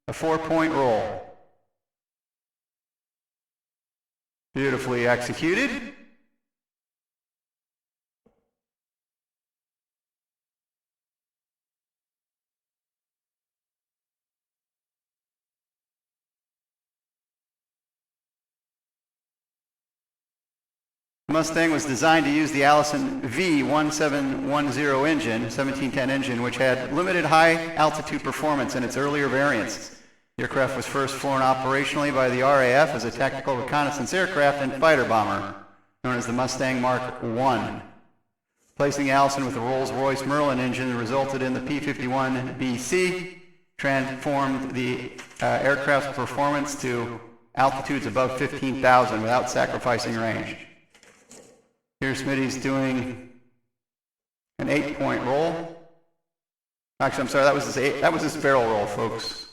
a 4-point roll. Beautifully executed. Mustang was designed to use the Allison V1710 engine, 1710 engine, which had limited high altitude performance in its earlier variants. The aircraft was first flown operationally by the RAF as a tactical reconnaissance aircraft and fighter bomber, known as the Mustang Mark I. Replacing the Allison with the Rolls-Royce Merlin engine resulted in the P-51BC, transformed the aircraft's performance to altitudes above 15,000 without sacrificing range. Here Smitty's doing an 8-point roll. Actually, I'm sorry, that was his barrel roll, folks.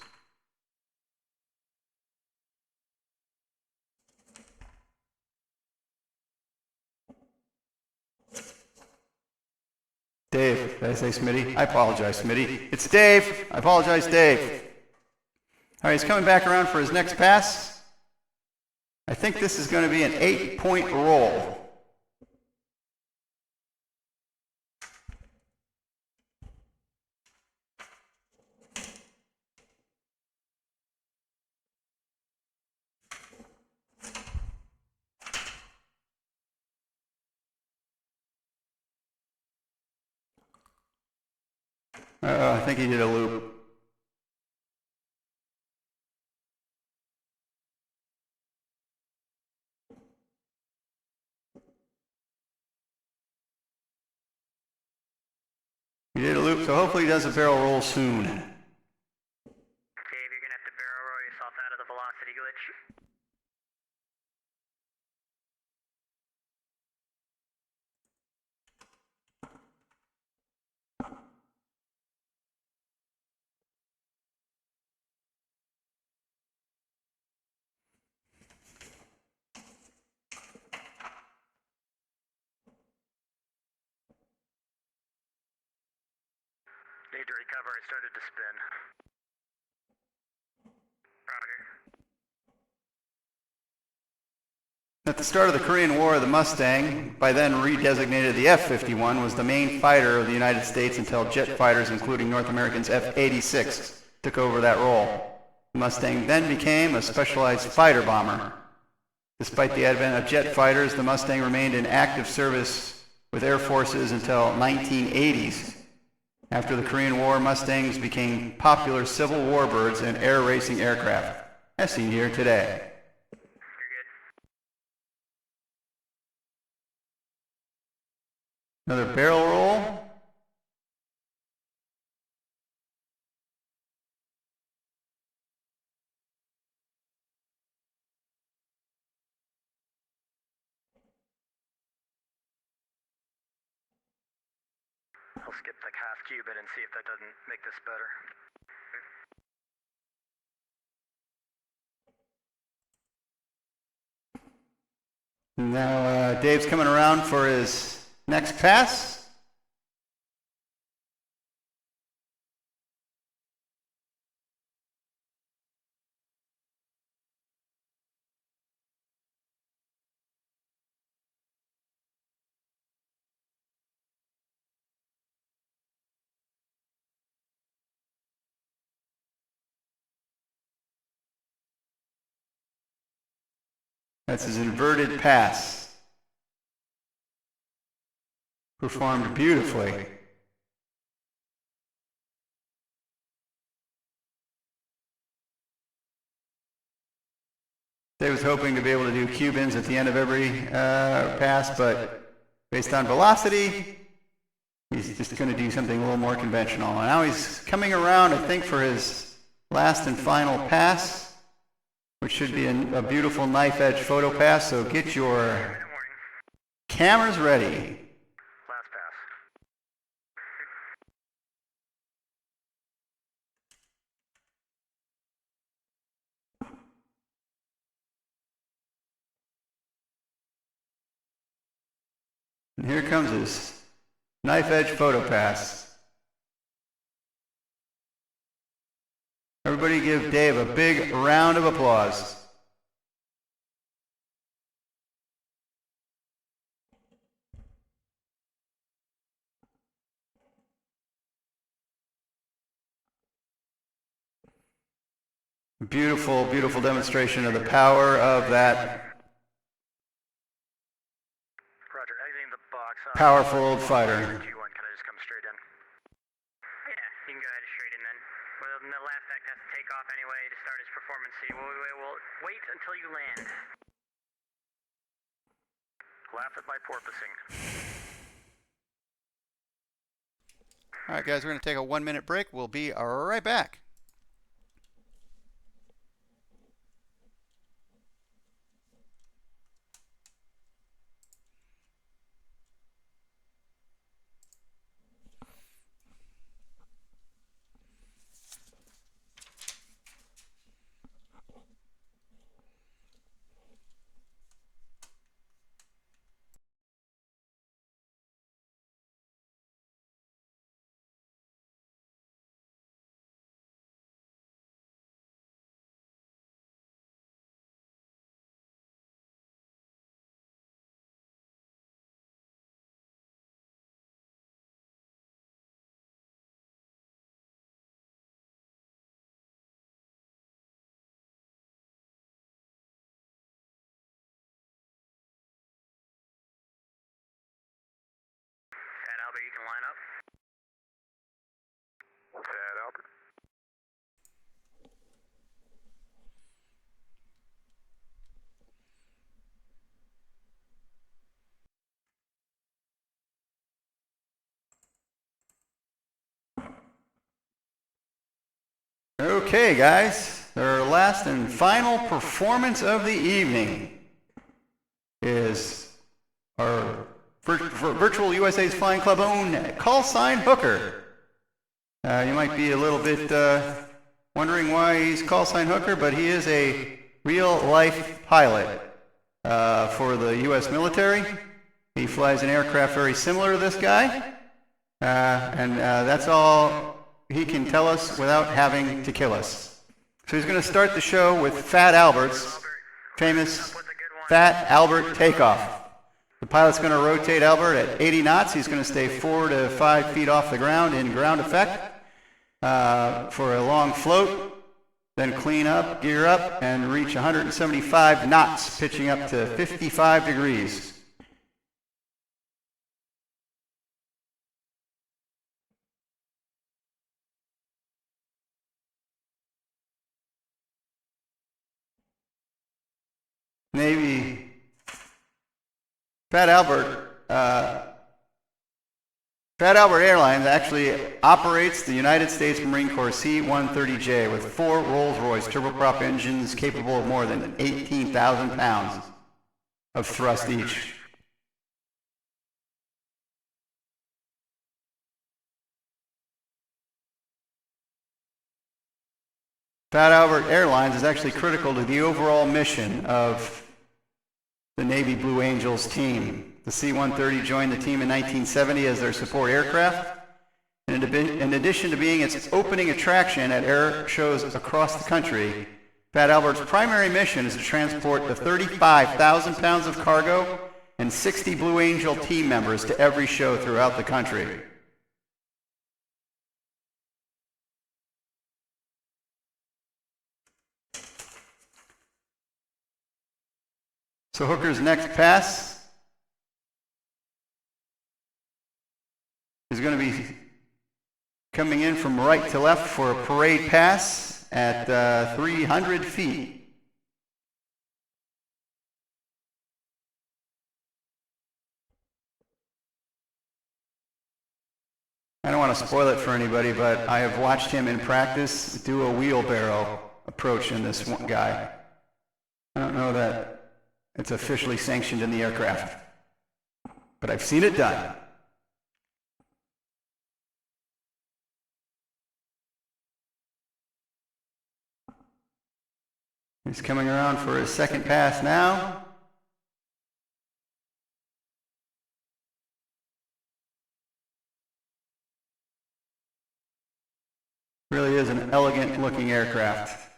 Dave, did I say Smitty? I apologize, Smitty. It's Dave. I apologize, Dave. All right, he's coming back around for his next pass. I think this is going to be an 8-point roll. I think he did a loop. He did a loop, so hopefully he does a barrel roll soon. Dave, you're gonna have to barrel roll yourself out of the velocity glitch. Need to recover, I started to spin. Roger. At the start of the Korean War, the Mustang, by then redesignated the F-51, was the main fighter of the United States until jet fighters, including North American's F-86, took over that role. The Mustang then became a specialized fighter bomber. Despite the advent of jet fighters, the Mustang remained in active service with air forces until 1980s. After the Korean War, Mustangs became popular Civil War birds and air racing aircraft, as seen here today. Another barrel roll. I'll skip the half cubit and see if that doesn't make this better. Now Dave's coming around for his next pass. That's his inverted pass. Performed beautifully. Dave was hoping to be able to do Cubans at the end of every pass, but based on velocity, he's just going to do something a little more conventional. And now he's coming around, I think, for his last and final pass, which should be a beautiful knife edge photo pass. So get your cameras ready. Last pass. And here comes his knife edge photo pass. Everybody give Dave a big round of applause. Beautiful, beautiful demonstration of the power of that Roger, exiting the box. powerful old fighter. Can I just come straight in? Yeah, you can go ahead and straight in then. Well, the last act has to take off anyway to start his performance, so we'll wait until you land. Laugh at my porpoising. All right, guys, we're going to take a 1-minute break. We'll be right back. Fat Albert, you can line up. Fat Albert. Okay, guys, our last and final performance of the evening is our Virtual USA's Flying Club own call sign Hooker. You might be a little bit wondering why he's call sign Hooker, but he is a real-life pilot for the U.S. military. He flies an aircraft very similar to this guy, and that's all he can tell us without having to kill us. So he's going to start the show with Fat Albert's famous Fat Albert takeoff. The pilot's going to rotate Albert at 80 knots. He's going to stay 4 to 5 feet off the ground in ground effect for a long float, then clean up, gear up, and reach 175 knots, pitching up to 55 degrees. Navy, Fat Albert Airlines actually operates the United States Marine Corps C-130J with 4 Rolls-Royce turboprop engines capable of more than 18,000 pounds of thrust each. Fat Albert Airlines is actually critical to the overall mission of the Navy Blue Angels team. The C-130 joined the team in 1970 as their support aircraft. And in addition to being its opening attraction at air shows across the country, Fat Albert's primary mission is to transport the 35,000 pounds of cargo and 60 Blue Angel team members to every show throughout the country. So Hooker's next pass is going to be coming in from right to left for a parade pass at 300 feet. I don't want to spoil it for anybody, but I have watched him in practice do a wheelbarrow approach in this one guy. I don't know that it's officially sanctioned in the aircraft, but I've seen it done. He's coming around for his second pass now. Really is an elegant looking aircraft.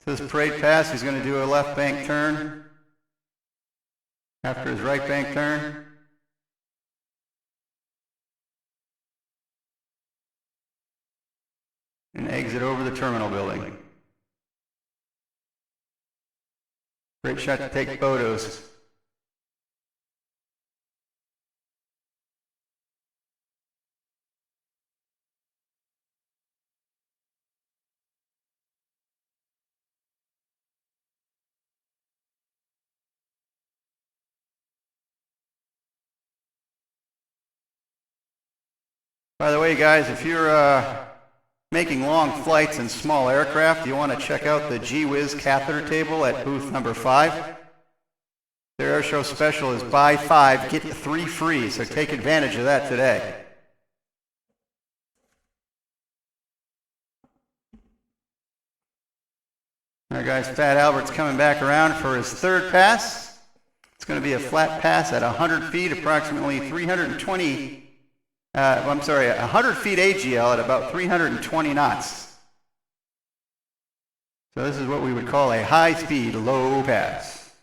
This parade pass, he's going to do a left bank turn after his right bank turn. And exit over the terminal building. Great shot to take photos. By the way, guys, if you're making long flights in small aircraft, you want to check out the G-Whiz catheter table at booth number 5. Their Airshow special is buy 5, get 3 free, so take advantage of that today. All right, guys, Fat Albert's coming back around for his third pass. It's going to be a flat pass at 100 feet, approximately 320 100 feet AGL at about 320 knots. So this is what we would call a high-speed, low pass.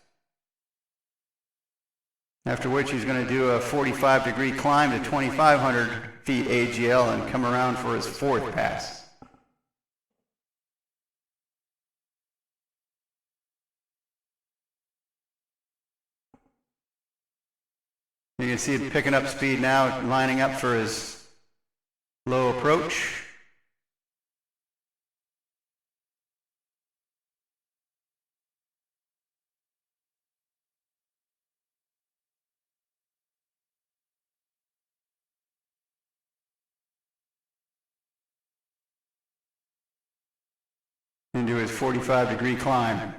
After which he's going to do a 45-degree climb to 2,500 feet AGL and come around for his fourth pass. You can see it picking up speed now, lining up for his low approach. Into his 45-degree climb.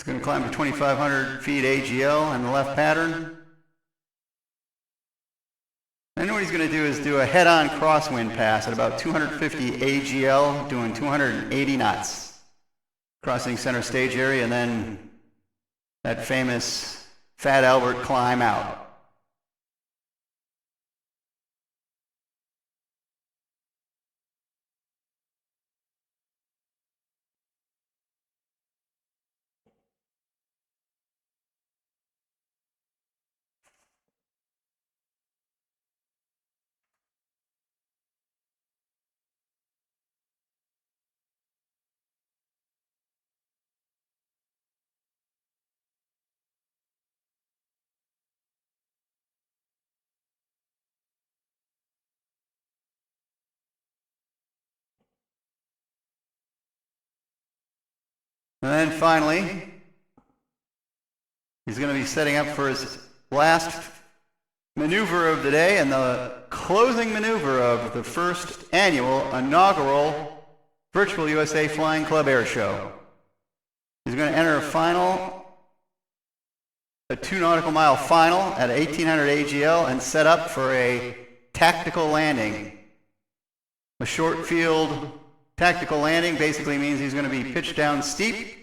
It's going to climb to 2,500 feet AGL in the left pattern. And what he's going to do is do a head-on crosswind pass at about 250 AGL, doing 280 knots. Crossing center stage area, and then that famous Fat Albert climb out. And then finally, he's going to be setting up for his last maneuver of the day and the closing maneuver of the first annual inaugural Virtual USA Flying Club Air Show. He's going to enter a 2 nautical mile final at 1,800 AGL and set up for a tactical landing. A short field tactical landing basically means he's going to be pitched down steep,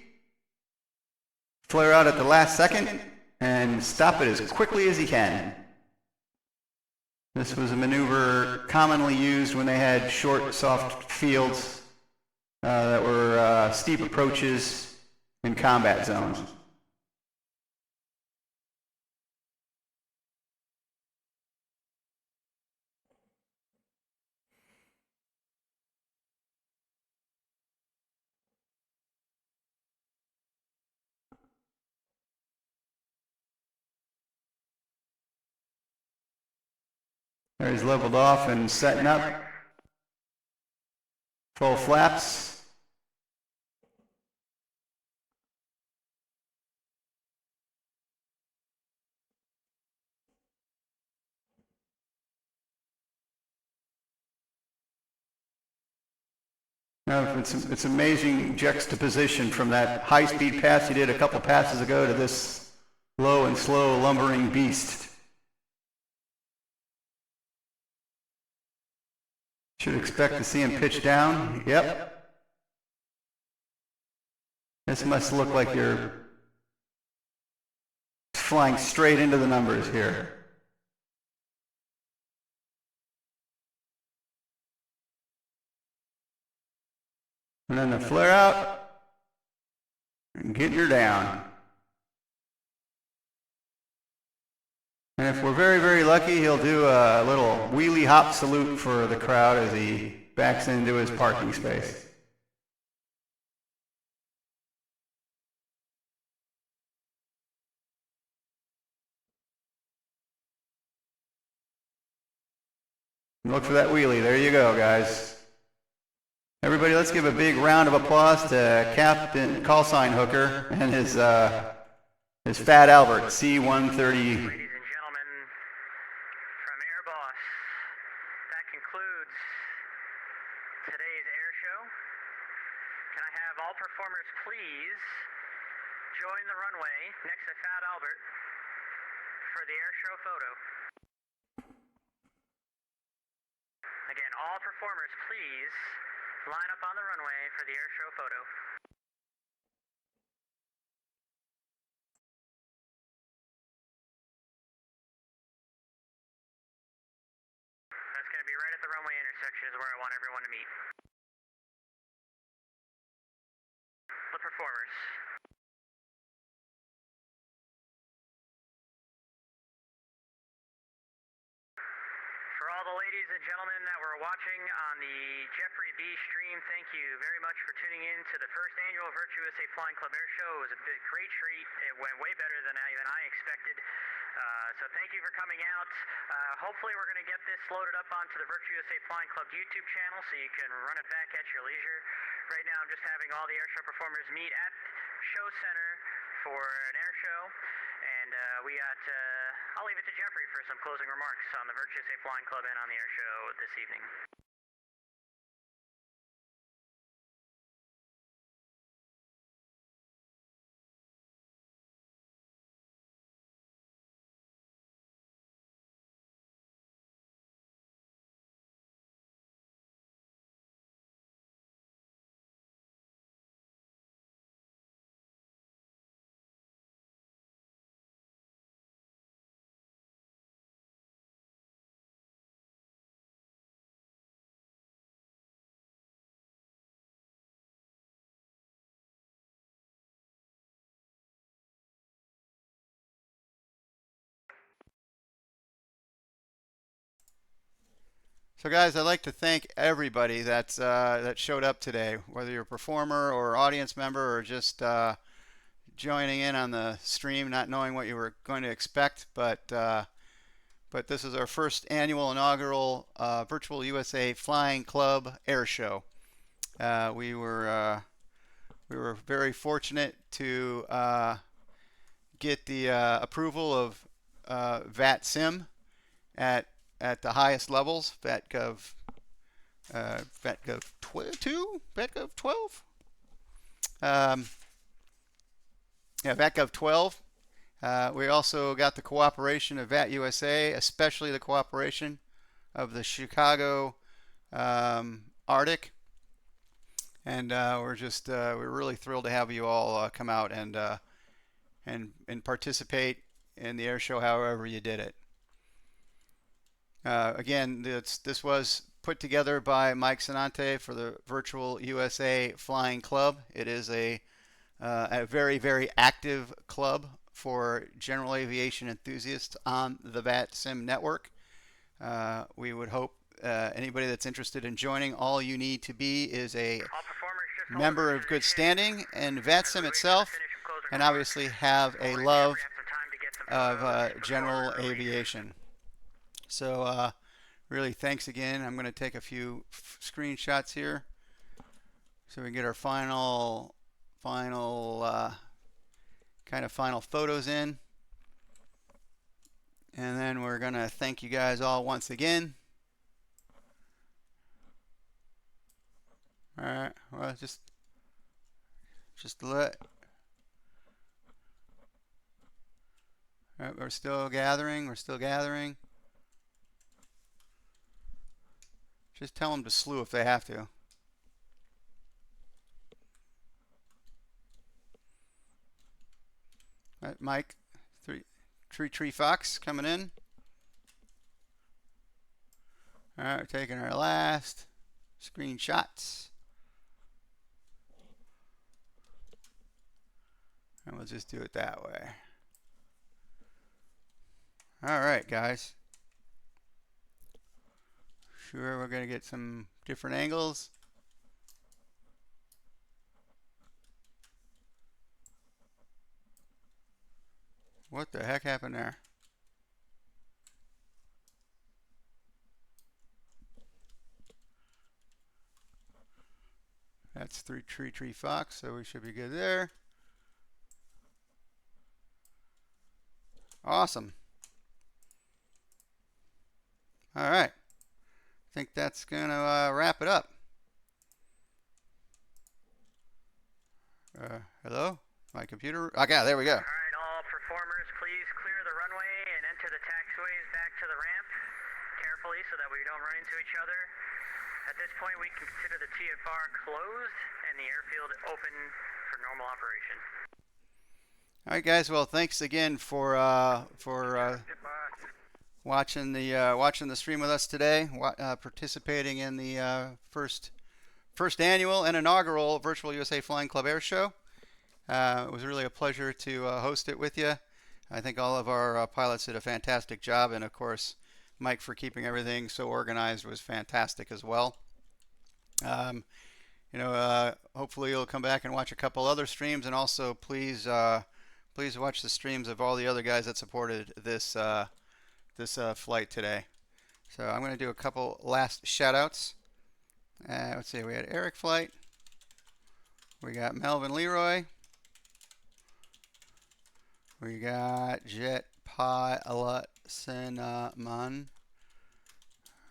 flare out at the last second, and stop it as quickly as he can. This was a maneuver commonly used when they had short, soft fields that were steep approaches in combat zones. There he's leveled off and setting up. Full flaps. Now, it's amazing juxtaposition from that high-speed pass you did a couple passes ago to this low and slow lumbering beast. Should expect to see him pitch down. Yep. This must look like you're flying straight into the numbers here. And then the flare out and get her down. And if we're very, very lucky, he'll do a little wheelie hop salute for the crowd as he backs into his parking space. Look for that wheelie. There you go, guys. Everybody, let's give a big round of applause to Captain Callsign Hooker and his Fat Albert C-130. Ladies and gentlemen, from Air Boss, that concludes today's air show. Can I have all performers please join the runway next to Fat Albert for the air show photo? Again, all performers please line up on the runway for the air show photo. That's going to be right at the runway intersection is where I want everyone to meet. The performers. For all the ladies and gentlemen that were watching on the Jeffrey B stream, thank you very much for tuning in to the first annual Virtue USA Flying Club Air Show. It was a great treat. It went way better than even I expected. So thank you for coming out. Hopefully we're going to get this loaded up onto the Virtue USA Flying Club YouTube channel so you can run it back at your leisure. Right now I'm just having all the air show performers meet at Show Center for an air show. And I'll leave it to Jeffrey for some closing remarks on the Virtue USA Flying Club and on the air show this evening. So guys, I'd like to thank everybody that showed up today, whether you're a performer or audience member or just joining in on the stream, not knowing what you were going to expect. But this is our first annual inaugural Virtual USA Flying Club Air Show. We were very fortunate to get the approval of VAT Sim at the highest levels, VATGov 2, VATGov 12. Yeah, VATGov 12. We also got the cooperation of VAT USA, especially the cooperation of the Chicago Arctic. And we're really thrilled to have you all come out and participate in the air show however you did it. Again, this was put together by Mike Sinante for the Virtual USA Flying Club. It is a very, very active club for general aviation enthusiasts on the VAT Sim network. We would hope anybody that's interested in joining, all you need to be is a member of good standing in VAT Sim itself, and obviously have a love of general aviation. So really, thanks again. I'm going to take a few screenshots here so we can get our final photos in. And then we're going to thank you guys all once again. All right, well, just let. All right, we're still gathering. Just tell them to slew if they have to. All right, Mike, Tree Fox coming in. All right, we're taking our last screenshots. And we'll just do it that way. All right, guys. Sure, we're going to get some different angles. What the heck happened there? That's Tree Fox, so we should be good there. Awesome. All right. I think that's going to wrap it up. Hello? My computer? Okay, there we go. All right, all performers, please clear the runway and enter the taxiways back to the ramp carefully so that we don't run into each other. At this point, we consider the TFR closed and the airfield open for normal operation. All right, guys. Well, thanks again for watching the stream with us today, participating in the first annual and inaugural Virtual USA Flying Club Air Show. It was really a pleasure to host it with you. I think all of our pilots did a fantastic job, and of course, Mike for keeping everything so organized was fantastic as well. Hopefully you'll come back and watch a couple other streams, and also please watch the streams of all the other guys that supported this flight today. So I'm going to do a couple last shout outs. Let's see, we had Eric Flight, we got Melvin Leroy, we got Jet Pilot Cinnamon,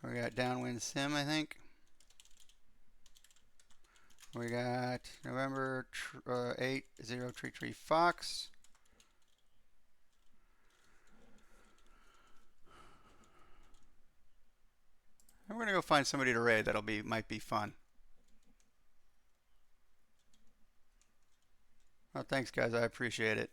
we got Downwind Sim, I think. We got November 8033 Fox. And we're gonna go find somebody to raid. Might be fun. Well, thanks guys, I appreciate it.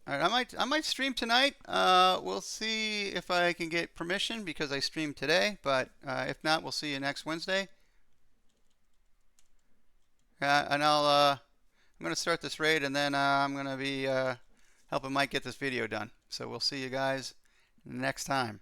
All right, I might stream tonight. We'll see if I can get permission because I streamed today. But if not, we'll see you next Wednesday. And I'm gonna start this raid, and then I'm gonna be helping Mike get this video done. So we'll see you guys next time.